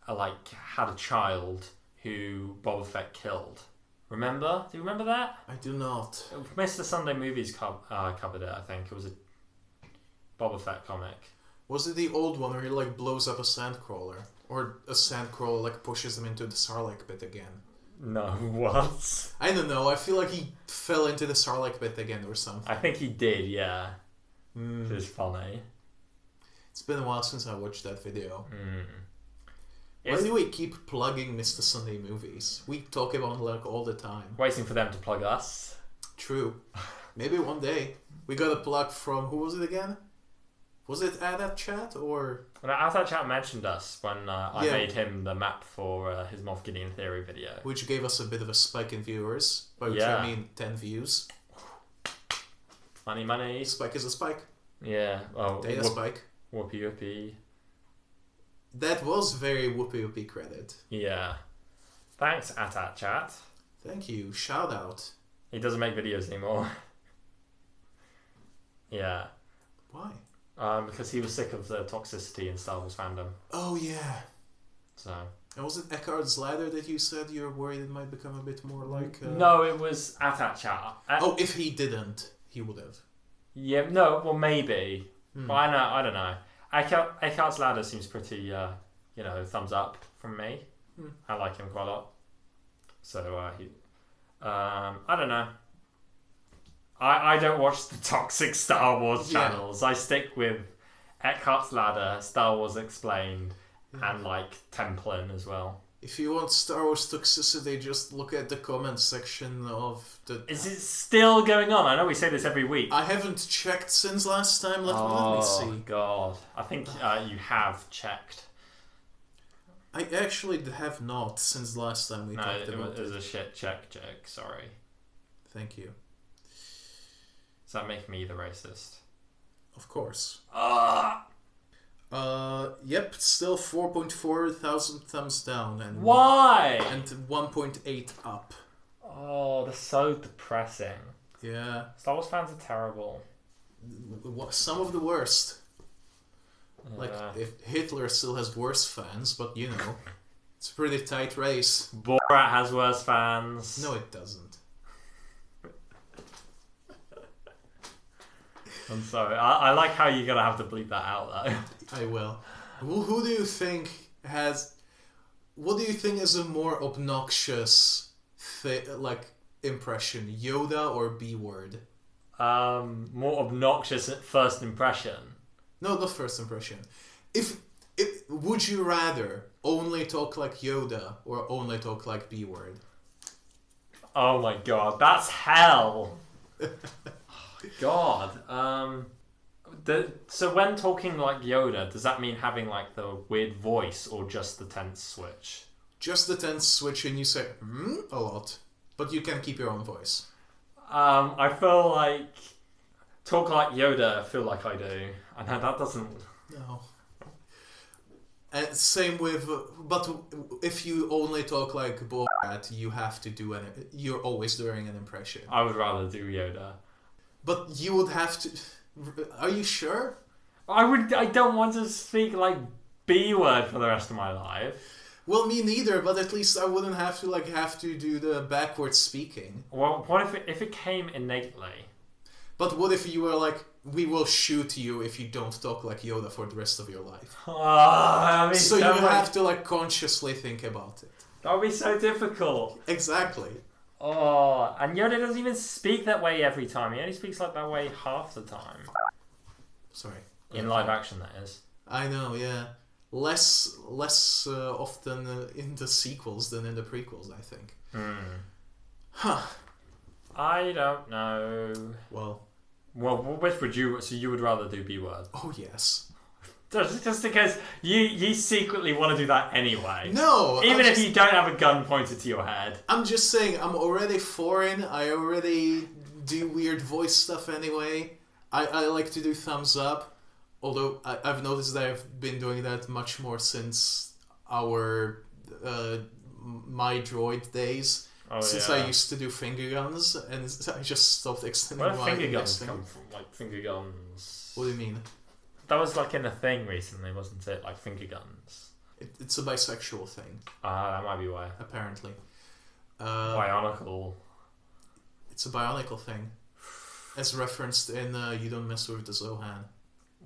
had a child who Boba Fett killed. Remember? Do you remember that? I do not. Mr. Sunday Movies covered it. I think it was a Boba Fett comic. Was it the old one where he blows up a sandcrawler? Or a sandcrawler pushes him into the Sarlacc pit again? No, what? I don't know. I feel like he fell into the Sarlacc pit again or something. I think he did, yeah. It was funny. It's been a while since I watched that video. Why It's do we keep plugging Mr. Sunday Movies? We talk about all the time. waiting for them to plug us. True. Maybe one day. We got a plug from... Who was it again? Was it Adat Chat or... Well, Azad Chat mentioned us when I made him the map for his Moff Gideon Theory video. Which gave us a bit of a spike in viewers. By which I mean 10 views. Money. Spike is a spike. Yeah. Oh, Data spike. Whoopie. That was very whoopie credit. Yeah. Thanks, Atat Chat. Thank you. Shout out. He doesn't make videos anymore. Yeah. Why? Because he was sick of the toxicity in Star Wars fandom. Oh, yeah. So. And was it Eckhart's Ladder that you said you're worried it might become a bit more like... No, it was Atat Chat. If he didn't, he would have. Yeah, no, well, maybe. But I don't know. Eckhart's Ladder seems pretty, thumbs up from me. I like him quite a lot. So, I don't know. I don't watch the toxic Star Wars channels. I stick with Eckhart's Ladder, Star Wars Explained, and Templin as well. If you want Star Wars toxicity, just look at the comment section of the... Is it still going on? I know we say this every week. I haven't checked since last time. Let me see. Oh, God. I think you have checked. I actually have not since last time we talked about it. It was a shit check, sorry. Thank you. Does that make me the racist? Of course. Ah! Yep, still 4.4 thousand thumbs down. And Why? And 1.8 up. Oh, that's so depressing. Yeah. Star Wars fans are terrible. Some of the worst. Yeah. If Hitler still has worse fans, but it's a pretty tight race. Borat has worse fans. No, it doesn't. I'm sorry. I like how you're going to have to bleep that out, though. I will. Who do you think has... What do you think is a more obnoxious impression? Yoda or B-word? More obnoxious at first impression. No, not first impression. Would you rather only talk like Yoda or only talk like B-word? Oh my god, that's hell! God. So when talking like Yoda, does that mean having the weird voice or just the tense switch? Just the tense switch and you say a lot, but you can keep your own voice. I feel like talk like Yoda. I feel like I do, and that doesn't. No. And same with, but if you only talk like Borat, you have to do you're always doing an impression. I would rather do Yoda. But you would have to. Are you sure? I don't want to speak like B word for the rest of my life. Well, me neither. But at least I wouldn't have to do the backwards speaking. Well, what if it came innately? But what if you were like, we will shoot you if you don't talk like Yoda for the rest of your life? So you have to like consciously think about it. That would be so difficult. Exactly. Oh, and Yoda doesn't even speak that way every time. He only speaks like that way half the time. Sorry. In live action, that is. I know, yeah. Less often in the sequels than in the prequels, I think. Huh. I don't know. Well, which would you... So you would rather do B-word? Oh, yes. Just because you secretly want to do that anyway. No! Even if you don't have a gun pointed to your head. I'm just saying, I'm already foreign. I already do weird voice stuff anyway. I like to do thumbs up. Although I've noticed that I've been doing that much more since our My Droid days. Since I used to do finger guns, and I just stopped extending my... Where do finger guns come from? Like, finger guns... What do you mean? That was, like, in a thing recently, wasn't it? Like, finger guns. It's a bisexual thing. That might be why. Apparently. Bionicle. It's a bionicle thing. As referenced in You Don't Mess With the Zohan.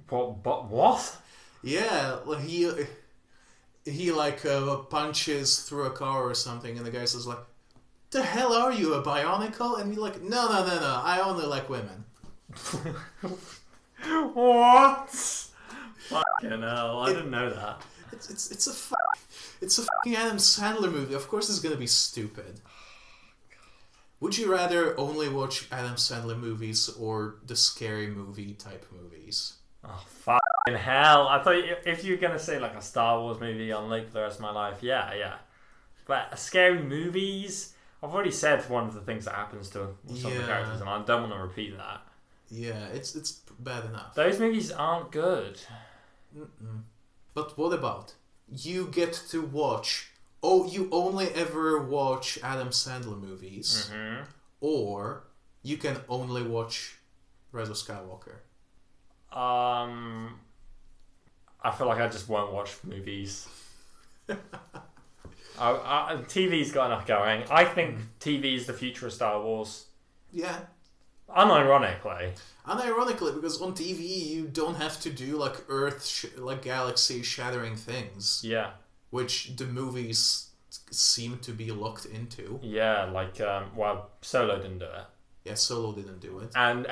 What? Yeah, he like punches through a car or something, and the guy says like, "The hell are you, a bionicle?" And you're like, No, I only like women. What? Fucking hell! I didn't know that. It's a fucking Adam Sandler movie. Of course, it's gonna be stupid. Would you rather only watch Adam Sandler movies or the scary movie type movies? Oh, fucking hell. I thought if you were going to say like a Star Wars movie on Lake for the rest of my life, yeah. But scary movies, I've already said one of the things that happens to some of the characters, and I don't want to repeat that. Yeah, it's bad enough. Those movies aren't good. But what about, you get to watch... Oh, you only ever watch Adam Sandler movies, or you can only watch Rise of Skywalker. I feel like I just won't watch movies. TV's got enough going. I think TV is the future of Star Wars. Yeah. Unironically, because on TV you don't have to do like galaxy shattering things. Yeah. Which the movies seem to be locked into. Yeah, like, Solo didn't do it. Yeah, Solo didn't do it. And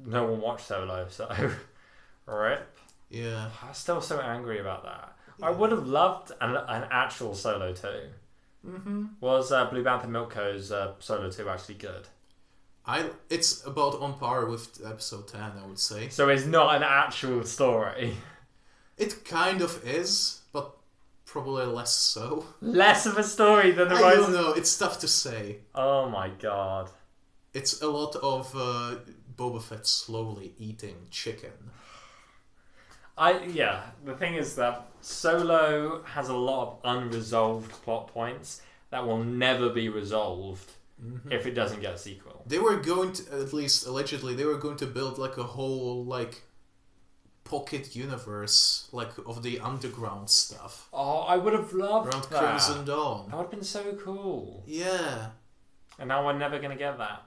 no one watched Solo, so... Rip. Yeah. I'm still so angry about that. Yeah. I would have loved an actual Solo 2. Was Blue Bantha Milko's Solo 2 actually good? It's about on par with episode 10, I would say. So it's not an actual story? It kind of is, but probably less so. Less of a story than the I don't know, it's tough to say. Oh my god. It's a lot of Boba Fett slowly eating chicken. The thing is that Solo has a lot of unresolved plot points that will never be resolved if it doesn't get a sequel. They were going to, at least allegedly, they were going to build like a whole like pocket universe like of the underground stuff. Oh, I would have loved around that. Crimson Dawn. That would have been so cool. Yeah. And now we're never going to get that.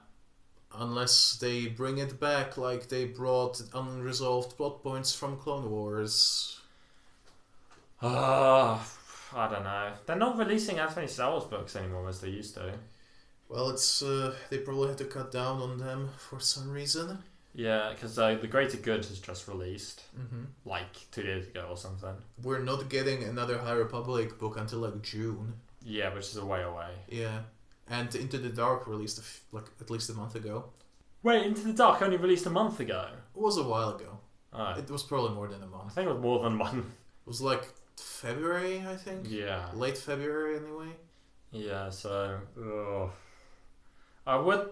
Unless they bring it back like they brought unresolved plot points from Clone Wars. I don't know. They're not releasing as many Star Wars books anymore as they used to. Well, it's they probably had to cut down on them for some reason. Yeah, because The Greater Good has just released, like 2 days ago or something. We're not getting another High Republic book until like June. Yeah, which is a way away. Yeah. And Into the Dark released like at least a month ago. Wait, Into the Dark only released a month ago? It was a while ago. Oh. It was probably more than a month. I think it was more than a month. It was like February, I think. Yeah. Late February, anyway. Yeah. So, I would.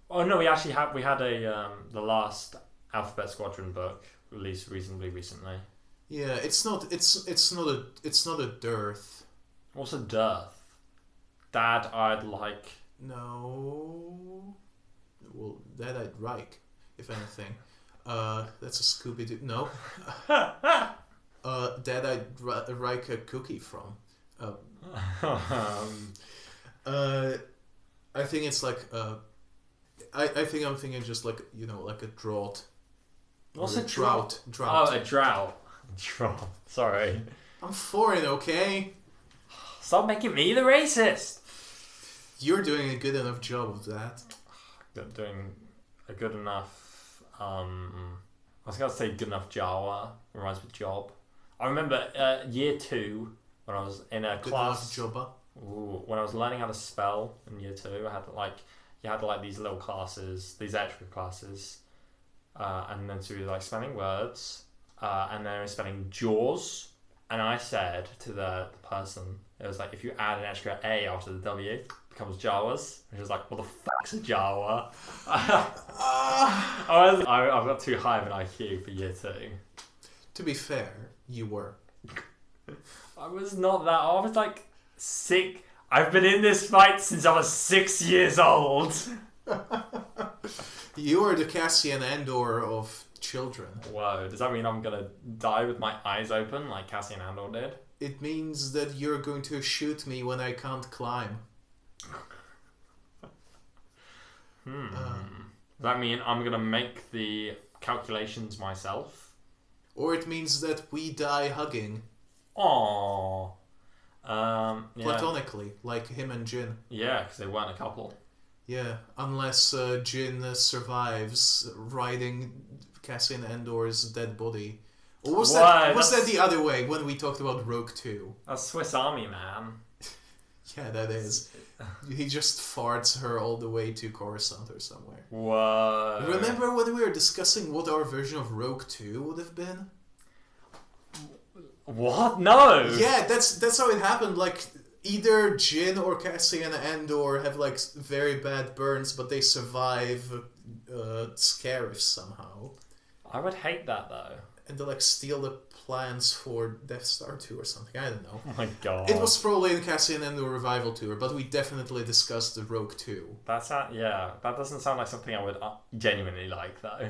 Oh no, we had the last Alphabet Squadron book released reasonably recently. Yeah, it's not a dearth. What's a dearth? Dad, I'd like. No. Well, that I'd like, if anything. That's a Scooby-Doo. No. That I'd like a cookie from. I think it's like I think I'm thinking just like like a drought. What's a drought? Oh, a drought. Drought. Sorry. I'm foreign, okay? Stop making me the racist. You're doing a good enough job of that. Doing a good enough. I was gonna say good enough Jawa. Reminds me of job. I remember year 2 when I was in a Good class. enough jobber. When I was learning how to spell in year 2, I had you had these little classes, these extra classes, and then to be like spelling words, and then spelling jaws. And I said to the person, it was like if you add an extra A after the W, it becomes Jawas. Which was like, what the fuck's a Jawa? I've got too high of an IQ for year 2. To be fair, you were. I was not that. I was like 6. I've been in this fight since I was 6 years old. You are the Cassian Andor of children. Whoa, does that mean I'm gonna die with my eyes open like Cassian Andor did? It means that you're going to shoot me when I can't climb. Does that mean I'm gonna make the calculations myself? Or it means that we die hugging. Aww. Yeah. Platonically, like him and Jin. Yeah, because they weren't a couple. Yeah, unless Jin survives riding Cassian Andor's dead body. Or was that the other way when we talked about Rogue 2? That's Swiss Army Man. Yeah, that is. He just farts her all the way to Coruscant or somewhere. Whoa. Remember when we were discussing what our version of Rogue 2 would have been? What? No! Yeah, that's how it happened. Like, either Jin or Cassian Andor have, like, very bad burns, but they survive Scarif somehow. I would hate that, though. And they, like, steal the plans for Death Star 2 or something. I don't know. Oh my god. It was probably in Cassian Andor Revival Tour, but we definitely discussed the Rogue 2. That doesn't sound like something I would genuinely like, though.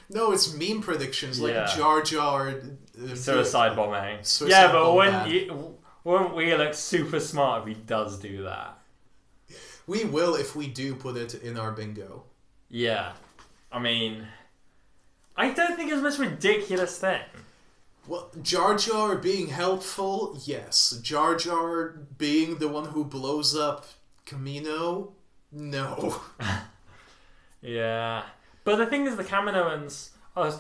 No, it's meme predictions, like Yeah. Jar Jar... Suicide bombing. Suicide Yeah, but bomb wouldn't we look super smart if he does do that? We will if we do put it in our bingo. Yeah. I mean, I don't think it's the most ridiculous thing. Well, Jar Jar being helpful, yes. Jar Jar being the one who blows up Kamino, no. Yeah. But the thing is, the Kaminoans...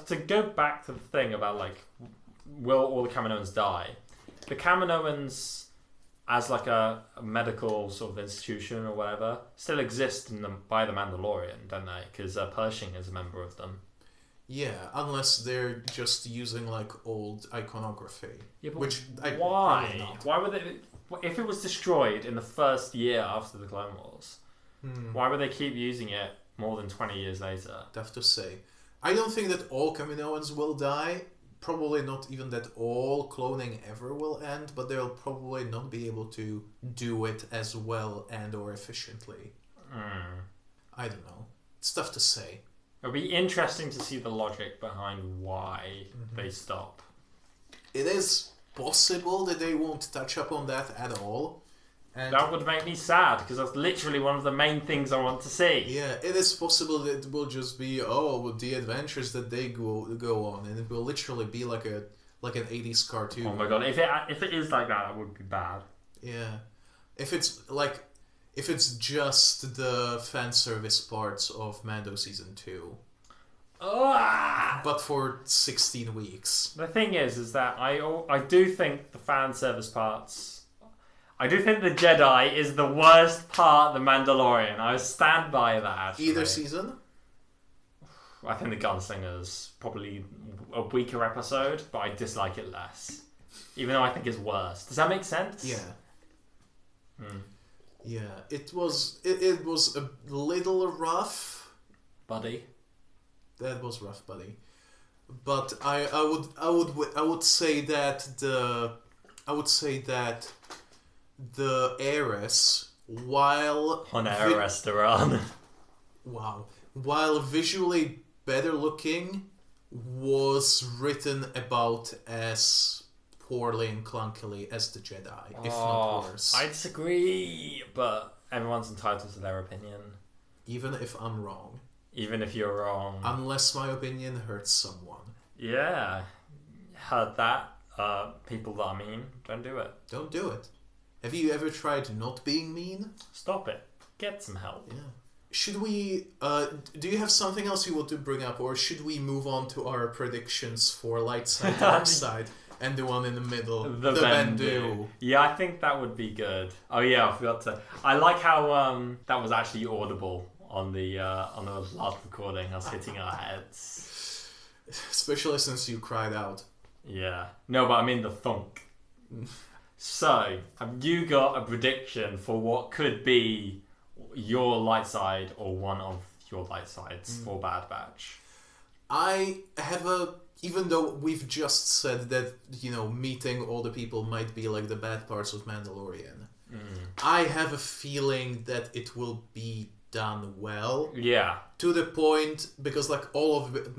to go back to the thing about, like, will all the Kaminoans die? The Kaminoans, as, like, a medical sort of institution or whatever, still exist by the Mandalorian, don't they? Because Pershing is a member of them. Yeah, unless they're just using, like, old iconography. Yeah, but which why? Not. Why would they... If it was destroyed in the first year after the Clone Wars, why would they keep using it more than 20 years later? Tough to say. I don't think that all Kaminoans will die. Probably not even that all cloning ever will end, but they'll probably not be able to do it as well and or efficiently. I don't know. It's tough to say. It'll be interesting to see the logic behind why they stop. It is possible that they won't touch up on that at all. And that would make me sad, because that's literally one of the main things I want to see. Yeah, it is possible that it will just be, the adventures that they go on, and it will literally be like an 80s cartoon. Oh my god, if it is like that, that would be bad. Yeah. If it's just the fan service parts of Mando Season 2. But for 16 weeks. The thing is that I do think the fan service parts... I do think the Jedi is the worst part of The Mandalorian. I stand by that, actually. Either season? I think the Gunslinger's probably a weaker episode, but I dislike it less. Even though I think it's worse. Does that make sense? Yeah. Yeah, it was a little rough. Buddy. That was rough, buddy. But I would say that the heiress, while On Air-Deraan. while visually better looking, was written about as poorly and clunkily as the Jedi, if not worse. I disagree, but everyone's entitled to their opinion. Even if I'm wrong. Even if you're wrong. Unless my opinion hurts someone. Yeah. Heard that. People that are mean, don't do it. Don't do it. Have you ever tried not being mean? Stop it. Get some help. Yeah. Should we... do you have something else you want to bring up, or should we move on to our predictions for light side, dark side, and the one in the middle, the Bendu? Yeah, I think that would be good. Oh yeah, I forgot to... I like how that was actually audible on the last recording, us hitting our heads. Especially since you cried out. Yeah. No, but I mean the thunk. So, have you got a prediction for what could be your light side or one of your light sides for Bad Batch? I have even though we've just said that, meeting all the people might be like the bad parts of Mandalorian, I have a feeling that it will be done well. Yeah. To the point, because like all of it,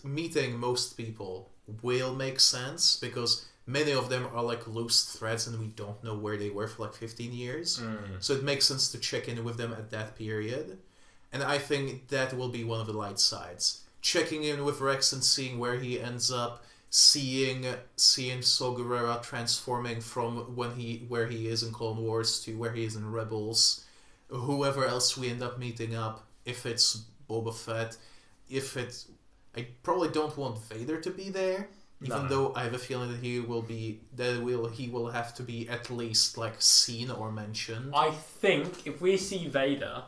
meeting most people will make sense, because many of them are like loose threads and we don't know where they were for like 15 years. So it makes sense to check in with them at that period. And I think that will be one of the light sides. Checking in with Rex and seeing where he ends up, seeing Saw Gerrera transforming from where he is in Clone Wars to where he is in Rebels. Whoever else we end up meeting up, if it's Boba Fett, I probably don't want Vader to be there. Even though I have a feeling that he will have to be at least like seen or mentioned. I think if we see Vader,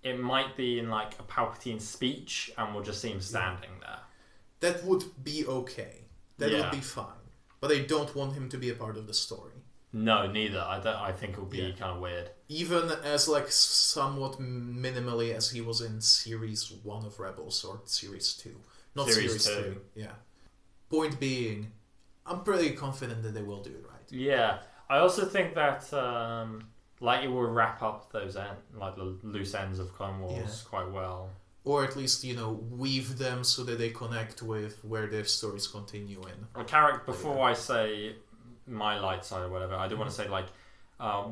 it might be in like a Palpatine speech, and we'll just see him standing there. That would be okay. That would be fine. But I don't want him to be a part of the story. No, neither. I think it'll be kind of weird. Even as like somewhat minimally as he was in Series 1 of Rebels or Series 2. Not Series 2. Yeah. Point being, I'm pretty confident that they will do it right. Yeah, I also think that it will wrap up those the loose ends of Clone Wars quite well, or at least weave them so that they connect with where their stories continue in. A character. Before I say my light side or whatever, I do want to say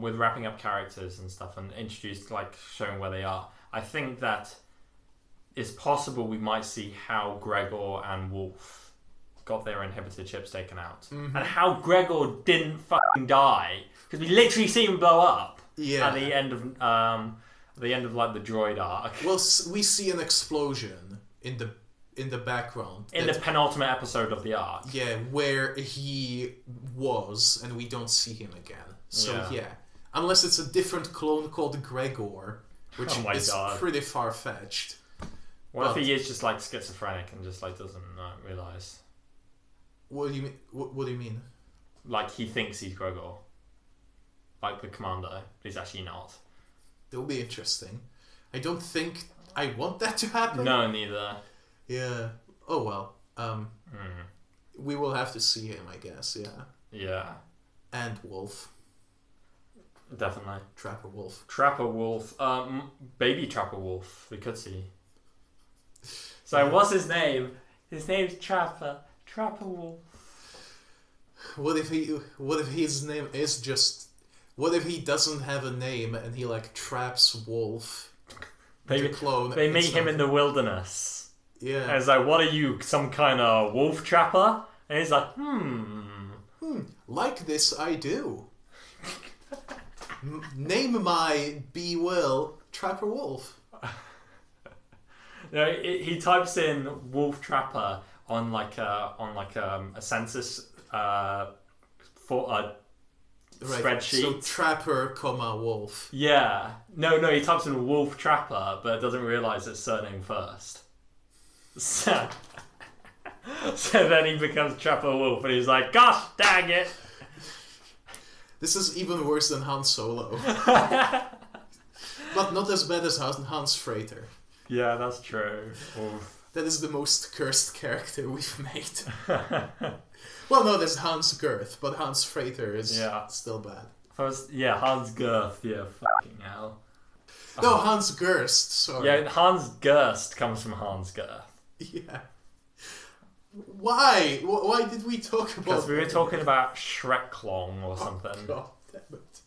with wrapping up characters and stuff and showing where they are. I think that it's possible we might see how Gregor and Wolf got their inhibitor chips taken out, and how Gregor didn't fucking die, because we literally see him blow up at the end of the droid arc. Well, we see an explosion in the background in the penultimate episode of the arc. Yeah, where he was, and we don't see him again. So unless it's a different clone called Gregor, which is pretty far fetched. What if he is just like schizophrenic and just like doesn't realize? What do you mean? What do you mean? Like he thinks he's Gregor, like the commander, but he's actually not. That would be interesting. I don't think I want that to happen. No, neither. Yeah. Oh well. We will have to see him, I guess. Yeah. Yeah. And Wolf. Definitely. Trapper Wolf. Trapper Wolf. Baby Trapper Wolf. We could see. So what's his name? His name's Trapper. Trapper Wolf. What if his name is just... What if he doesn't have a name and he traps Wolf? They meet him in the wilderness. Yeah. And it's like, what are you, some kind of wolf trapper? And he's like, Like this I do. Name my Will Trapper Wolf. No, he types in wolf trapper on a census spreadsheet. So trapper, wolf. Yeah. No, he types in wolf trapper, but doesn't realise it's surname first. So then he becomes Trapper Wolf, and he's like, gosh dang it! This is even worse than Han Solo. But not as bad as Hans Freighter. Yeah, that's true. Oof. That is the most cursed character we've made. Well, no, there's Hans Girth, but Hans Frater is still bad. Hans Girth. Yeah, fucking hell. No, Hans Gerst, sorry. Yeah, Hans Gerst comes from Hans Girth. Yeah. Why? Why did we talk about... Because we were talking about Shreklong or something. God damn it.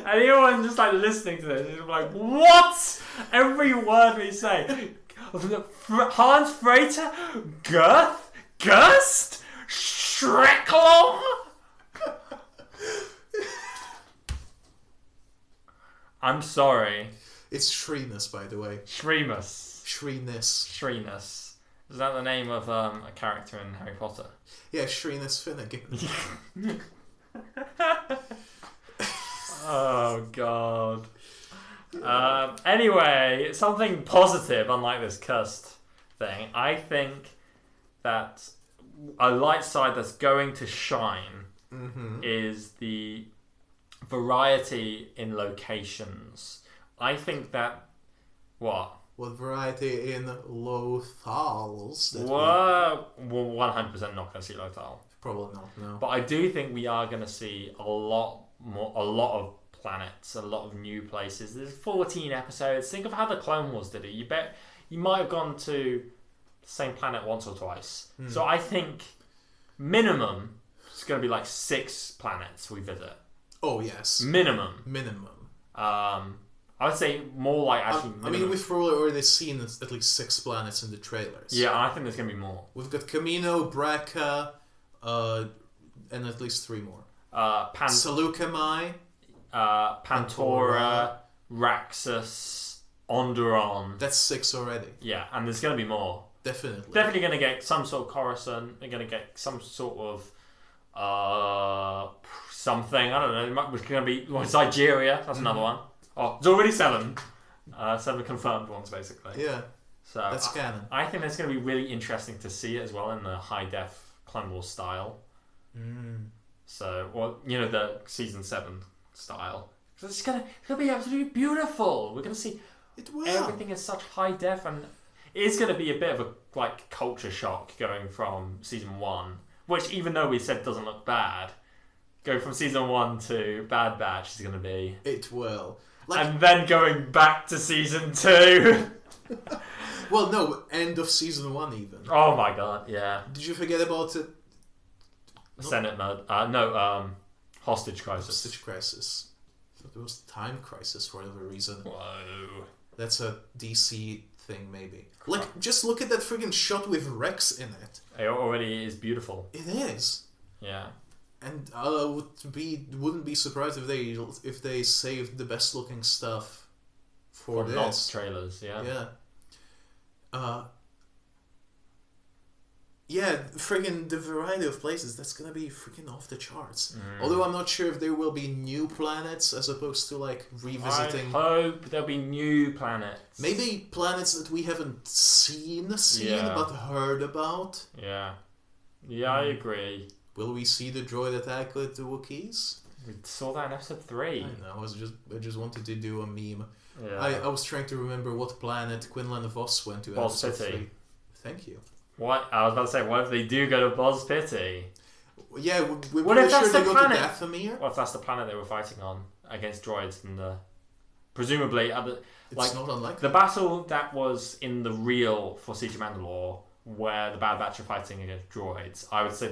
Anyone just like listening to this is like, what? Every word we say. Hans Frater? Girth? Gerst? Shreklong? I'm sorry. It's Shreeness, by the way. Shriemus. Shreeness. Is that the name of a character in Harry Potter? Yeah, Shreeness Finnegan. Oh, God. Anyway, something positive, unlike this cursed thing. I think that a light side that's going to shine is the variety in locations. I think that... What? What variety in Lothals? Well, 100% not going to see Lothal. Probably not, no. But I do think we are going to see a lot of planets, a lot of new places. There's 14 episodes. Think of how the Clone Wars did it. You might have gone to the same planet once or twice. So I think minimum it's going to be like 6 planets we visit. Oh yes. Minimum. I would say more like actually. I mean, we've probably already seen at least 6 planets in the trailers. Yeah, I think there's going to be more. We've got Camino, Braca, and at least 3 more. Saleucami, Pantora, Raxus, Onderon. That's 6 already. Yeah, and there's going to be more. Definitely. Definitely going to get some sort of Coruscant. They're going to get some sort of something. I don't know. It's going to be Nigeria. That's another one. Oh, there's already 7. 7 confirmed ones, basically. Yeah. So that's canon. I think it's going to be really interesting to see it as well in the high def Clone Wars style. So, well, the season 7 style. So it's gonna be absolutely beautiful. We're gonna see everything in such high def, and it is gonna be a bit of a culture shock going from season 1, which even though we said doesn't look bad, go from season 1 to Bad Batch is gonna be. It will. And then going back to season 2. Well, no, end of season 1 even. Oh my god, yeah. Did you forget about it? Senate mode. Hostage Crisis. Hostage Crisis. I thought it was Time Crisis for whatever reason. Whoa. That's a DC thing, maybe. Just look at that friggin' shot with Rex in it. It already is beautiful. It is. Yeah. And I wouldn't be surprised if they saved the best looking stuff for this. Not trailers, yeah. Yeah. Yeah, friggin' the variety of places, that's gonna be freaking off the charts. Although I'm not sure if there will be new planets as opposed to revisiting. I hope there'll be new planets. Maybe planets that we haven't seen but heard about. Yeah. Yeah, I agree. Will we see the droid attack with the Wookiees? We saw that in episode 3. I know, I just wanted to do a meme. Yeah. I was trying to remember what planet Quinlan Voss went to Boz episode Pitty. 3. Thank you. What? I was about to say, what if they do go to Boz Pitty? Yeah, we're What if that's sure they the go planet? to Dathomir? What if that's the planet they were fighting on against droids and presumably It's not unlikely. the battle that was in the real For Siege of Mandalore, where the Bad Batch are fighting against droids. I would say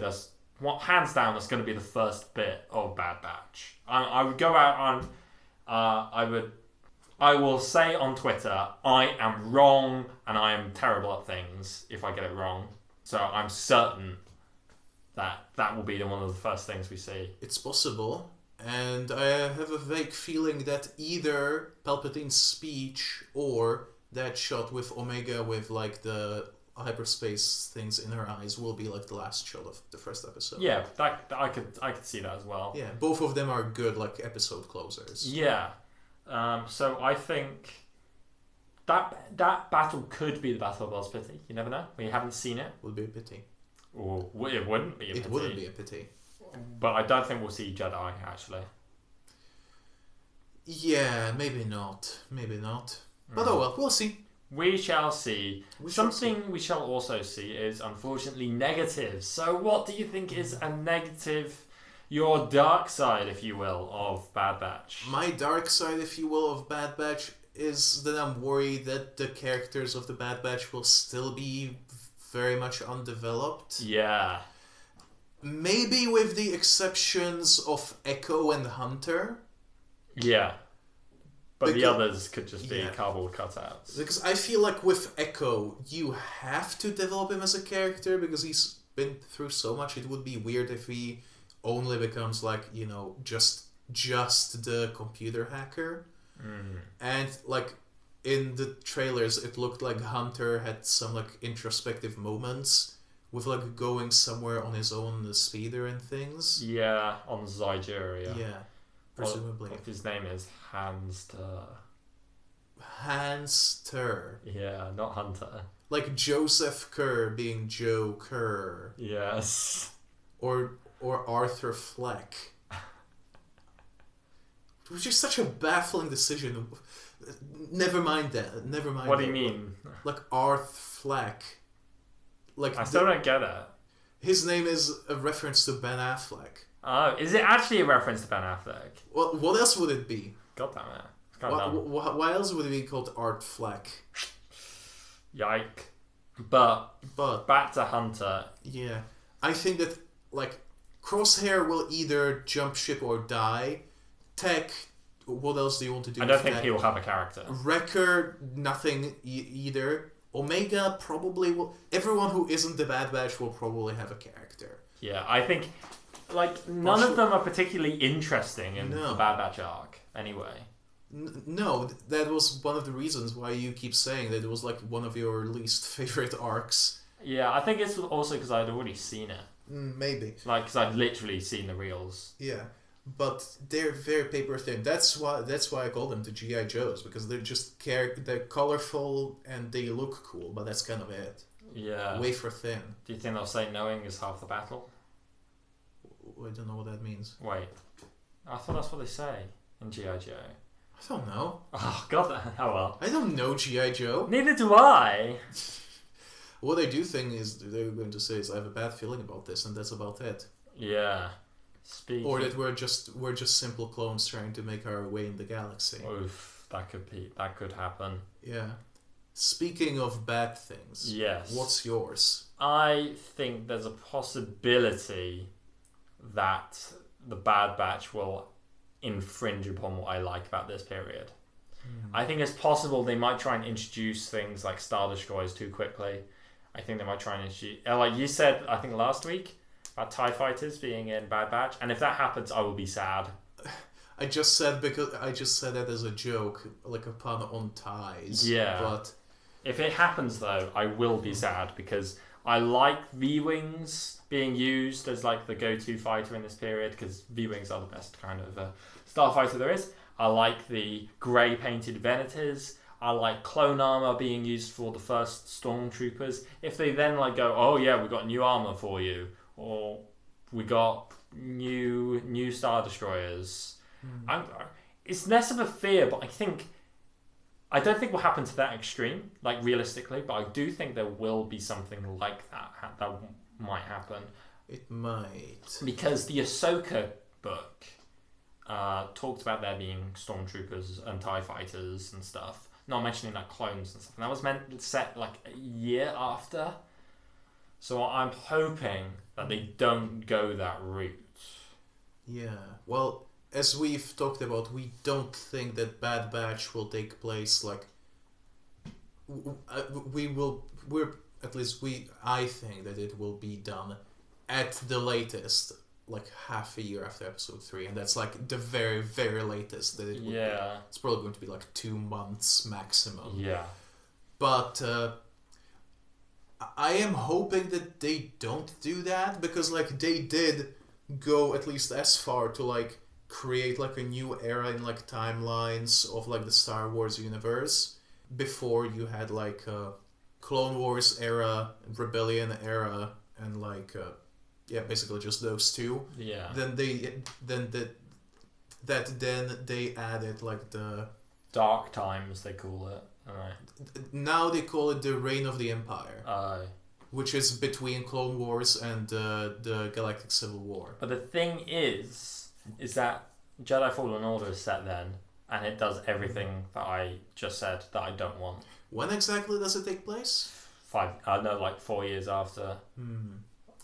hands down, that's going to be the first bit of Bad Batch. I would go out on. I will say on Twitter, I am wrong and I am terrible at things if I get it wrong. So I'm certain that will be one of the first things we see. It's possible. And I have a vague feeling that either Palpatine's speech or that shot with Omega with the hyperspace things in her eyes will be the last shot of the first episode. Yeah, I could see that as well. Yeah, both of them are good episode closers. Yeah. So I think that battle could be the Battle of Boz Pitty. You never know. We haven't seen it. Would be a pity. Or it wouldn't be a pity. It wouldn't be a pity. But I don't think we'll see Jedi, actually. Yeah, maybe not. Maybe not. But oh well, we'll see. We shall see. Something we shall also see is, unfortunately, negative. So what do you think is a negative, your dark side, if you will, of Bad Batch? My dark side, if you will, of Bad Batch is that I'm worried that the characters of the Bad Batch will still be very much undeveloped. Yeah. Maybe with the exceptions of Echo and Hunter. Yeah. But the others could just be cardboard cutouts. Because I feel like with Echo, you have to develop him as a character because he's been through so much. It would be weird if he only becomes like, you know, just the computer hacker. And like in the trailers, it looked like Hunter had some like introspective moments with like going somewhere on his own speeder and things. Yeah, on Zygeria. Yeah, presumably. Well, his name is Hanster. Hanster. Yeah, not Hunter. Like Joseph Kerr being Joe Kerr. Yes. Or Arthur Fleck. Which is such a baffling decision. Never mind that. Never mind. What do you mean? Like Arthur Fleck. Like I still don't get it. His name is a reference to Ben Affleck. Oh, is it actually a reference to Ben Affleck? Well, what else would it be? God damn it. It's kind of dumb. Why else would it be called Art Fleck? Yike. But back to Hunter. Yeah. I think that, like, Crosshair will either jump ship or die. Tech, what else do you want to do? I don't think he will have a character. Wrecker, nothing either. Omega probably will. Everyone who isn't the Bad Batch will probably have a character. Yeah, I think, like, none of them are particularly interesting in the Bad Batch arc, anyway. No, that was one of the reasons why you keep saying that it was, like, one of your least favorite arcs. Yeah, I think it's also because I'd already seen it. Maybe. Like, because I'd literally seen the reels. Yeah. But they're very paper thin. That's why I call them the G.I. Joes, because they're colorful and they look cool, but that's kind of it. Yeah. Wafer thin. Do you think they'll say knowing is half the battle? I don't know what that means. Wait. I thought that's what they say in G.I. Joe. I don't know. Oh, God. Oh, well. I don't know G.I. Joe. Neither do I. What I do think is they're going to say is I have a bad feeling about this, and that's about it. Yeah. Or that we're just simple clones trying to make our way in the galaxy. Oof, that could happen. Yeah. Speaking of bad things, yes. What's yours? I think there's a possibility that the Bad Batch will infringe upon what I like about this period. I think it's possible they might try and introduce things like Star Destroyers too quickly. I think they might try and introduce, like you said, I think last week, about TIE fighters being in Bad Batch, and if that happens, I will be sad. I just said that as a joke, like a pun on ties. Yeah. But if it happens though, I will be sad because I like V-Wings being used as like the go-to fighter in this period because V-Wings are the best kind of starfighter there is. I like the grey painted Venators. I like clone armor being used for the first stormtroopers. If they then like go, oh yeah, we got new armor for you, or we got new Star Destroyers. It's less of a fear, but I don't think will happen to that extreme, like realistically. But I do think there will be something like that that might happen. It might, because the Ahsoka book talked about there being stormtroopers and TIE fighters and stuff. Not mentioning like clones and stuff. And that was meant set like a year after. So I'm hoping that they don't go that route. Yeah. Well, as we've talked about, we don't think that Bad Batch will take place like I think that it will be done at the latest like half a year after episode 3, and that's like the very, very latest that it would be. It's probably going to be like 2 months maximum. Yeah. But I am hoping that they don't do that, because like they did go at least as far to like create like a new era in like timelines of like the Star Wars universe before you had like Clone Wars era, Rebellion era, and like basically just those two. Yeah. Then they added like the Dark Times they call it Now they call it the Reign of the Empire. Which is between Clone Wars and the Galactic Civil War. But the thing is that Jedi Fallen Order is set then, and it does everything that I just said that I don't want. When exactly does it take place? 4 years after.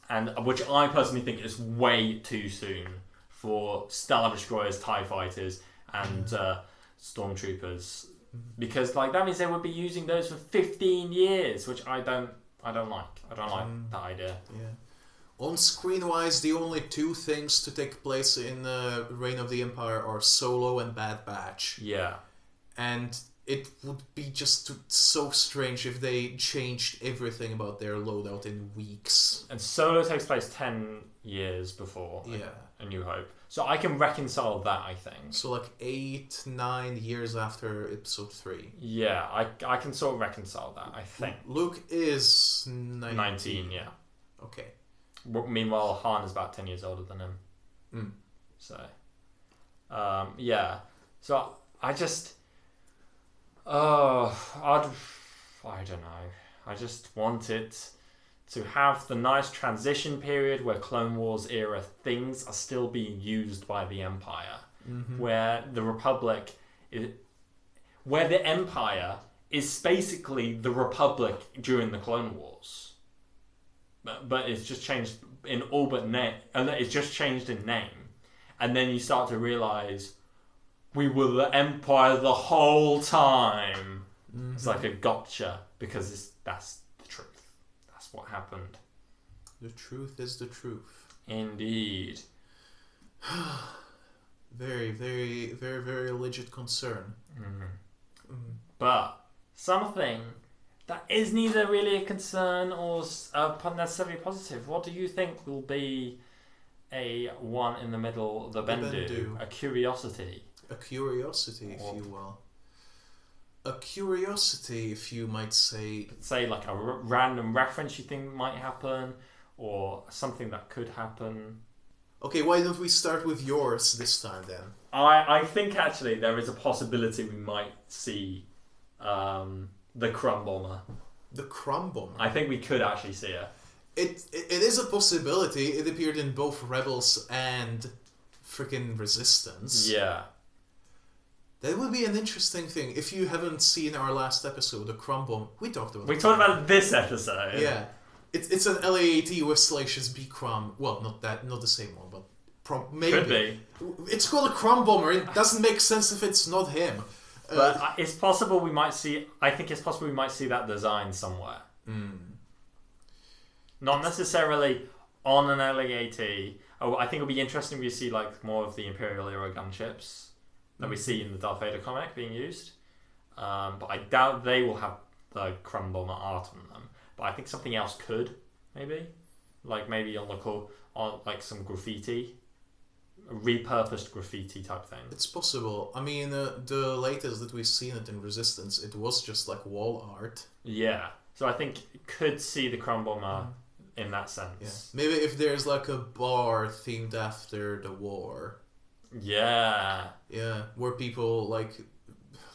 And which I personally think is way too soon for Star Destroyers, TIE Fighters, and Stormtroopers. Because that means they would be using those for 15 years, which I don't like. I don't like that idea. Yeah. On screen-wise, the only two things to take place in Reign of the Empire are Solo and Bad Batch. Yeah. And it would be just so strange if they changed everything about their loadout in weeks. And Solo takes place 10 years before A New Hope. So I can reconcile that, I think. So 8, 9 years after Episode 3. Yeah, I can sort of reconcile that, I think. Luke is 19. Yeah. Okay. Meanwhile, Han is about 10 years older than him. So, yeah. So I just... I don't know. I just want it to have the nice transition period where Clone Wars era things are still being used by the Empire, where the Republic where the Empire is basically the Republic during the Clone Wars, but it's just changed in all but name, and it's just changed in name, and then you start to realize we were the Empire the whole time. It's like a gotcha because that's the truth. That's what happened. The truth is the truth. Indeed. Very, very, very, very legit concern. But something that is neither really a concern or necessarily positive. What do you think will be a one in the middle, the Bendu. A curiosity? A curiosity, if you will. A curiosity, if you might say. Say like a random reference you think might happen, or something that could happen. Okay, why don't we start with yours this time then? I think actually there is a possibility we might see the Crumb Bomber. The Crumb Bomber? I think we could actually see it. It is a possibility. It appeared in both Rebels and freaking Resistance. Yeah. That would be an interesting thing. If you haven't seen our last episode, the Crumb Bomber, we talked about it. We talked about it this episode. Yeah. It's an LAAT with Salacious B. Crumb. Well, not the same one, but maybe. Could be. It's called a Crumb Bomber. It doesn't make sense if it's not him. But it's possible we might see... I think it's possible we might see that design somewhere. Not necessarily on an LAAT. Oh, I think it'll be interesting to see more of the Imperial era gunships that we see in the Darth Vader comic being used. But I doubt they will have the Crumb Bomber art on them. But I think something else could, maybe. Maybe on some graffiti. A repurposed graffiti type thing. It's possible. I mean, the latest that we've seen it in Resistance, it was just wall art. Yeah. So I think you could see the Crumb Bomber in that sense. Yeah. Maybe if there's a bar themed after the war. Yeah. Yeah, where people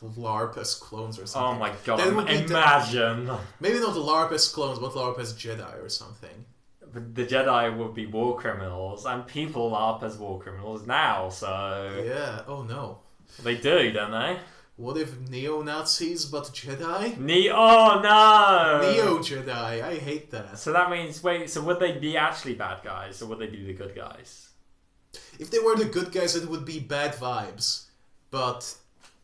LARP as clones or something. Oh my god, imagine! Maybe not LARP as clones, but LARP as Jedi or something. But the Jedi would be war criminals, and people LARP as war criminals now, so... Yeah, oh no. They do, don't they? What if neo-Nazis but Jedi? Oh no! Neo-Jedi, I hate that. So that means, so would they be actually bad guys, or would they be the good guys? If they were the good guys, it would be bad vibes. But...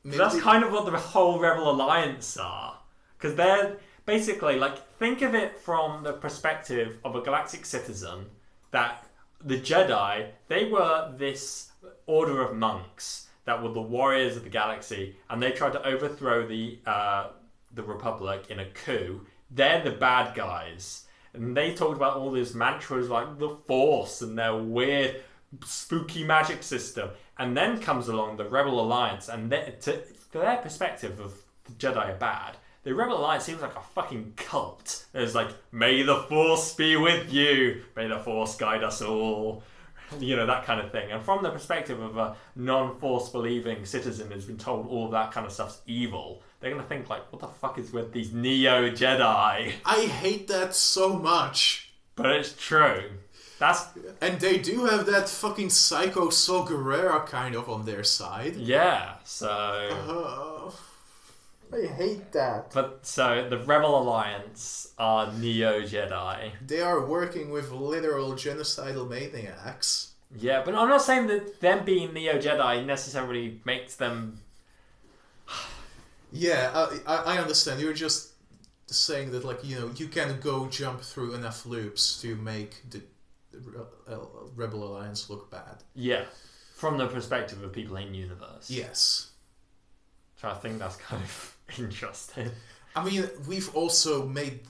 That's kind of what the whole Rebel Alliance are. Because they're basically, think of it from the perspective of a galactic citizen, that the Jedi, they were this order of monks that were the warriors of the galaxy, and they tried to overthrow the Republic in a coup. They're the bad guys. And they talked about all these mantras like the Force and their weird spooky magic system, and then comes along the Rebel Alliance, and to their perspective of the Jedi are bad. The Rebel Alliance seems like a fucking cult. There's may the Force be with you, may the Force guide us all. You know, that kind of thing. And from the perspective of a non-Force believing citizen who's been told all that kind of stuff's evil, they're going to think like, what the fuck is with these Neo-Jedi? I hate that so much. But it's true. And they do have that fucking psycho Saw Gerrera kind of on their side. Yeah, so... I hate that. But so the Rebel Alliance are Neo-Jedi. They are working with literal genocidal maniacs. Yeah, but I'm not saying that them being Neo-Jedi necessarily makes them... Yeah, I understand. You're just saying that, like, you know, you can go jump through enough loops to make the Rebel Alliance look bad. Yeah, from the perspective of people in universe. Yes. So I think that's kind of interesting. I mean, we've also made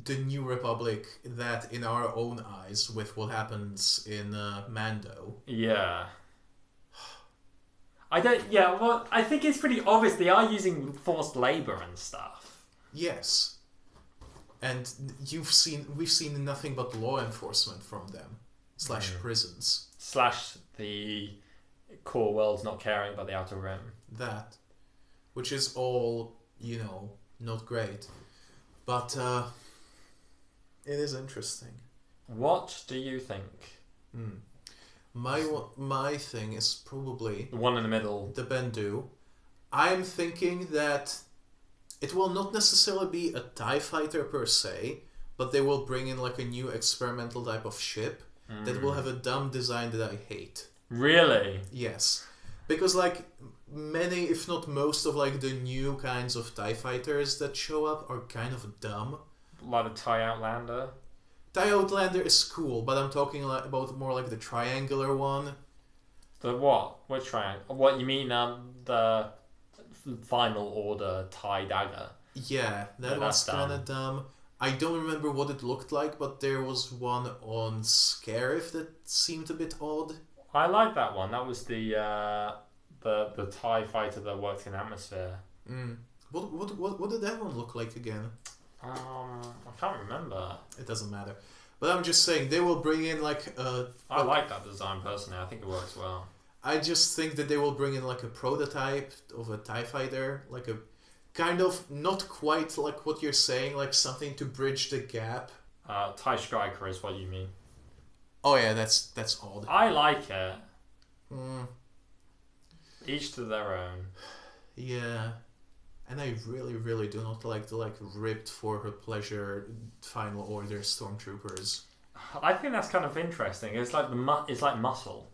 the New Republic that in our own eyes with what happens in Mando. Yeah. Well, I think it's pretty obvious they are using forced labor and stuff. Yes. And we've seen nothing but law enforcement from them. / prisons. / the core world's not caring about the Outer Rim. That. Which is all, you know, not great. But it is interesting. What do you think? My thing is probably... The one in the middle. The Bendu. I'm thinking that it will not necessarily be a TIE fighter per se, but they will bring in like a new experimental type of ship that will have a dumb design that I hate. Really? Yes. Because like many, if not most of like the new kinds of TIE fighters that show up are kind of dumb. Like the TIE Outlander? TIE Outlander is cool, but I'm talking like about more like the triangular one. The what? Which triangle? What you mean? The Final Order TIE Dagger. Yeah, that was kind of dumb. I don't remember what it looked like, but there was one on Scarif that seemed a bit odd. I like that one. That was the TIE fighter that worked in atmosphere. What did that one look like again? I can't remember. It doesn't matter. But I'm just saying, they will bring in like a... I like that design personally. I think it works well. I just think that they will bring in like a prototype of a TIE fighter. Like a kind of, not quite like what you're saying, like something to bridge the gap. TIE Striker is what you mean. Oh yeah, that's odd. I like it. Each to their own. Yeah. And I really, really do not like the ripped for her pleasure Final Order stormtroopers. I think that's kind of interesting. It's like it's like muscle.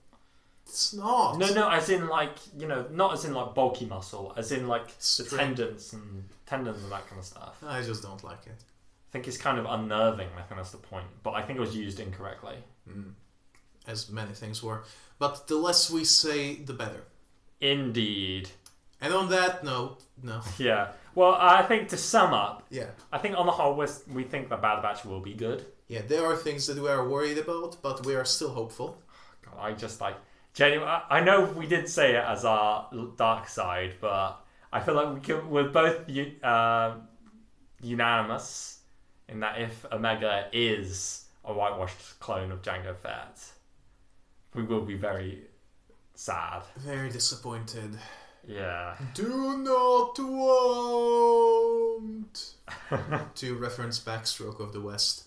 It's not. No, as in like, you know, not as in like bulky muscle, as in like the tendons and that kind of stuff. I just don't like it. I think it's kind of unnerving. I think that's the point. But I think it was used incorrectly. As many things were. But the less we say, the better. Indeed. And on that note, no. Yeah. Well, I think to sum up, I think on the whole, we think the Bad Batch will be good. Yeah, there are things that we are worried about, but we are still hopeful. God, I just like... Genuinely, I know we did say it as our dark side, but I feel like we're both unanimous in that if Omega is a whitewashed clone of Jango Fett, we will be very sad. Very disappointed. Yeah. Do not want to reference Backstroke of the West.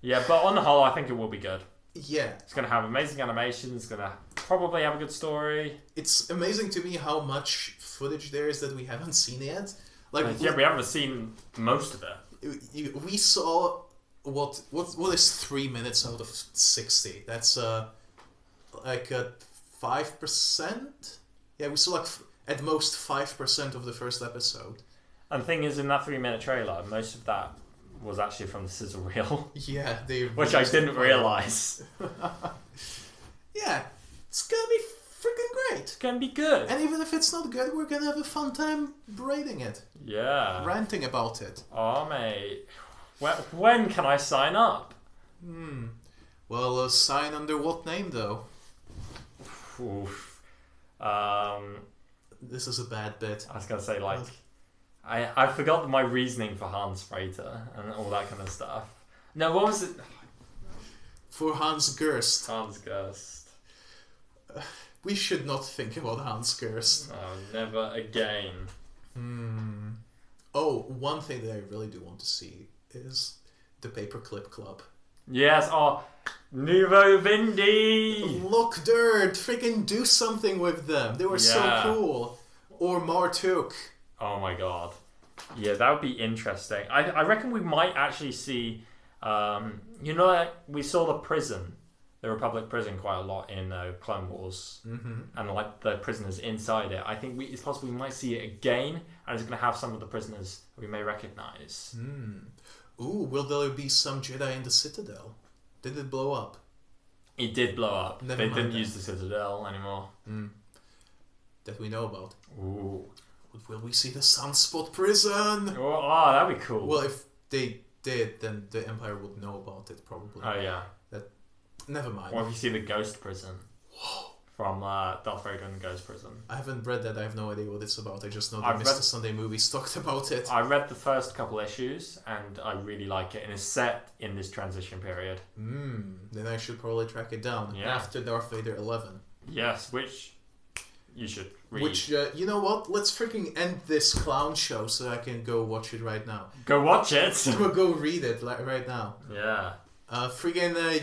Yeah, but on the whole, I think it will be good. Yeah. It's going to have amazing animation. It's going to probably have a good story. It's amazing to me how much footage there is that we haven't seen yet. We haven't seen most of it. We saw what is 3 minutes out of 60. That's like 5%. Yeah, we saw like at most 5% of the first episode. And the thing is, in that 3-minute trailer, most of that was actually from the sizzle reel. Yeah, which I didn't realise. Yeah, it's gonna be freaking great. It's gonna be good. And even if it's not good, we're gonna have a fun time braiding it. Yeah. Ranting about it. Oh, mate. When can I sign up? Well, sign under what name, though? Oof. This is a bad bit. I was gonna say, like... I forgot my reasoning for Hans Frater and all that kind of stuff. No, what was it? For Hans Gerst. Hans Gerst. We should not think about Hans Gerst. Oh, never again. Oh, one thing that I really do want to see is the Paperclip Club. Yes, Nouveau Vindy! Look, Dirt, freaking do something with them. They were so cool. Or Martuk. Oh my god. Yeah, that would be interesting. I reckon we might actually see, we saw the prison, the Republic prison quite a lot in Clone Wars. And like the prisoners inside it. I think it's possible we might see it again, and it's going to have some of the prisoners we may recognize. Ooh, will there be some Jedi in the Citadel? Did it blow up? It did blow up. Never they mind didn't that. use the Citadel anymore. That we know about. Ooh. Will we see the Sunspot prison? Oh, that'd be cool. Well, if they did, then the Empire would know about it, probably. Oh, yeah. Never mind. Or if you see the Ghost prison. From Darth Vader and the Ghost prison. I haven't read that. I have no idea what it's about. I just know that Mr. Sunday Movies talked about it. I read the first couple issues, and I really like it. And it's set in this transition period. Then I should probably track it down. Yeah. After Darth Vader 11. Yes, which you should read. Which, you know what? Let's freaking end this clown show so I can go watch it right now. Go watch it! Go read it right now. Yeah.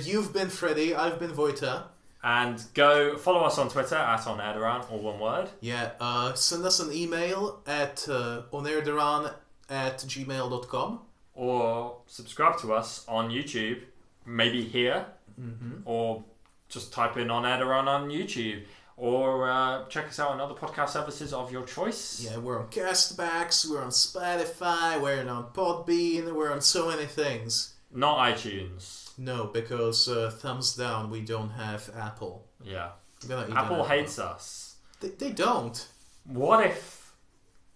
You've been Freddy, I've been Vojta. And go follow us on Twitter at Air-Deraan, all one word. Yeah, send us an email at Air-Deraan@gmail.com. Or subscribe to us on YouTube, maybe here, or just type in Air-Deraan on YouTube. Or check us out on other podcast services of your choice. Yeah, we're on Castbacks, we're on Spotify, we're on Podbean, we're on so many things. Not iTunes. No, because thumbs down, we don't have Apple. Yeah. Apple hates us. They don't. What if,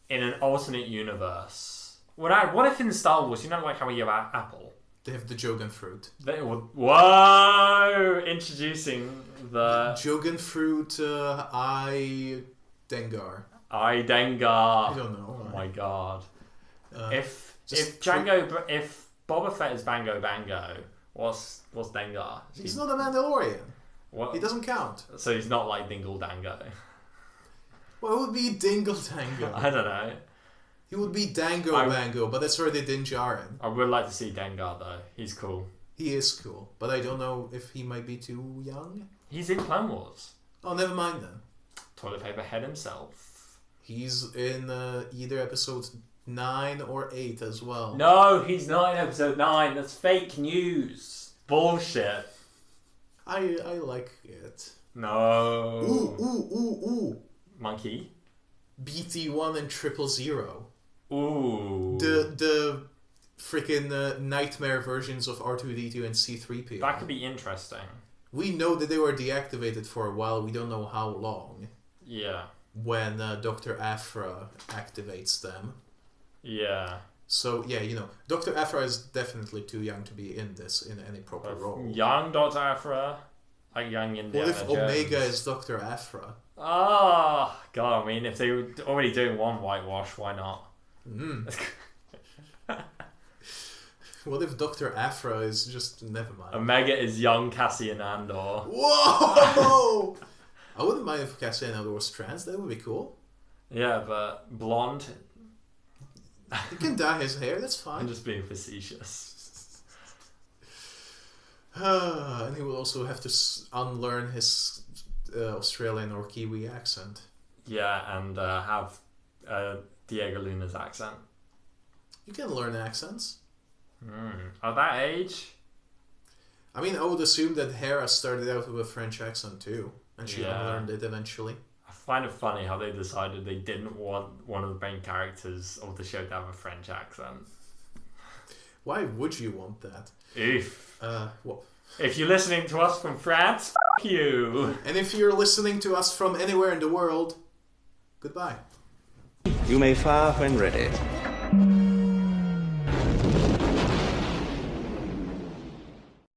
in an alternate universe, what if in Star Wars, like how we have Apple? They have the Jogan fruit. Whoa! Introducing the Jogan fruit, Dengar. Dengar. I don't know. Oh my god. If Boba Fett is Bango Bango, what's Dengar? He's not a Mandalorian. What? He doesn't count. So he's not like Dingle Dango. What would be Dingle Dango? I don't know. He would be Dango Bango, but that's already Din Djarin. I would like to see Dengar though. He's cool. He is cool, but I don't know if he might be too young. He's in Clone Wars. Oh, never mind then. Toilet paper head himself. He's in either episode 9 or 8 as well. No, he's not in episode 9. That's fake news. Bullshit. I like it. No. Ooh. Monkey. BT1 and 000. Ooh. The freaking nightmare versions of R2-D2 and C-3PO. That could be interesting. We know that they were deactivated for a while. We don't know how long. Yeah. When Dr. Aphra activates them. Yeah. So, yeah, Dr. Aphra is definitely too young to be in this in any proper role. Young Dr. Aphra? Like young Indiana What if Jones? Omega is Dr. Aphra? Oh, God, I mean, if they were already doing one whitewash, why not? What if Dr. Aphra is just... Never mind. Omega is young Cassian Andor. Whoa! I wouldn't mind if Cassian Andor was trans. That would be cool. Yeah, but blonde... He can dye his hair. That's fine. I'm just being facetious. And he will also have to unlearn his Australian or Kiwi accent. Yeah, and have Diego Luna's accent. You can learn accents. At that age? I mean, I would assume that Hera started out with a French accent too, and she unlearned it eventually. I find it funny how they decided they didn't want one of the main characters of the show to have a French accent. Why would you want that? Oof. What? If you're listening to us from France, f*** you. And if you're listening to us from anywhere in the world, goodbye. You may fire when ready.